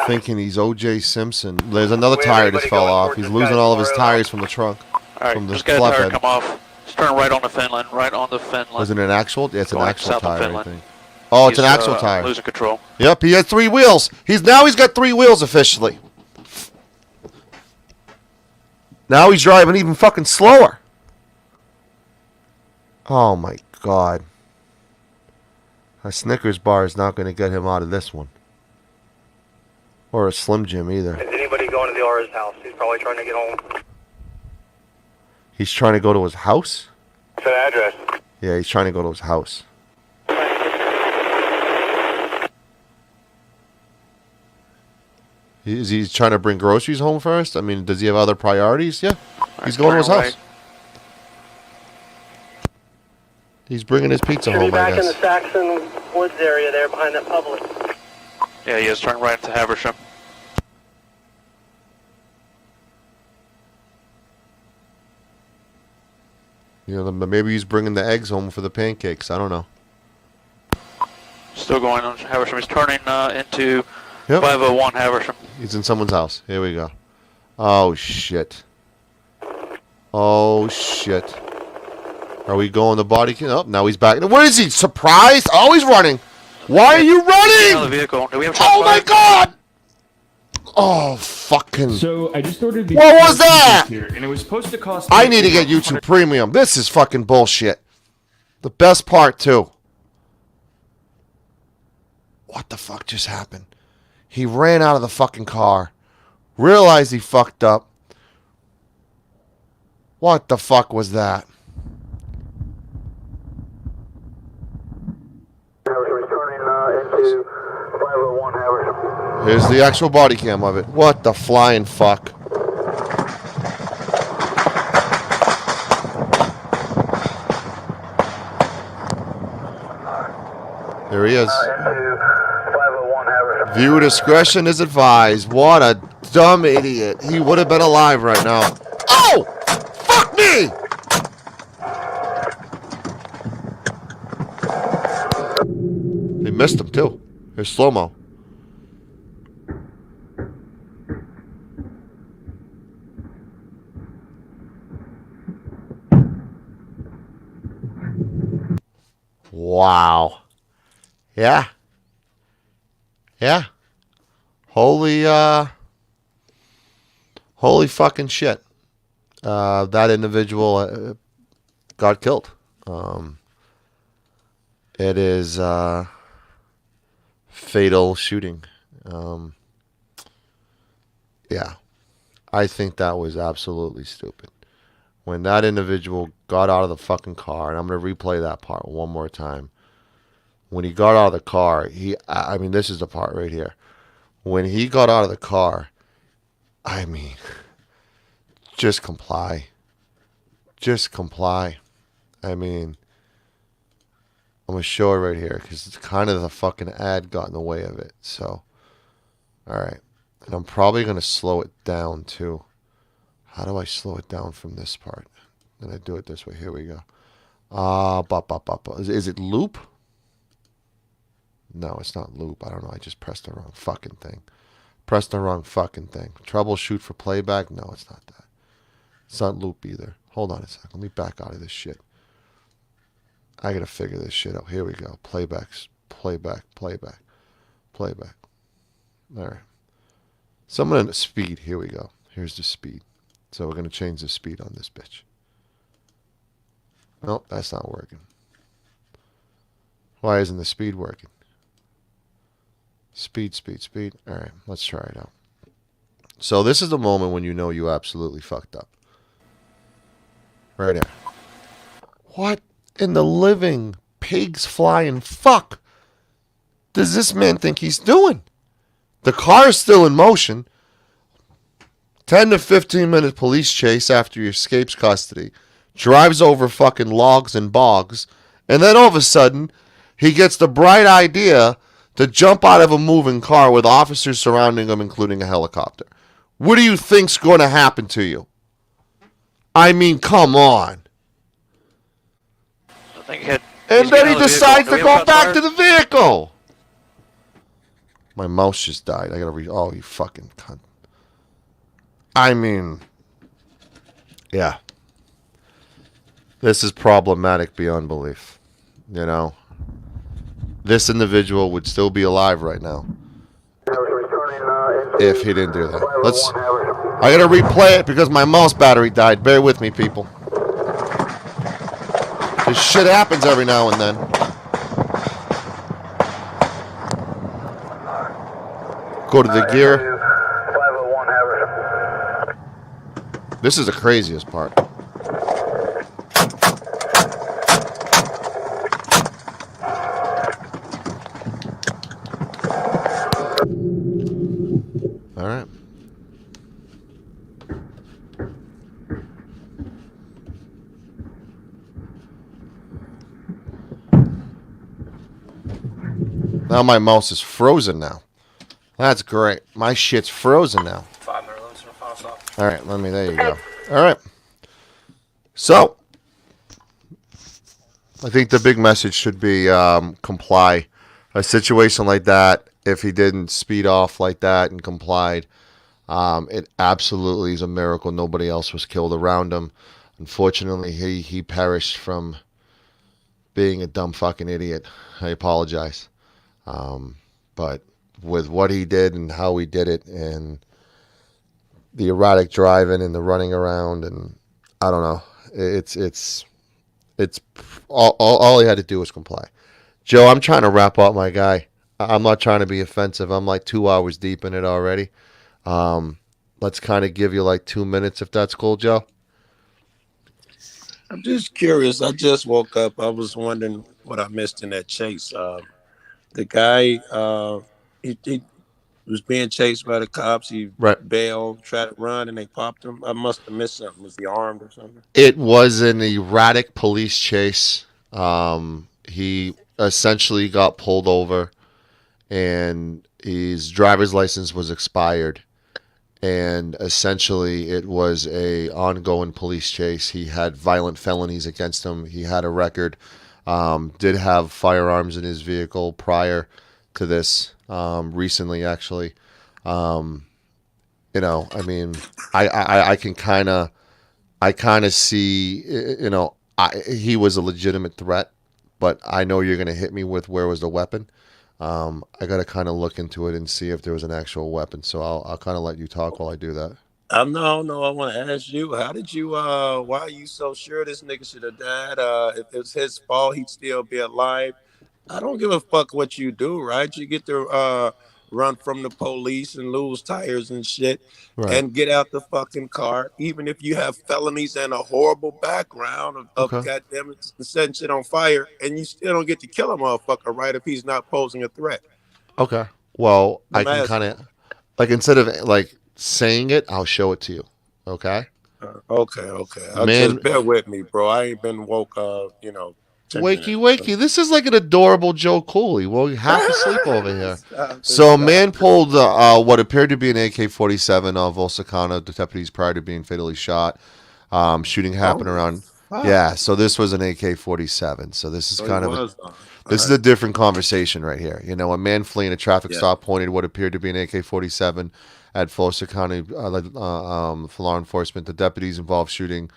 thinking he's O.J. Simpson. There's another tire just fell off. He's losing all of his tires from the trunk. All right, just got a tire come off. Just turn right on the Finland. Right on the Finland. Was it an actual? Yeah, it's an actual tire, I think. Oh, it's an actual tire. Losing control. Yep, he has 3 wheels. He's got 3 wheels officially. Now he's driving even fucking slower. Oh my God. A Snickers bar is not going to get him out of this one. Or a Slim Jim either. Is anybody going to the RS house? He's probably trying to get home. He's trying to go to his house? What's the address? Yeah, he's trying to go to his house. Is he trying to bring groceries home first? I mean, does he have other priorities? Yeah. He's going to his house. He's bringing his pizza home, I guess. Back in the Saxon Woods area there behind that Publix. Yeah, he is turning right into Haversham. You know, maybe he's bringing the eggs home for the pancakes. I don't know. Still going on Haversham. He's turning into 501 Haversham. He's in someone's house. Here we go. Oh, shit. Oh, shit. Are we going to body cam? Oh, now he's back. What is he? Surprised? Oh, he's running. Why are you running? Vehicle. Do we have oh, my God. Oh, fucking. So I just ordered the. What was that? Here, and it was supposed to cost. I need to get YouTube Premium. This is fucking bullshit. The best part, too. What the fuck just happened? He ran out of the fucking car. Realized he fucked up. What the fuck was that? Here's the actual body cam of it. What the flying fuck? There he is. Viewer discretion is advised. What a dumb idiot. He would have been alive right now. Oh! Fuck me! They missed him too. Here's slow-mo. Wow. Yeah. Yeah. Holy fucking shit. That individual got killed. It is fatal shooting. Yeah. I think that was absolutely stupid. When that individual got out of the fucking car, and I'm going to replay that part one more time. When he got out of the car, I mean, this is the part right here. When he got out of the car, I mean, just comply. Just comply. I mean, I'm going to show it right here because it's kind of the fucking ad got in the way of it. So, all right. And I'm probably going to slow it down too. How do I slow it down from this part? Then I do it this way. Here we go. Is it loop? No, it's not loop. I don't know. I just pressed the wrong fucking thing. Pressed the wrong fucking thing. Troubleshoot for playback? No, it's not that. It's not loop either. Hold on a second. Let me back out of this shit. I gotta figure this shit out. Here we go. Playbacks. Playback. Playback. Playback. All right. So I'm going to speed. Here we go. Here's the speed. So we're going to change the speed on this bitch. Nope, that's not working. Why isn't the speed working? Speed, speed, speed. All right, let's try it out. So this is the moment when you know you absolutely fucked up. Right here. What in the living pig's flying fuck does this man think he's doing? The car is still in motion. 10 to 15 minute police chase after he escapes custody. Drives over fucking logs and bogs. And then all of a sudden, he gets the bright idea to jump out of a moving car with officers surrounding him, including a helicopter. What do you think's going to happen to you? I mean, come on. I think he had And then he decides to go back to the vehicle. My mouse just died. I gotta read. Oh, you fucking cunt. I mean, yeah. This is problematic beyond belief. You know, this individual would still be alive right now if he didn't do that. I gotta replay it because my mouse battery died. Bear with me, people. This shit happens every now and then. Go to the gear. This is the craziest part. All right. Now my mouse is frozen now. That's great. My shit's frozen now. 5 minute limits and a final stop. All right, there you go. All right. So, I think the big message should be comply. A situation like that, if he didn't speed off like that and complied, it absolutely is a miracle nobody else was killed around him. Unfortunately, he perished from being a dumb fucking idiot. I apologize. But with what he did and how he did it and the erratic driving and the running around and I don't know. It's all he had to do was comply. Joe, I'm trying to wrap up, my guy. I'm not trying to be offensive. I'm like 2 hours deep in it already. Let's kind of give you like 2 minutes if that's cool, Joe. I'm just curious. I just woke up. I was wondering what I missed in that chase. The guy, he was being chased by the cops. He bailed, tried to run, and they popped him. I must have missed something. Was he armed or something? It was an erratic police chase. He essentially got pulled over, and his driver's license was expired. And essentially, it was a ongoing police chase. He had violent felonies against him. He had a record. Did have firearms in his vehicle prior to this. Recently, actually. You know, I mean, I can kind of see. You know, he was a legitimate threat, but I know you're gonna hit me with where was the weapon. I got to kind of look into it and see if there was an actual weapon. So I'll kind of let you talk while I do that. No. I want to ask you, how did you? Why are you so sure this nigga should have died? If it was his fault, he'd still be alive. I don't give a fuck what you do, right? You get to run from the police and lose tires and shit, and get out the fucking car, even if you have felonies and a horrible background of goddamn it, setting shit on fire, and you still don't get to kill a motherfucker, right? If he's not posing a threat. Okay. Well, I can kind of, like, instead of like saying it, I'll show it to you. Okay. Okay. Just bear with me, bro. I ain't been woke. 10 Wakey, minutes. wakey. This is like an adorable Joe Cooley. Well, you have to sleep over here. So, a man pulled what appeared to be an AK-47 of Volsacano, the deputies prior to being fatally shot. Shooting happened around. Fuck. Yeah, so this was an AK-47. So this is this is a different conversation right here. You know, a man fleeing a traffic stop pointed what appeared to be an AK-47 at Fulton County for law enforcement. The deputies involved shooting.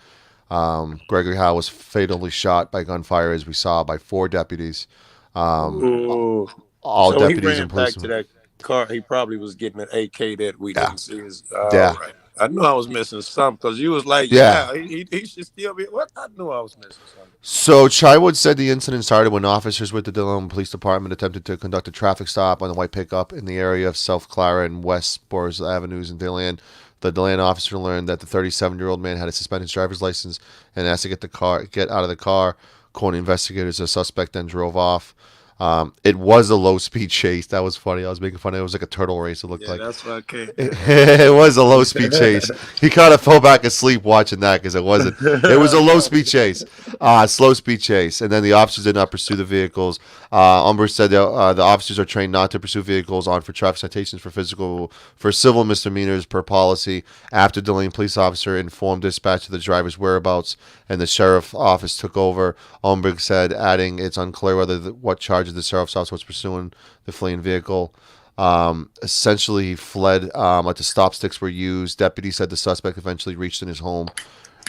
Gregory Howe was fatally shot by gunfire, as we saw, by 4 deputies. All so deputies he ran and police. back to that car. He probably was getting an AK that we didn't see. Yeah. Right. I knew I was missing something because you was like, Yeah. he should still be. What? I knew I was missing something. So Chywood said the incident started when officers with the Dillon Police Department attempted to conduct a traffic stop on the white pickup in the area of South Clara and West Bors Avenues in DeLand. The DeLand officer learned that the 37-year-old man had to suspend his driver's license and asked to get out of the car. According to investigators, the suspect then drove off. It was a low speed chase. That was funny. I was making fun of it. It was like a turtle race. It looked Yeah, like that's what I came. it was a low speed chase. He kind of fell back asleep watching that because it wasn't. It was a low speed chase, slow speed chase, and then the officers did not pursue the vehicles. Umber said the officers are trained not to pursue vehicles on for traffic citations for civil misdemeanors per policy. After delaying, police officer informed dispatch of the driver's whereabouts, and the sheriff office took over. Umber said, adding, "It's unclear whether what charges the sheriff's office was pursuing the fleeing vehicle." Essentially, he fled. Like the stop sticks were used. Deputies said the suspect eventually reached in his home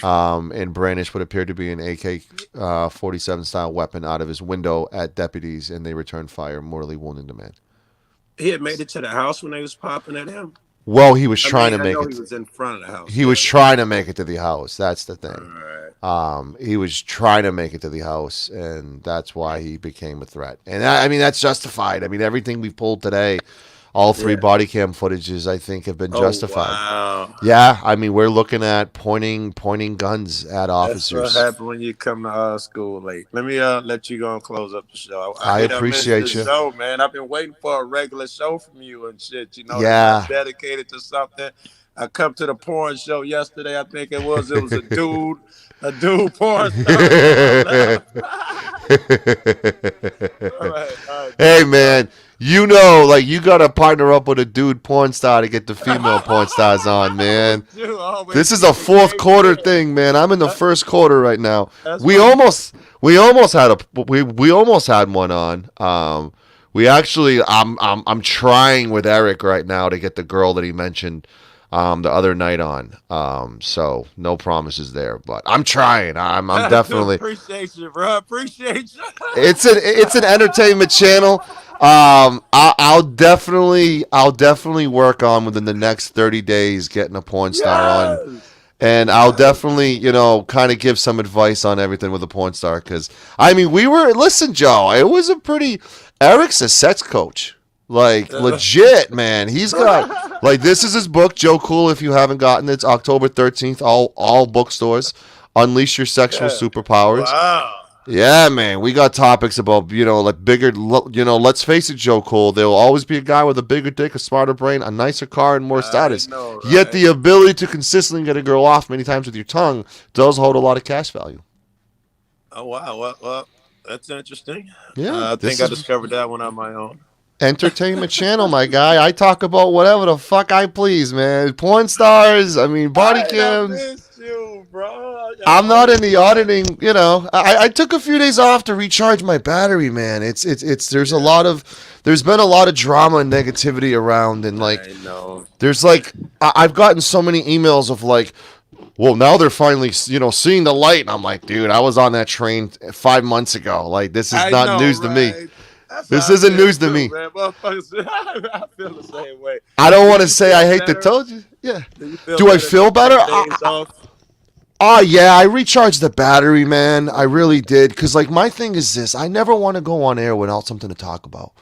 and brandished what appeared to be an AK-47 style weapon out of his window at deputies, and they returned fire, mortally wounding the man. He had made it to the house when they was popping at him. Well, he was trying to I make know it. He was in front of the house. He was trying to make it to the house. That's the thing. He was trying to make it to the house, and that's why he became a threat. And I mean, that's justified. I mean, everything we've pulled today, all three body cam footages, I think, have been justified. Wow. Yeah, I mean, we're looking at pointing guns at officers. That's what happened when you come to school late. Let me let you go and close up the show. I appreciate missed you. the show, man. I've been waiting for a regular show from you and shit. You know, Yeah. that's dedicated to something. I come to the porn show yesterday. I think it was a dude porn star. All right, hey man, you know, like you gotta partner up with a dude porn star to get the female porn stars on, man. This is a fourth quarter thing, man. I'm in the first quarter right now. We almost had one on. We actually, I'm trying with Eric right now to get the girl that he mentioned the other night on. So no promises there, but I'm trying. I'm definitely appreciate you, bro. Appreciate you. It's an entertainment channel. I'll definitely work on within the next 30 days getting a porn star on. And I'll definitely, kind of give some advice on everything with a porn star. Because, I mean, listen, Joe, it was Eric's a sex coach. Like, legit, man. He's got, this is his book, Joe Cool, if you haven't gotten it. It's October 13th, all bookstores. Unleash Your Sexual Superpowers. Wow. Yeah, man. We got topics about, bigger, let's face it, Joe Cool. There will always be a guy with a bigger dick, a smarter brain, a nicer car, and more status. Know, right? Yet the ability to consistently get a girl off many times with your tongue does hold a lot of cash value. Oh, wow. Well, that's interesting. Yeah. I think I discovered that one on my own. Entertainment channel, my guy. I talk about whatever the fuck I please, man. Porn stars, body cams. I missed you, bro. I'm not in the auditing, I took a few days off to recharge my battery, man. There's been a lot of drama and negativity around, and there's I've gotten so many emails of well, now they're finally, seeing the light, and I'm like, dude, I was on that train 5 months ago. This is not news to me. This isn't news to me. Man. I feel the same way. I don't want to say I hate to told you. Yeah. Do I feel better? Yeah, I recharged the battery, man. I really did. Because, my thing is this. I never want to go on air without something to talk about.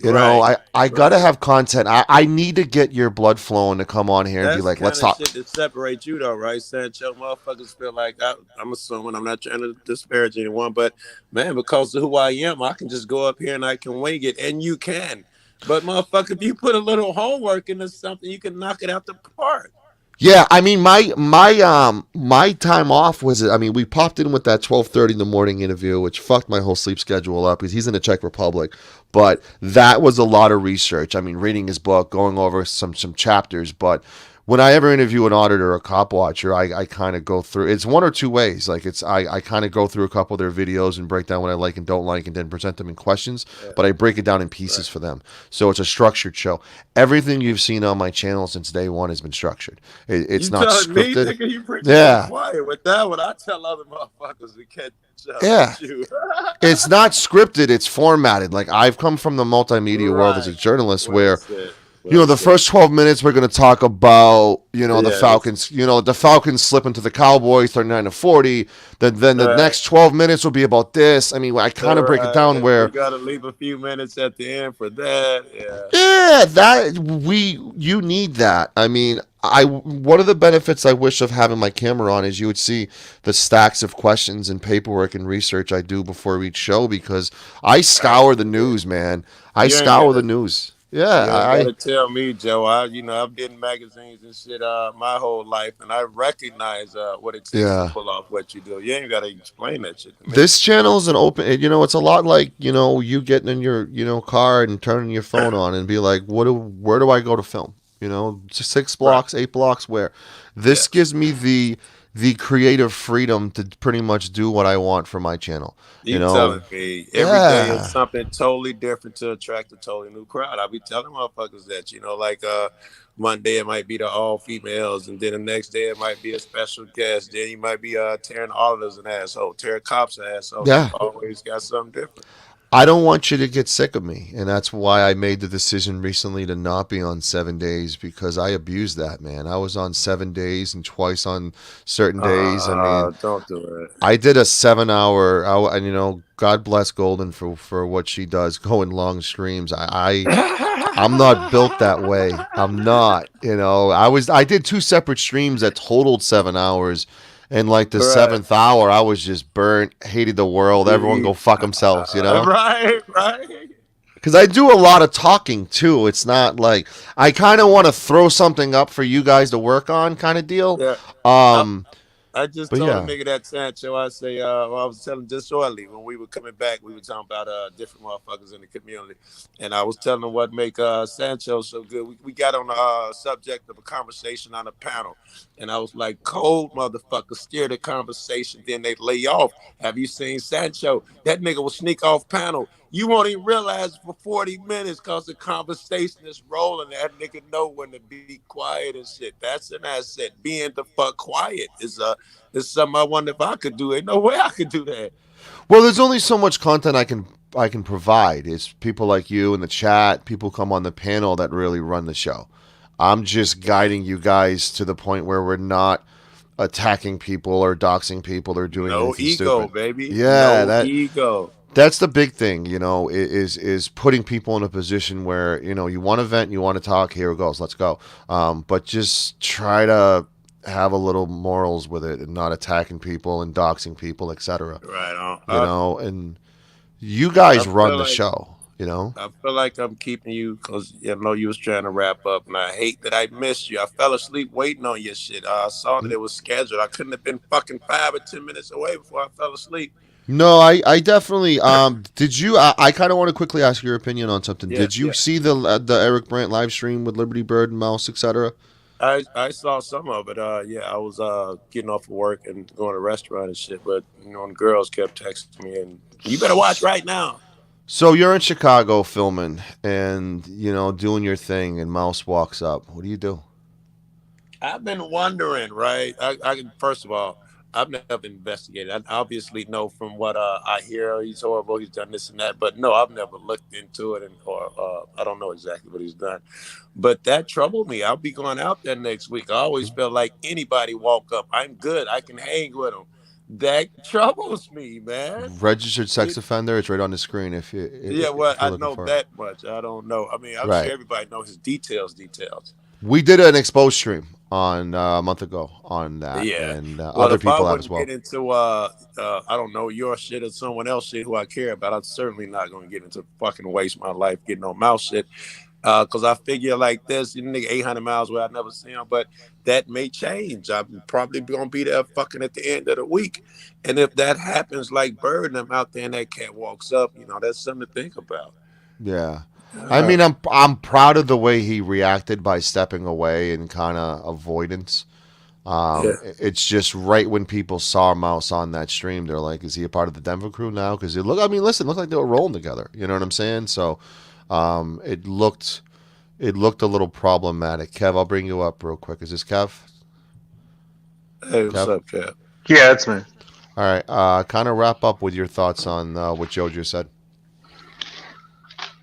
I got to have content. I need to get your blood flowing to come on here and be like, let's talk. That's shit that separates you, though, right, Sancho? Motherfuckers feel like, I'm assuming, I'm not trying to disparage anyone, but, man, because of who I am, I can just go up here and I can wing it, and you can. But, motherfucker, if you put a little homework into something, you can knock it out the park. Yeah, I mean, my time off was, we popped in with that 12:30 in the morning interview, which fucked my whole sleep schedule up because he's in the Czech Republic. But that was a lot of research. Reading his book, going over some chapters. But when I ever interview an auditor or a cop watcher, I kind of go through. It's one or two ways. I kind of go through a couple of their videos and break down what I like and don't like, and then present them in questions. Yeah. But I break it down in pieces for them. So it's a structured show. Everything you've seen on my channel since day one has been structured. It's not scripted. Me, you quiet with that one. I tell other motherfuckers to catch up. Yeah. It's not scripted. It's formatted. I've come from the multimedia world as a journalist where. The first 12 minutes we're going to talk about, the Falcons, the Falcons slipping to the Cowboys 39-40. Then the next 12 minutes will be about this. I kind of break it down where you got to leave a few minutes at the end for that. Yeah, you need that. one of the benefits I wish of having my camera on is you would see the stacks of questions and paperwork and research I do before each show because I scour the news, man. I You ain't scour the gotta. news. Yeah, You ain't gotta tell me, Joe. I've been in magazines and shit my whole life, and I recognize what it takes to yeah. pull off what you do. You ain't gotta explain that shit to me. This channel is an open. It's a lot like you getting in your car and turning your phone on and be like, where do I go to film? Just 6 blocks, Right. 8 blocks. Where this Yes. gives me the creative freedom to pretty much do what I want for my channel. You telling me every day is Yeah, something totally different to attract a totally new crowd. I be telling motherfuckers that, like Monday it might be the all females, and then the next day it might be a special guest. Then you might be tearing auditors an asshole, tearing cops an asshole. You yeah. always got something different. I don't want you to get sick of me, and that's why I made the decision recently to not be on 7 days because I abused that, man. I was on 7 days and twice on certain days. I mean, Don't do it. I did a 7 hour, and God bless Golden for what she does, going long streams. I'm not built that way. I'm not. I did 2 separate streams that totaled 7 hours, and like the Right. seventh hour, I was just burnt, hated the world. Everyone go fuck themselves. Right, right. Because I do a lot of talking too. It's not like I kind of want to throw something up for you guys to work on, kind of deal. Yeah. I, Um, I just but told a yeah. nigga that Sancho, I say, well, I was telling just shortly when we were coming back, we were talking about different motherfuckers in the community. And I was telling them what make Sancho so good. We got on the subject of a conversation on a panel. And I was like, cold motherfuckers steer the conversation, then they lay off. Have you seen Sancho? That nigga will sneak off panel. You won't even realize for 40 minutes because the conversation is rolling. That nigga know when to be quiet and shit. That's an asset. Being the fuck quiet is something I wonder if I could do. Ain't no way I could do that. Well, there's only so much content I can provide. It's people like you in the chat, people come on the panel that really run the show. I'm just guiding you guys to the point where we're not attacking people or doxing people or doing No anything ego, stupid. baby. Yeah, No that ego. that's the big thing, is putting people in a position where you want to vent, you want to talk. Here it goes, let's go. But just try to have a little morals with it and not attacking people and doxing people, etc. Right on. And you I guys run feel the like show. I feel like I'm keeping you because you know you was trying to wrap up, and I hate that I missed you. I fell asleep waiting on your shit. I saw that it was scheduled. I couldn't have been fucking 5 or 10 minutes away before I fell asleep. No, I definitely did you I kind of want to quickly ask your opinion on something. Yeah, Did you yeah. see the Eric Brandt live stream with Liberty Bird and Mouse, etc.? I saw some of it. Yeah, I was getting off of work and going to a restaurant and shit. But the girls kept texting me, and you better watch right now. So you're in Chicago filming and doing your thing, and Mouse walks up. What do you do? I've been wondering, right? I first of all, I've never investigated. I obviously know from what I hear, he's horrible. He's done this and that, but no, I've never looked into it, or I don't know exactly what he's done. But that troubled me. I'll be going out there next week. I always felt like anybody walk up, I'm good. I can hang with them. That troubles me, man. Registered sex offender. It's right on the screen if you Yeah, well, if I you're looking know for it. that much. I don't know. I mean, I'm sure Right. everybody knows his details. We did an exposed stream on a month ago on that, Yeah. and Well, other if I people have as wouldn't well. get into I don't know, your shit or someone else shit who I care about, I'm certainly not gonna get into fucking waste my life getting on mouse shit. Cause I figure like this, nigga 800 miles away, I never see him, but that may change. I'm probably gonna be there fucking at the end of the week. And if that happens like Bird and I'm out there and that cat walks up, that's something to think about. Yeah. I mean, I'm proud of the way he reacted by stepping away and kind of avoidance. Yeah. It's just right when people saw Mouse on that stream, they're like, "Is he a part of the Denver crew now?" Because it looked like they were rolling together. You know what I'm saying? So, it looked a little problematic. Kev, I'll bring you up real quick. Is this Kev? Hey, what's up, Kev? Yeah, it's me. All right. Kind of wrap up with your thoughts on what Joe just said.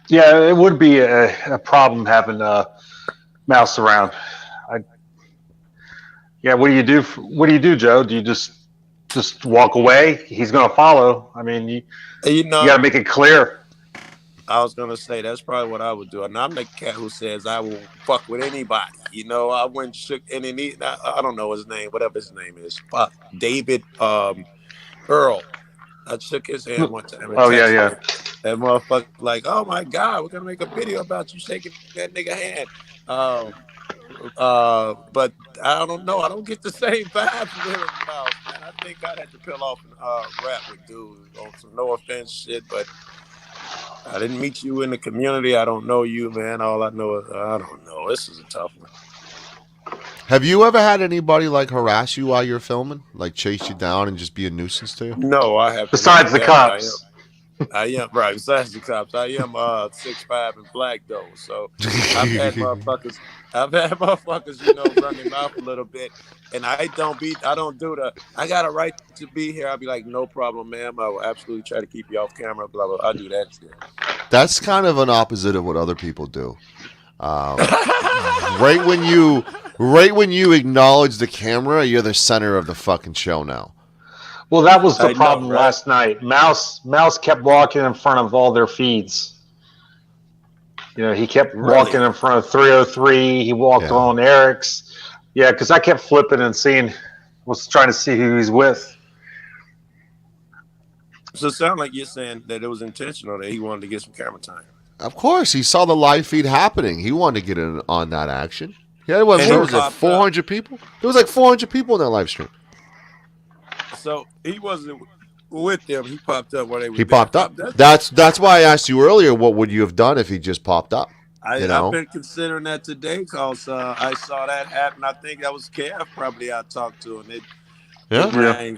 Yeah, it would be a problem having Mouse around. Yeah, what do you do? What do you do, Joe? Do you just walk away? He's going to follow. I mean, you got to make it clear. I was gonna say that's probably what I would do. And I'm the cat who says I will fuck with anybody. You know, I went and shook, and then I don't know his name, whatever his name is. Fuck, David Earl. I shook his hand one time and Oh yeah, texted yeah. him. That motherfucker like, oh my God, we're gonna make a video about you shaking that nigga hand. But I don't know. I don't get the same vibes with him, Mouse, man. I think I'd have to peel off and rap with dude on some no offense shit, but I didn't meet you in the community. I don't know you, man. All I know is I don't know. This is a tough one. Have you ever had anybody like harass you while you're filming, like chase you down and just be a nuisance to you? No, I have Besides not. the cops. I am right. Besides the cops, I am 6'5" and black though. So I've had motherfuckers. You know, run their mouth a little bit, and I don't do the. I got a right to be here. I'll be like, no problem, ma'am. I will absolutely try to keep you off camera. Blah blah. I do that shit. That's kind of an opposite of what other people do. Right when you acknowledge the camera, you're the center of the fucking show now. Well, that was the problem last night. Mouse kept walking in front of all their feeds. You know, he kept walking in front of 303. He walked on Eric's. Yeah, because I kept flipping and was trying to see who he's with. So it sounds like you're saying that it was intentional that he wanted to get some camera time. Of course, he saw the live feed happening. He wanted to get in on that action. Yeah, what was it? 400 people. There was like 400 people in that live stream. So he wasn't with them. He popped up while they were He popped up. That's why I asked you earlier. What would you have done if he just popped up? I've been considering that today because I saw that happen. I think that was Kev probably I talked to, and it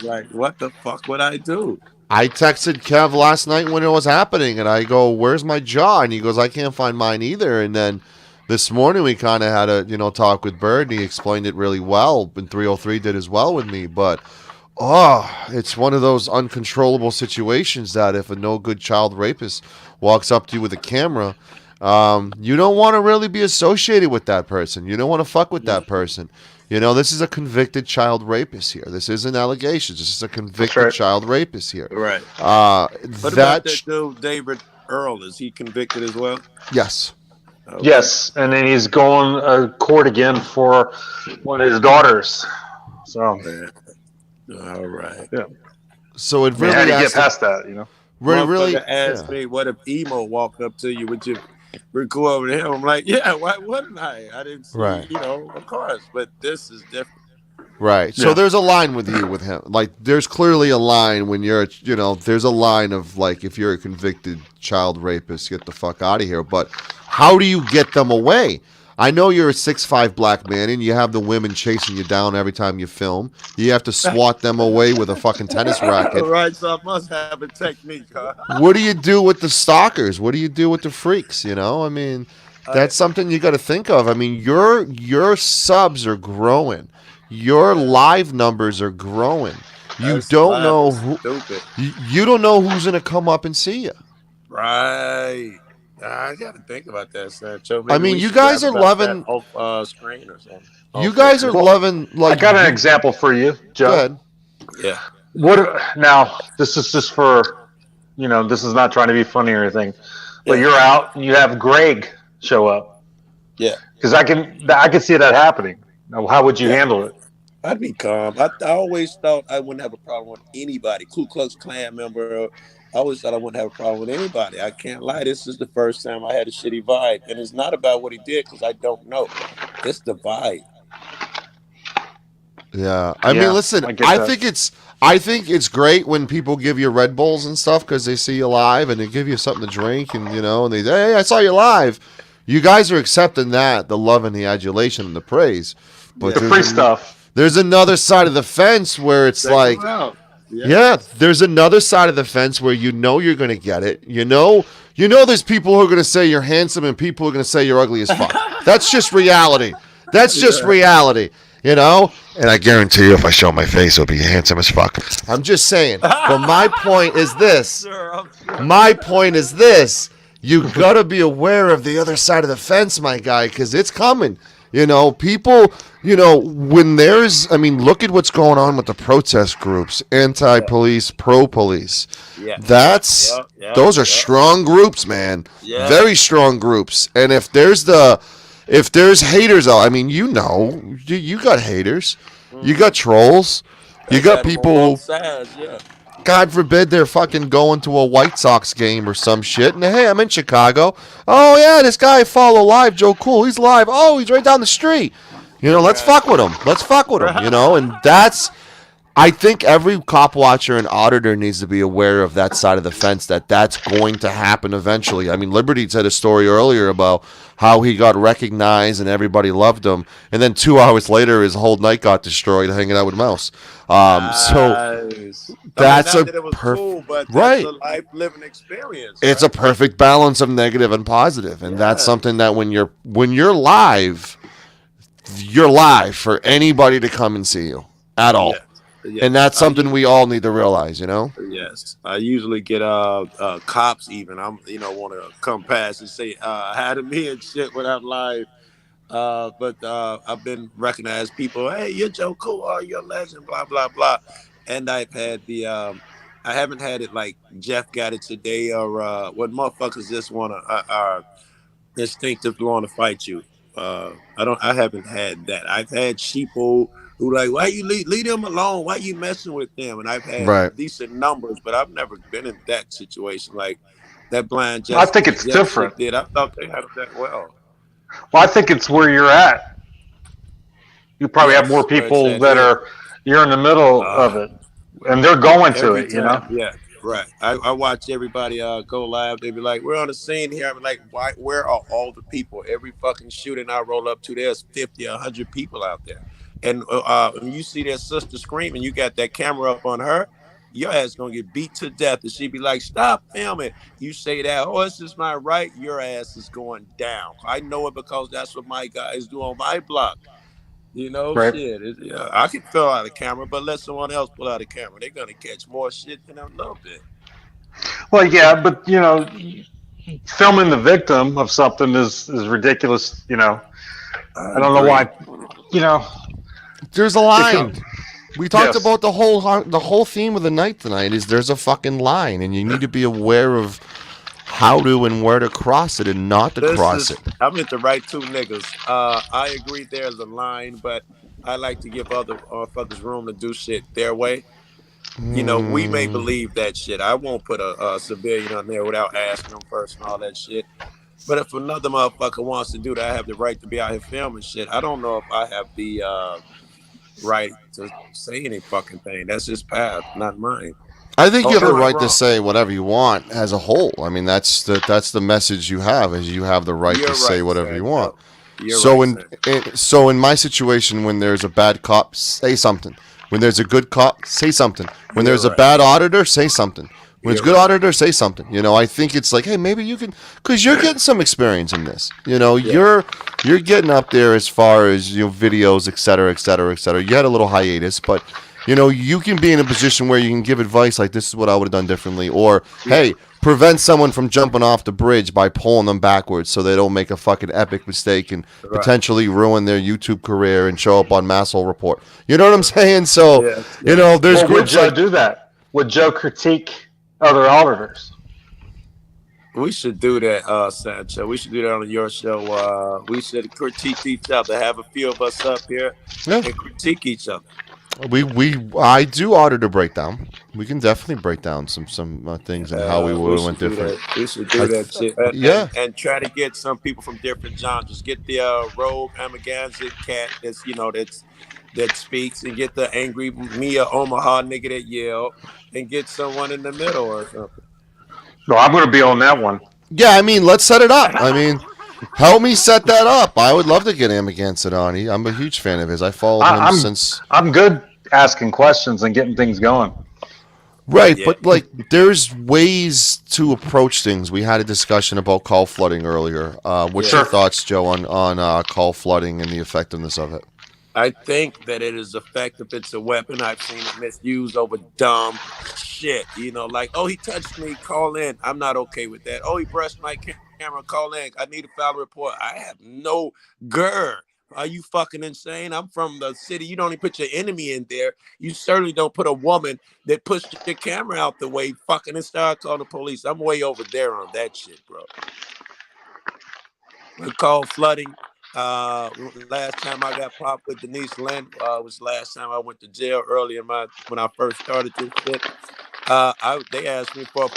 like, what the fuck would I do? I texted Kev last night when it was happening, and I go, "Where's my jaw?" And he goes, "I can't find mine either." And then this morning we kind of had a talk with Bird, and he explained it really well. And 303 did as well with me, but it's one of those uncontrollable situations that if a no good child rapist walks up to you with a camera, you don't want to really be associated with that person. You don't want to fuck with that person. You know, this is a convicted child rapist here. This isn't allegations. This is a convicted child rapist here. Right. What about that dude, David Earl? Is he convicted as well? Yes. Okay. Yes, and then he's going to court again for one of his daughters. So. All right. Yeah. So it really how do you get past that, you know? Really asked me, what if Emo walked up to you? Would you go over to him? I'm like, yeah, why wouldn't I? I didn't see, of course, but this is different. Right. So there's a line with him. Like, there's clearly a line when you're, there's a line of, like, if you're a convicted child rapist, get the fuck out of here. But how do you get them away? I know you're a 6'5" black man and you have the women chasing you down every time you film. You have to swat them away with a fucking tennis racket. Right, so I must have a technique, huh? What do you do with the stalkers? What do you do with the freaks, I mean, that's something you got to think of. I mean, your subs are growing. Your live numbers are growing. You don't know you don't know who's going to come up and see you. Right. I got to think about that, Sancho. I mean, you guys are loving off screen or something. You guys are loving. Like, I got an example for you, Joe. Go ahead. Yeah. What now? This is just for, this is not trying to be funny or anything. But you're out and you have Greg show up. Yeah. Because I can see that happening. Now, how would you handle it? I'd be calm. I always thought I wouldn't have a problem with anybody. Ku Klux Klan member. I always thought I wouldn't have a problem with anybody. I can't lie. This is the first time I had a shitty vibe. And it's not about what he did because I don't know. It's the vibe. Yeah. I mean, listen, I think it's great when people give you Red Bulls and stuff because they see you live and they give you something to drink and, and they say, hey, I saw you live. You guys are accepting that, the love and the adulation and the praise. But the free stuff. There's another side of the fence where it's like... Yeah, there's another side of the fence where you're going to get it. There's people who are going to say you're handsome and people who are going to say you're ugly as fuck. That's just reality. That's just reality, And I guarantee you if I show my face, it'll be handsome as fuck. I'm just saying. But my point is this. You got to be aware of the other side of the fence, my guy, because it's coming. People, when look at what's going on with the protest groups, anti-police, pro-police. Yeah. Those are strong groups, man. Yeah. Very strong groups. And if there's the if there's haters out, I mean, you got haters, you got trolls, you I got got them on both people. sides. Yeah. God forbid they're fucking going to a White Sox game or some shit. And hey, I'm in Chicago. Oh yeah, this guy I follow live, Joe Cool. He's live. Oh, he's right down the street. Let's Right. fuck with him. Let's fuck with him. And that's. I think every cop watcher and auditor needs to be aware of that side of the fence. That's going to happen eventually. I mean, Liberty said a story earlier about how he got recognized and everybody loved him, and then 2 hours later, his whole night got destroyed hanging out with Mouse. So Nice. I mean, that's not a that it was perfect cool, but that's right. a life living experience, It's a right? perfect balance of negative and positive, and that's Yes. something that when you're live, you're live for anybody to come and see you at all, Yes. Yes. and that's something we all need to realize. Yes. I usually get cops even. I'm want to come past and say hi to me and shit when I'm live. But I've been recognized people. Hey, you're Joe Cool. Oh, you're a legend. Blah blah blah. And I've had I haven't had it like Jeff got it today, or what motherfuckers just want to are instinctive want to fight you. I haven't had that. I've had sheeple who like, why you leave them alone? Why you messing with them? And I've had Right. decent numbers, but I've never been in that situation. Like that blind I think it's Jeff different. shit did. I thought they handled that well. Well, I think it's where you're at. You probably have more Yes, where it's people at that here. you're in the middle of it, and they're going to Every it. You know. time, yeah, right. I watch everybody go live. They be like, "We're on the scene here." I'm like, "Why? Where are all the people? Every fucking shooting I roll up to, there's 50, 100 people out there." And when you see that sister screaming, you got that camera up on her. Your ass gonna get beat to death, and she be like, "Stop filming!" You say that, "Oh, this is my right." Your ass is going down. I know it because that's what my guys do on my block. Right. Shit. I can fill out a camera, but let someone else pull out a camera. They're gonna catch more shit in a little bit. Well, yeah, but filming the victim of something is ridiculous. I I don't know agree. why. You know, There's a line. We talked Yes. about the whole theme of the night tonight is there's a fucking line, and you need to be aware of how to and where to cross it and not to cross it. I'm at the right two niggas. I agree there's a line, but I like to give other fuckers room to do shit their way. We may believe that shit. I won't put a civilian on there without asking them first and all that shit. But if another motherfucker wants to do that, I have the right to be out here filming shit. I don't know if I have the right to say any fucking thing. That's his path, not mine. I think you have Am the I right to wrong? say whatever you want as a whole. I mean, that's the message you have is you have the right to You're say right, whatever you want. Sancho. You're So right, in, Sancho. so in my situation, when there's a bad cop, say something. When there's a good cop, say something. When You're there's a right. bad auditor, say something. When it's You're good right. auditor, say something. I think it's like, hey, maybe you can, because you're getting some experience in this. Yeah. You're getting up there as far as videos, et cetera, et cetera, et cetera. You had a little hiatus, but you can be in a position where you can give advice like this is what I would have done differently, or hey, prevent someone from jumping off the bridge by pulling them backwards so they don't make a fucking epic mistake and Right. potentially ruin their YouTube career and show up on Masshole Report. You know what I'm saying? So, Yes, there's well, would groups Joe like do that? Would Joe critique other auditors? We should do that, Sancho. We should do that on your show. We should critique each other. Have a few of us up here Yeah. and critique each other. I do auditor breakdown. We can definitely break down some things and how we would We have went should do different. that. We should do that shit. And, Yeah. and try to get some people from different genres. Get the rogue Amagansett cat that speaks, and get the angry Mia Omaha nigga that yell, and get someone in the middle or something. No, I'm going to be on that one. Yeah, I mean, let's set it up. I mean, help me set that up. I would love to get him against it on. I'm a huge fan of his. I followed him since. I'm good asking questions and getting things going. Right, Yeah. but like, there's ways to approach things. We had a discussion about call flooding earlier. What's Yeah. your thoughts, Joe, on call flooding and the effectiveness of it? I think that it is effective. It's a weapon. I've seen it misused over dumb shit. Like, oh, he touched me, call in. I'm not okay with that. Oh, he brushed my camera, call in. I need a file report. I have no grr. Are you fucking insane? I'm from the city. You don't even put your enemy in there. You certainly don't put a woman that pushed your camera out the way fucking and start calling the police. I'm way over there on that shit, bro. We call flooding. Last time I got popped with Denise Lynn was last time I went to jail early in when I first started this shit. They asked me for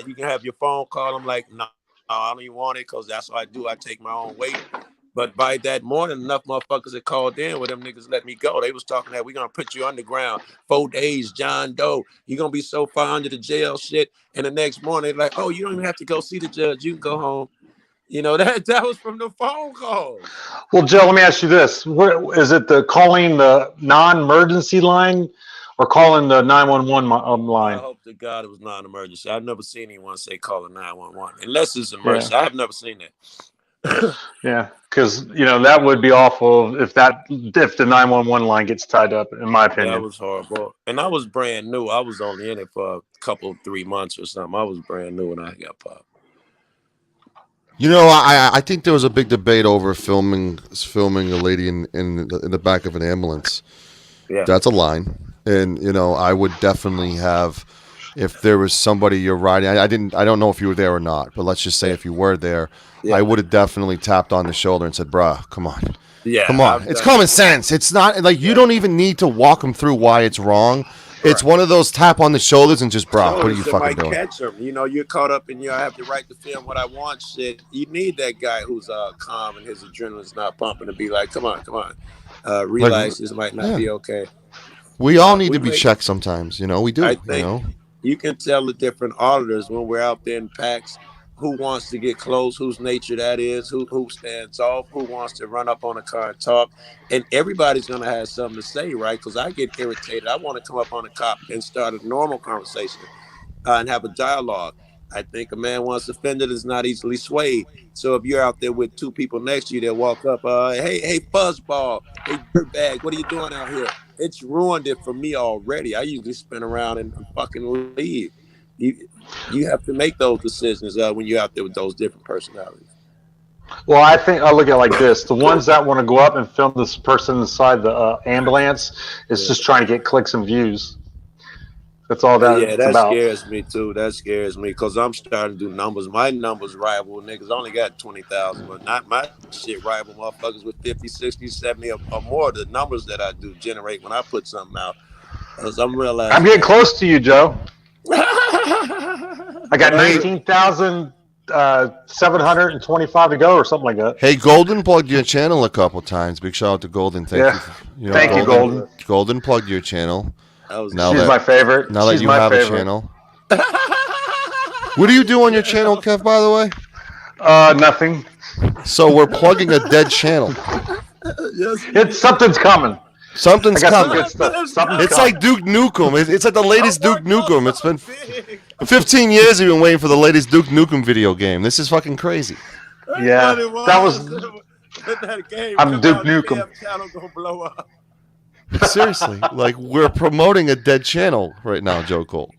you can have your phone call. I'm like, no, I don't even want it because that's what I do. I take my own weight. But by that morning, enough motherfuckers had called in where them niggas let me go. They was talking that we're gonna put you underground 4 days, John Doe. You're gonna be so far under the jail shit. And the next morning, they're like, oh, you don't even have to go see the judge. You can go home. You know, that was from the phone calls. Well, Joe, let me ask you this: is it the calling the non-emergency line or calling the 911 I line? hope to God it was non-emergency. I've never seen anyone say call a 911 unless it's emergency. Yeah. I've never seen that. Yeah, because that would be awful if the 911 line gets tied up, in my That opinion. was horrible. And I was brand new. I was only in it for a couple, 3 months or something. I was brand new when I got popped. You know, I think there was a big debate over filming a lady in the back of an ambulance. Yeah. That's a line, and I would definitely have, if there was somebody you're riding. I don't know if you were there or not, but let's just say if you were there, Yeah. I would have definitely tapped on the shoulder and said, "Bruh, come on, Yeah, come on." It's common sense. It's not like you don't even need to walk them through why it's wrong. It's one of those tap on the shoulders and just, "Bruh, what are you That fucking might doing?" catch them. You're caught up in I have to write the film what I want shit. You need that guy who's calm and his adrenaline's not pumping to be like, come on. Realize this might not be okay. We all need to be checked sometimes. We do. I think you can tell the different auditors when we're out there in packs who wants to get close, whose nature that is, who stands off, who wants to run up on a car and talk. And everybody's going to have something to say, right? Because I get irritated. I want to come up on a cop and start a normal conversation and have a dialogue. I think a man once offended is not easily swayed. So if you're out there with two people next to you that walk up, hey, fuzzball, hey, dirtbag, what are you doing out here? It's ruined it for me already. I usually spin around and fucking leave. You have to make those decisions when you're out there with those different personalities. Well, I think I look at it like this: the ones that want to go up and film this person inside the ambulance is just trying to get clicks and views. That's all Yeah, it's that about. scares me too. That scares me because I'm starting to do numbers. My numbers rival niggas only got 20,000, but not my shit rival motherfuckers with 50, 60, 70 or more. The numbers that I do generate when I put something out. Because I'm realizing I'm getting close to you, Joe. I got 19,725 to go or something like that. Hey, Golden plugged your channel a couple times. Big shout out to Golden. Thank you. Thank you, Golden. Golden plugged your channel. She's my favorite. Now that you have a channel. What do you do on your channel, Kev, by the way? Nothing. So we're plugging a dead channel. Something's coming. Something's coming. It's like Duke Nukem. It's like the latest Duke Nukem. It's been 15 years we've been waiting for the latest Duke Nukem video game. This is fucking crazy. Yeah, that was. I'm Duke Nukem. Channel gonna blow up. Seriously, like we're promoting a dead channel right now, Joe Cole.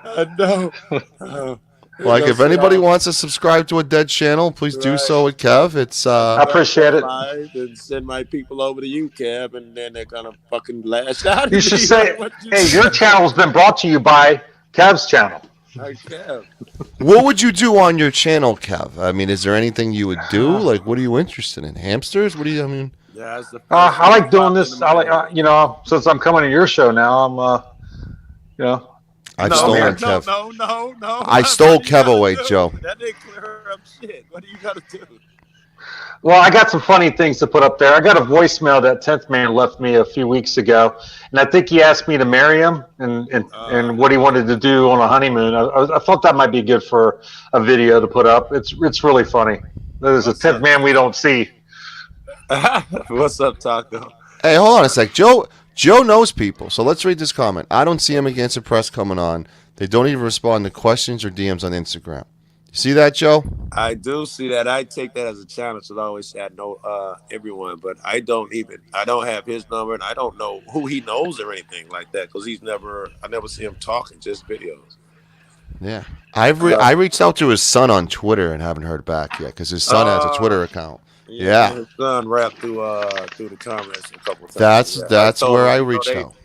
I know. Like if anybody wants to subscribe to a dead channel, please do so with Kev. It's I appreciate it. And send my people over to you, Kev, and then they're gonna fucking lash out. You should say, "Hey, your channel's been brought to you by Kev's channel." Kev. What would you do on your channel, Kev? I mean, is there anything you would do? Like, what are you interested in? Hamsters? What do you? I mean, yeah, I like doing this. I like, since I'm coming to your show now, I'm, I've stolen Kev. No. I stole Kev away, Joe. That didn't clear up shit. What do you gotta do? Well, I got some funny things to put up there. I got a voicemail that 10th man left me a few weeks ago, and I think he asked me to marry him and what he wanted to do on a honeymoon. I thought that might be good for a video to put up. It's really funny. There's a 10th man we don't see. What's up, Taco? Hey, hold on a sec. Joe knows people, so let's read this comment. I don't see him against the press coming on. They don't even respond to questions or DMs on Instagram. You see that, Joe? I do see that. I take that as a challenge. So I always say I know everyone, but I don't have his number, and I don't know who he knows or anything like that because I never see him talking, just videos. Yeah, I reached out to his son on Twitter and haven't heard back yet because his son has a Twitter account. Yeah. His son rapped through the comments a couple of times. That's where I reached out.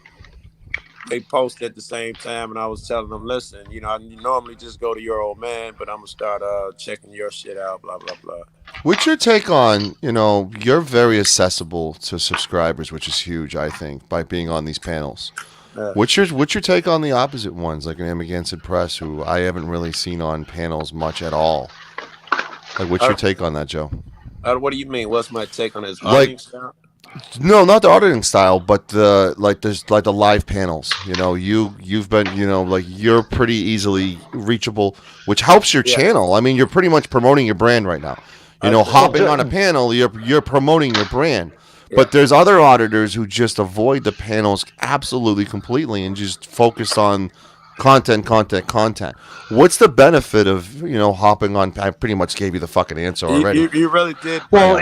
They posted at the same time, and I was telling them, listen, I normally just go to your old man, but I'm gonna start checking your shit out, blah blah blah. What's your take on, you're very accessible to subscribers, which is huge, I think, by being on these panels. What's your take on the opposite ones, like an Amagansett Press, who I haven't really seen on panels much at all? Like, what's your take on that, Joe? What do you mean? What's my take on his Like, auditing style? no, not the auditing style, but there's like the live panels. You've been like you're pretty easily reachable, which helps your Yeah. channel. I mean, you're pretty much promoting your brand right now. Hopping on a panel, you're promoting your brand. But there's other auditors who just avoid the panels absolutely completely and just focus on content. What's the benefit of hopping on? I pretty much gave you the fucking answer already. You really did. Well,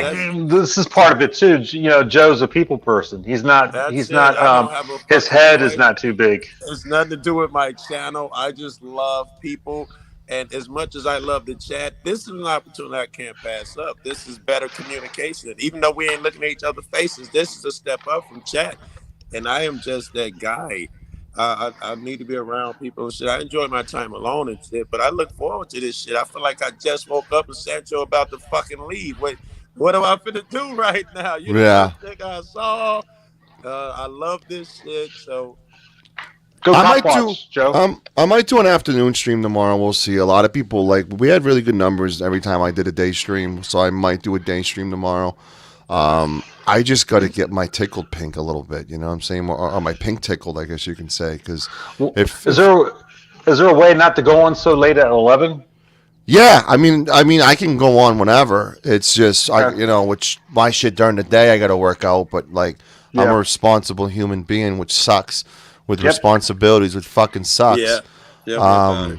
this is part of it too. Joe's a people person. He's not. That's He's it. not. I don't have a His fucking head is choice. not too big. It's nothing to do with my channel. I just love people. And as much as I love the chat, this is an opportunity I can't pass up. This is better communication. Even though we ain't looking at each other's faces, this is a step up from chat. And I am just that guy. I need to be around people and shit. I enjoy my time alone and shit, but I look forward to this shit. I feel like I just woke up and Sancho about to fucking leave. Wait, what am I finna do right now? You the first thing I saw. I love this shit. So I might do, Joe. I might do an afternoon stream tomorrow. We'll see. A lot of people we had really good numbers every time I did a day stream, so I might do a day stream tomorrow. I just got to get my tickled pink a little bit. You know what I'm saying? Or my pink tickled, I guess you can say. Because is there a way not to go on so late at 11? Yeah, I mean, I can go on whenever. It's just, which my shit during the day I got to work out. But I'm a responsible human being, which sucks. With responsibilities, which fucking sucks. Yeah.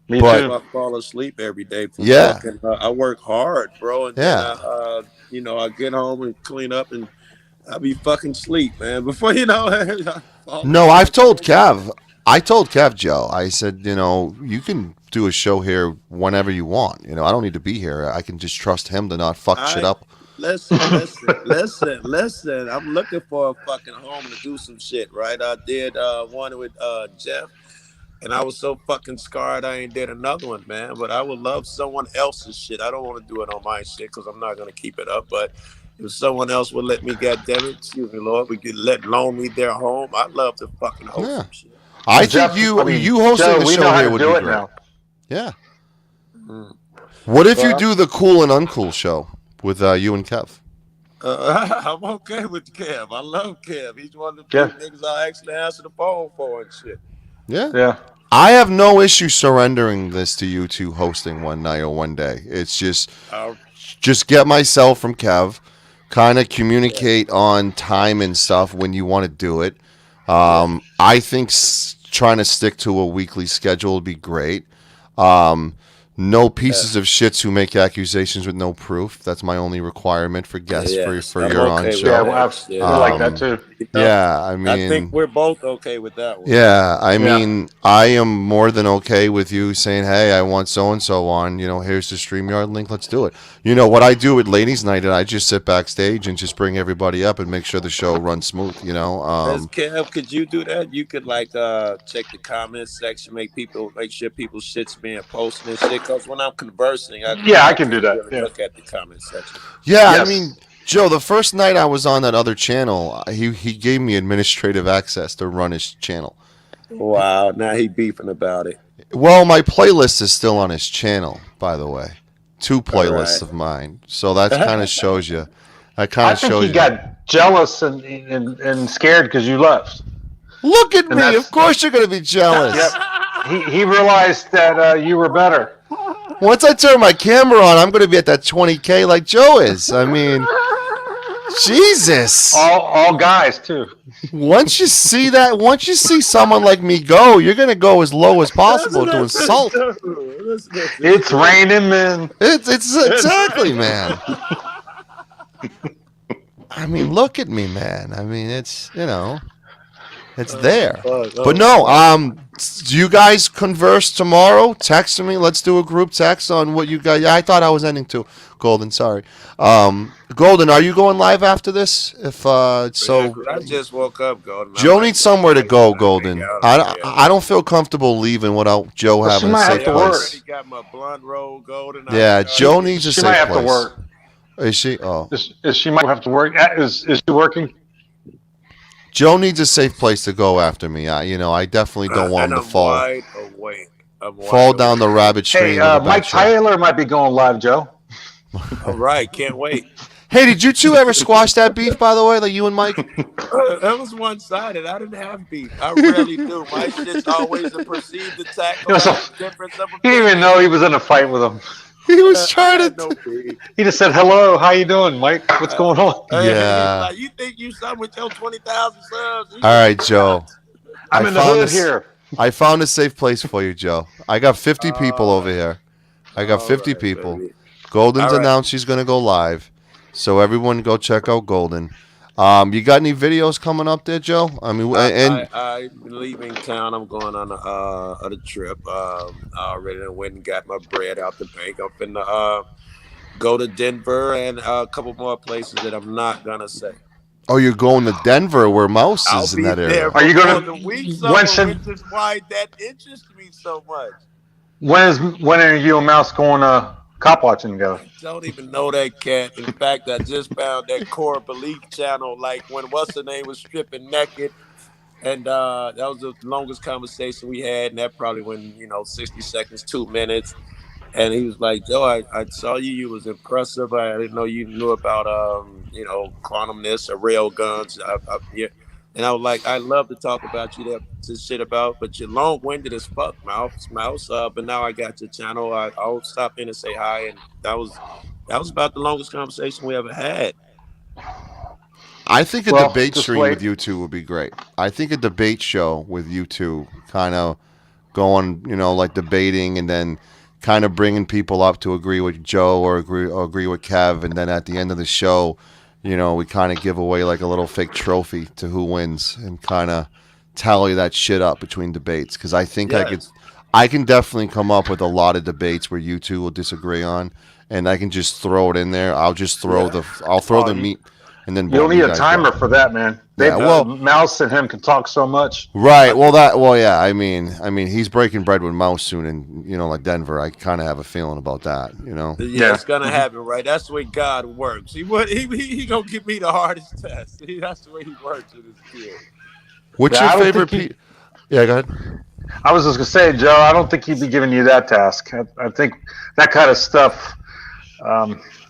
Me but too. I fall asleep every day. Fucking, I work hard, bro. And then I get home and clean up and I be fucking sleep, man. Before No, I've told Kev. I told Kev, Joe. I said, you can do a show here whenever you want. I don't need to be here. I can just trust him to not fuck shit up. Listen. I'm looking for a fucking home to do some shit, right? I did one with Jeff, and I was so fucking scarred I ain't did another one, man. But I would love someone else's shit. I don't want to do it on my shit because I'm not gonna keep it up. But if someone else would let me, goddammit, excuse me, Lord, we could loan me their home. I'd love to fucking host some shit. I think you hosting the show here would be great. Now. Yeah. What if you do the cool and uncool show with you and Kev? I'm okay with Kev. I love Kev. He's one of the few niggas I actually answer the phone for and shit. Yeah. I have no issue surrendering this to you two hosting one night or one day. It's just get myself from Kev, kind of communicate on time and stuff when you want to do it. I think trying to stick to a weekly schedule would be great. No pieces of shits who make accusations with no proof. That's my only requirement for guests for your own show. Yeah, I like that too. Yeah, I mean, I think we're both okay with that one. Yeah, I mean, I am more than okay with you saying, "Hey, I want so and so on. Here's the StreamYard link. Let's do it." What I do at Ladies' Night, and I just sit backstage and just bring everybody up and make sure the show runs smooth. Kev, could you do that? You could check the comments section, make sure people's shit's being posted and shit. Because when I'm conversing, I can do that. Look at the comment section. Yeah, yes. I mean, Joe, the first night I was on that other channel, he gave me administrative access to run his channel. Wow, now he beefing about it. Well, my playlist is still on his channel, by the way. 2 playlists of mine. So that kind of shows you. I think he got jealous and scared because you left. Look at me. Of course you're going to be jealous. Yep. He realized that you were better. Once I turn my camera on, I'm going to be at that 20K like Joe is. I mean, Jesus. All guys, too. Once you see someone like me go, you're going to go as low as possible to insult. It's raining, man. It's exactly, man. I mean, look at me, man. I mean, it's, it's there. But no, do you guys converse tomorrow? Text me. Let's do a group text on what you guys. I thought I was ending to Golden. Sorry, Golden. Are you going live after this? If so, I just woke up, Golden. Joe needs somewhere to go, Golden. I don't feel comfortable leaving without Joe having a safe place. I already got my blunt roll, Golden. Yeah, Joe needs a safe place. She might have to work. Is she? Oh, Is she might have to work? Is she working? Joe needs a safe place to go after me. I definitely don't want And him to I'm fall wide awake. I'm fall wide down awake. the rabbit Hey, stream of a bad Mike show. Tyler might be going live, Joe. All right, can't wait. Hey, did you two ever squash that beef? By the way, like you and Mike. That was one sided. I didn't have beef. I rarely do. My shit's always a perceived attack It was a, about the difference of he didn't even opinion. know he was in a fight with him. He was I trying had to. no beef. He just said, "Hello, how you doing, Mike? What's going on?" He was Yeah. like, "You think you something with your 20,000 subs? You All think right, you Joe. nuts?" I I'm in the found hood this. here. I found a safe place for you, Joe. I got 50 people All over right, here. I got all 50 right, people. baby. Golden's All right. announced she's gonna go live, so everyone go check out Golden. You got any videos coming up there, Joe? I mean, and I'm leaving town. I'm going on a trip. I already went and got my bread out the bank. I'm finna go to Denver and a couple more places that I'm not gonna say. oh, you're going to Denver where Mouse I'll is in be that there area. Are you before going the week's to? When over, should? which is why that interests me so much. When are you and Mouse going cop watching together? I don't even know that cat. In fact, I just found that core belief channel, like when what's her name was stripping naked. And that was the longest conversation we had, and that probably went, 60 seconds, 2 minutes. And he was like, Joe, I saw you. You was impressive. I didn't know you knew about, quantumness or rail guns. Yeah. And I was like, I love to talk about you to shit about, but you're long winded as fuck, mouse. But now I got your channel. I'll stop in and say hi. And that was about the longest conversation we ever had. I think a Well, debate just stream wait. with you two would be great. I think a debate show with you two, kind of going, like debating, and then kind of bringing people up to agree with Joe or agree with Kev, and then at the end of the show, we kind of give away like a little fake trophy to who wins, and kind of tally that shit up between debates. Because I think Yes. I can definitely come up with a lot of debates where you two will disagree on, and I can just throw it in there. Yeah. I'll throw Oh, the meat, and then you'll boom, need you a guys go. timer for that, man. Yeah, well, Mouse and him can talk so much. right. Well, yeah. I mean, he's breaking bread with Mouse soon, and like Denver. I kind of have a feeling about that. Yeah, Yeah. it's gonna happen, right? That's the way God works. He gonna give me the hardest test. That's the way he works with his kid. What's Yeah, your I don't favorite? think he. Yeah, go ahead. I was just gonna say, Joe. I don't think he'd be giving you that task. I think that kind of stuff.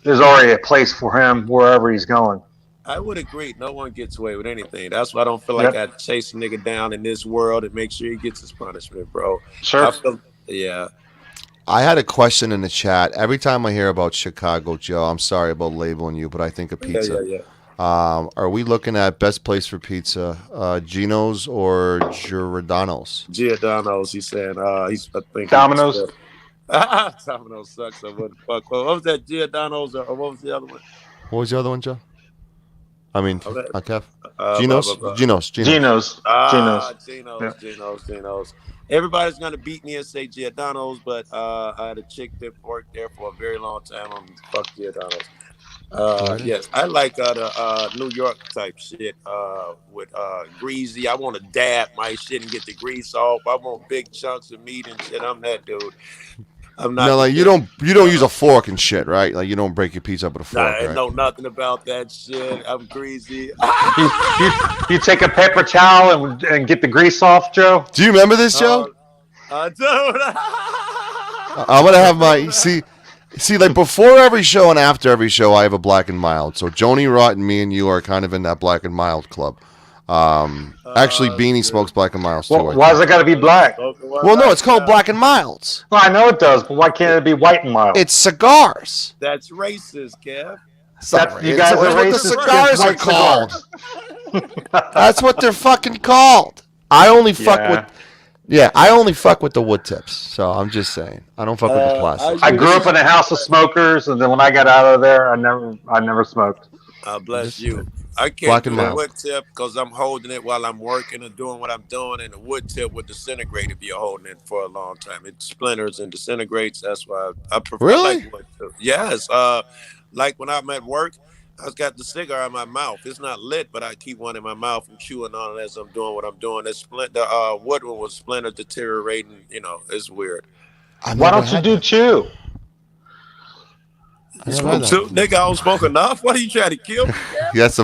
There's already a place for him wherever he's going. I would agree. No one gets away with anything. That's why I don't feel like I Yep. chase a nigga down in this world and make sure he gets his punishment, bro. Sure. I feel, yeah. I had a question in the chat. Every time I hear about Chicago, Joe, I'm sorry about labeling you, but I think of Yeah, yeah, pizza. yeah. Are we looking at best place for pizza, Gino's or Giordano's? Giordano's, he's saying, I think he Domino's. said, Domino's sucks. So what the fuck? What was that? Giordano's or what was the other one? What was the other one, Joe? I mean, Okay. Kev? Blah, blah, Gino's? blah. Gino's. Geno's. Geno's, Yeah. Geno's. Everybody's gonna beat me and say Giordano's, but I had a chick that worked there for a very long time. Fuck Giordano's. Really? Yes, I like the New York type shit with greasy. I want to dab my shit and get the grease off. I want big chunks of meat and shit. I'm that dude. I'm No, not the like you big. don't use a fork and shit, right? Like you don't break your pizza up with a fork, I right? know nothing about that shit. I'm greasy. You, you you take a paper towel and get the grease off, Joe. Do you remember this, Joe? Dude. I'm gonna have my see like before every show and after every show, I have a black and mild. So Joni Rott and me and you are kind of in that black and mild club. Actually, Beanie smokes black and milds too. Well, why does it got to be black? Well, no, it's called black and milds. Well, I know it does, but why can't it be white and mild? It's cigars. That's racist, Kev. You guys are That's what the racist cigars against are white called. cigars. That's what they're fucking called. I only fuck with. Yeah, I only fuck with the wood tips. So I'm just saying, I don't fuck with the plastic. I grew up in a house of smokers, and then when I got out of there, I never smoked. Bless you. I Black can't and do a mild. wood tip because I'm holding it while I'm working or doing what I'm doing, and the wood tip would disintegrate if you're holding it for a long time. It splinters and disintegrates. That's why I prefer. Really? I like wood tip. Yes. Like when I'm at work, I've got the cigar in my mouth. It's not lit, but I keep one in my mouth and chewing on it as I'm doing what I'm doing. The wood one was splinter deteriorating. It's weird. Why don't you do chew? I You never had smoke that. too, nigga? I don't smoke enough. What are you trying to kill me, Jeff? Yes,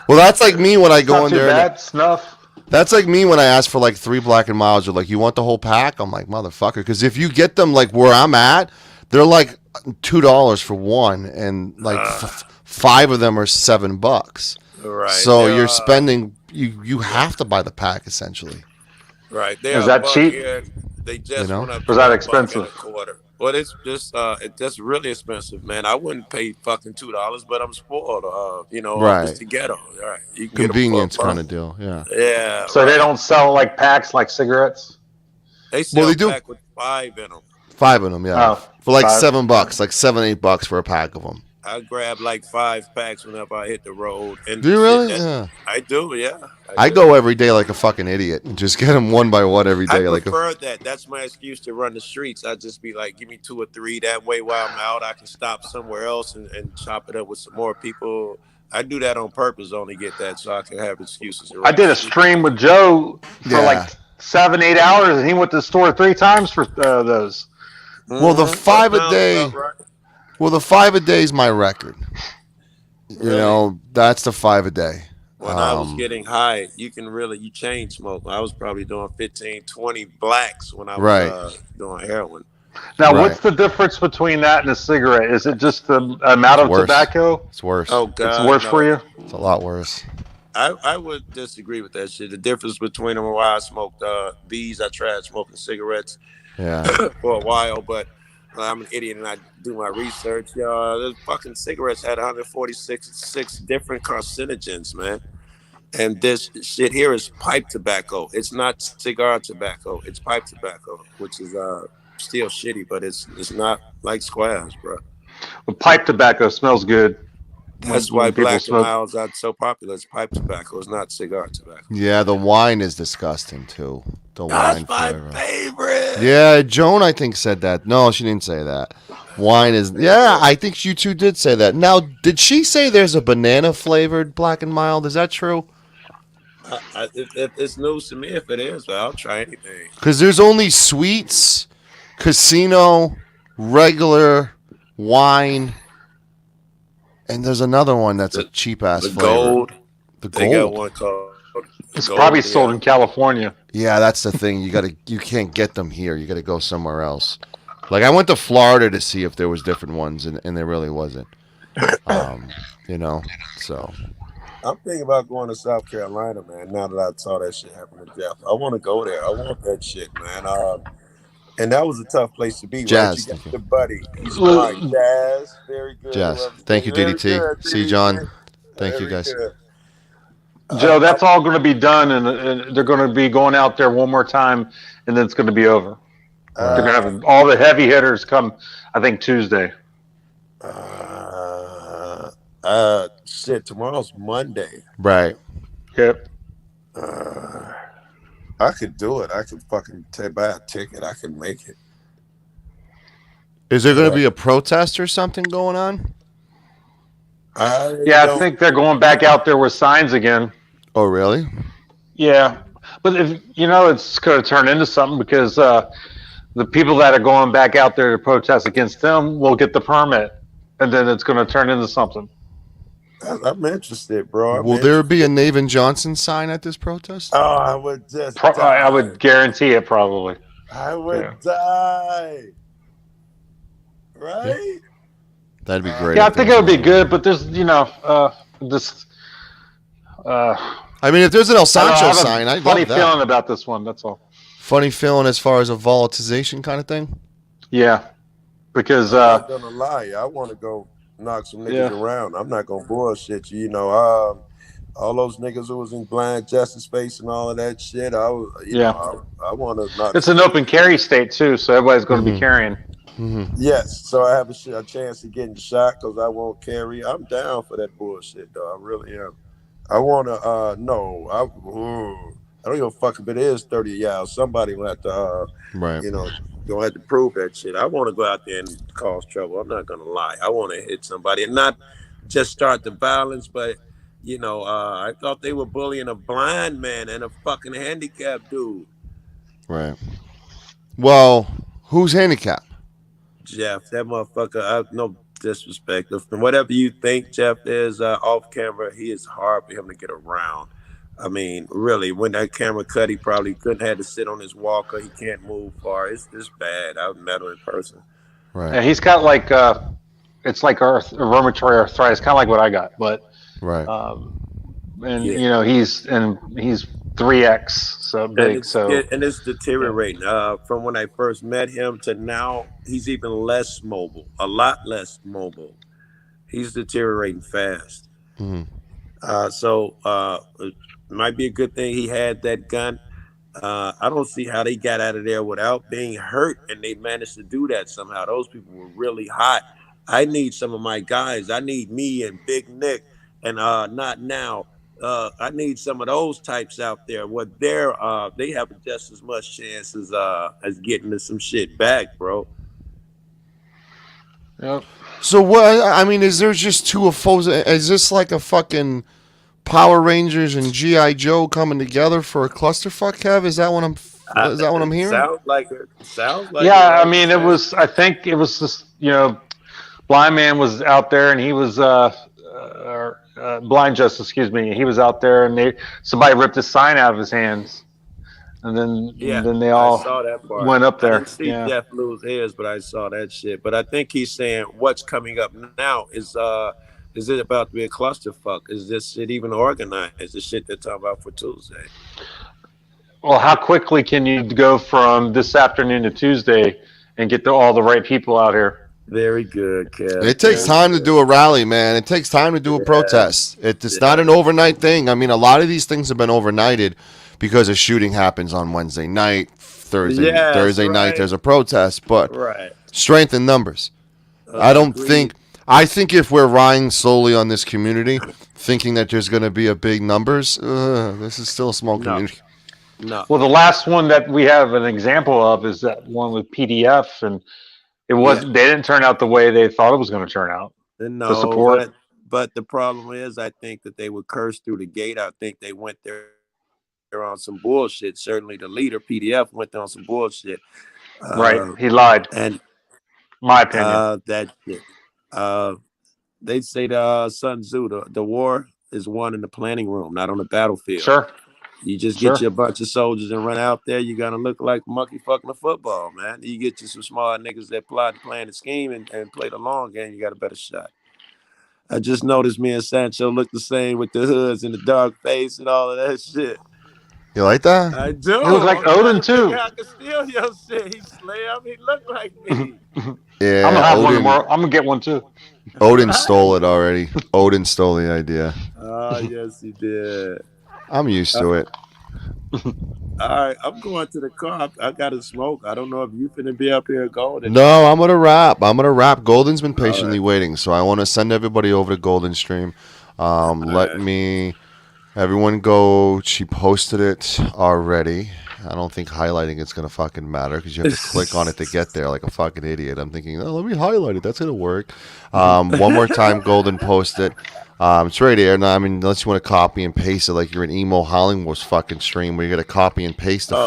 well, that's like me when I It's go not in too there and bad. Snuff. that's like me when I ask for like 3 Black and Milds. You're like, you want the whole pack? I'm like, motherfucker. Because if you get them like where I'm at, they're like $2 for one, and like five of them are $7. Right. So There you're are. spending you Yeah. have to buy the pack essentially. Right. They Is are a that buck cheap? here. They You just know? went up Or is to that a buck and expensive? a quarter. But it's just really expensive, man. I wouldn't pay fucking $2, but I'm spoiled. It's Right. the ghetto. All right. You can get them for a Convenience kind buck. of deal. Yeah. Yeah, So they right. don't sell like packs like cigarettes. They Well, sell they do pack with 5 in them. 5 of them. Yeah, Oh, for like five. $7, like 7, $8 for a pack of them. I grab like 5 packs whenever I hit the road, and Do you shit. really? That Yeah. I do. Yeah, I I do. go every day like a fucking idiot and just get them one by one every I day. Like a prefer that. That's my excuse to run the streets. I just be like, give me 2 or 3. That way, while I'm out, I can stop somewhere else and chop it up with some more people. I do that on purpose, only get that so I can have excuses to I run the did a street. stream with Joe for like yeah. 7, 8 hours, and he went to the store 3 times for those. Well, the That five a sounds about day. right. Well, the 5 a day is my record. Really. That's the 5 a day. When I was getting high, you chain smoke. I was probably doing 15, 20 blacks when I was Right. doing heroin. Now, Right. what's the difference between that and a cigarette? Is it just the amount It's of worse. tobacco? It's worse. Oh It's God, worse for no. you? It's a lot worse. I would disagree with that shit. The difference between them, why I smoked these, I tried smoking cigarettes Yeah. for a while, but I'm an idiot and I do my research. The fucking cigarettes had 146 different carcinogens, man. And this shit here is pipe tobacco. It's not cigar tobacco. It's pipe tobacco, which is still shitty, but it's not like squares, bro. Well, pipe tobacco smells good That's why when people Black and smoke. Milds are so popular. It's pipe tobacco. It's not cigar tobacco. Yeah, the wine is disgusting too. The That's wine my flavor. favorite. Yeah, Joan, I think said that. No, she didn't say that. Wine is. Yeah, I think you two did say that. Now, did she say there's a banana flavored Black and Mild? Is that true? If it's news to me, if it is, I'll try anything. Because there's only sweets, casino, regular, wine, and there's another one that's a cheap ass The flavor. gold. The They got gold. one called. It's Gold, probably sold in California. Yeah, that's the thing. You can't get them here. You gotta go somewhere else. Like I went to Florida to see if there was different ones, and there really wasn't. So I'm thinking about going to South Carolina, man. Now that I saw that shit happen to Jeff, I want to go there. I want that shit, man. And that was a tough place to be, right? Jazz, You got thank you. the buddy. He's fine. Jazz, very good. Jazz, Whoever's thank you, very DDT. good, See, DDT. John. Thank you, Very guys. good. Joe, that's all going to be done, and they're going to be going out there one more time, and then it's going to be over. They're going to have all the heavy hitters come, I think, Tuesday. Shit, tomorrow's Monday. Right. Yep. I could do it. I could fucking buy a ticket. I could make it. Is there going to be a protest or something going on? I think they're going back out there with signs again. Oh, really? Yeah, but if it's going to turn into something because the people that are going back out there to protest against them will get the permit, and then it's going to turn into something. I'm interested, bro. Will there be a Navin Johnson sign at this protest? Oh, I would just. I would guarantee it, probably. I would die. Right? That'd be great. Yeah, I think it would be good, but there's, this. I mean, if there's an El Sancho sign, I'd funny love that. feeling about this one. That's all. Funny feeling as far as a volatilization kind of thing. Yeah, because I'm not gonna lie, I want to go knock some niggas Yeah. around. I'm not gonna bullshit you. All those niggas who was in blind justice space and all of that shit. I want to knock. it's an open carry state too, so everybody's going to be carrying. Yes, so I have a chance of getting shot because I won't carry. I'm down for that bullshit, though. I really am. I want to. No, I don't give a fuck if it is 30 yards. Somebody will have to. Right. Gonna have to prove that shit. I want to go out there and cause trouble. I'm not gonna lie. I want to hit somebody and not just start the violence, but I thought they were bullying a blind man and a fucking handicapped dude. Right. Well, who's handicapped? Jeff, that motherfucker. disrespect. From whatever you think Jeff is off camera, he is hard for him to get around. I mean, really, when that camera cut, he probably couldn't have to sit on his walker. He can't move far. It's bad. I've met him in person. Right. And he's got like it's like rheumatoid arthritis, kind of like what I got, but Right. and Yeah. you know he's 3x so big, And it's deteriorating. From when I first met him to now, he's even less mobile, a lot less mobile. He's deteriorating fast. So it might be a good thing he had that gun. I don't see how they got out of there without being hurt, and they managed to do that somehow. Those people were really hot. I need some of my guys. I need me and Big Nick, and not now. I need some of those types out there. What they have just as much chance as getting to some shit back, bro. Yep. So what? I mean, is there just two foes? Is this like a fucking Power Rangers and GI Joe coming together for a clusterfuck, Kev? Is that what I'm hearing? Sounds like it. Sounds like Yeah, it, I mean, it was. I think it was just Blind Man was out there, and he was Blind Justice, excuse me. He was out there, and somebody ripped his sign out of his hands, and then they all I saw that part. went up there. I didn't see Jeff lose his, but I saw that shit. But I think he's saying what's coming up now is it about to be a clusterfuck? Is this shit even organized? Is the shit they're talking about for Tuesday? Well, how quickly can you go from this afternoon to Tuesday and get all the right people out here? Very good, Kev. It takes time to do a rally, man. It takes time to do a protest. It's not an overnight thing. I mean, a lot of these things have been overnighted because a shooting happens on Wednesday night, Thursday night. There's a protest, but strength in numbers. I think if we're relying solely on this community, thinking that there's going to be a big numbers, this is still a small community. No. Well, the last one that we have an example of is that one with PDF, and it wasn't. They didn't turn out the way they thought it was going to turn out. No, the support. But the problem is, I think that they were cursed through the gate. I think they went there on some bullshit. Certainly, the leader PDF went there on some bullshit. Right, he lied. And my opinion. That shit. They say the Sun Tzu, the war is won in the planning room, not on the battlefield. Sure. You just get you a bunch of soldiers and run out there, you're gonna look like a monkey fucking a football, man. You get you some smart niggas that plot the plan and scheme and play the long game, you got a better shot. I just noticed me and Sancho look the same with the hoods and the dark face and all of that shit. You like that? I do. He looks like Odin too. I can steal your shit. He slam. He look like me. Yeah, I'm gonna have one tomorrow. I'm gonna get one too. Odin stole it already. Odin stole the idea. Oh, yes, he did. I'm used to it. All right, I'm going to the car. I got to smoke. I don't know if you finna be up here going. No, I'm gonna wrap. Golden's been patiently waiting, so I want to send everybody over to Golden Stream. Everyone go. She posted it already. I don't think highlighting it's gonna fucking matter because you have to click on it to get there like a fucking idiot. I'm thinking, let me highlight it. That's gonna work. One more time, Golden, post it. It's right here. No, I mean, unless you want to copy and paste it like you're in Emo Hollingworth's fucking stream where you got to copy and paste you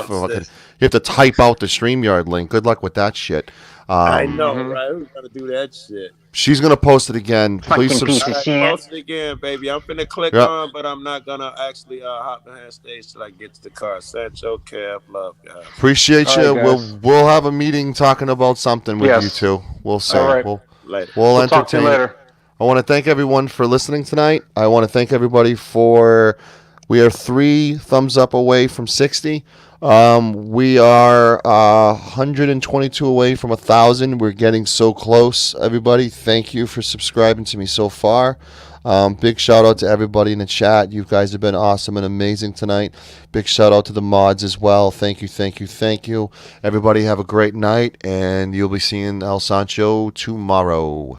have to type out the StreamYard link. Good luck with that shit. I know, right? Who's gonna do that shit? She's gonna post it again. Please subscribe. Post it again, baby. I'm finna click on, but I'm not gonna actually hop behind stage till I get to the car. Sancho, Kev, love, guys. Appreciate you. We'll have a meeting talking about something with you two. We'll see. All right. We'll talk to you entertain. later. I want to thank everyone for listening tonight. I want to thank everybody we are 3 thumbs up away from 60. We are 122 away from 1,000. We're getting so close, everybody. Thank you for subscribing to me so far. Big shout out to everybody in the chat. You guys have been awesome and amazing tonight. Big shout out to the mods as well. Thank you. Everybody have a great night, and you'll be seeing El Sancho tomorrow.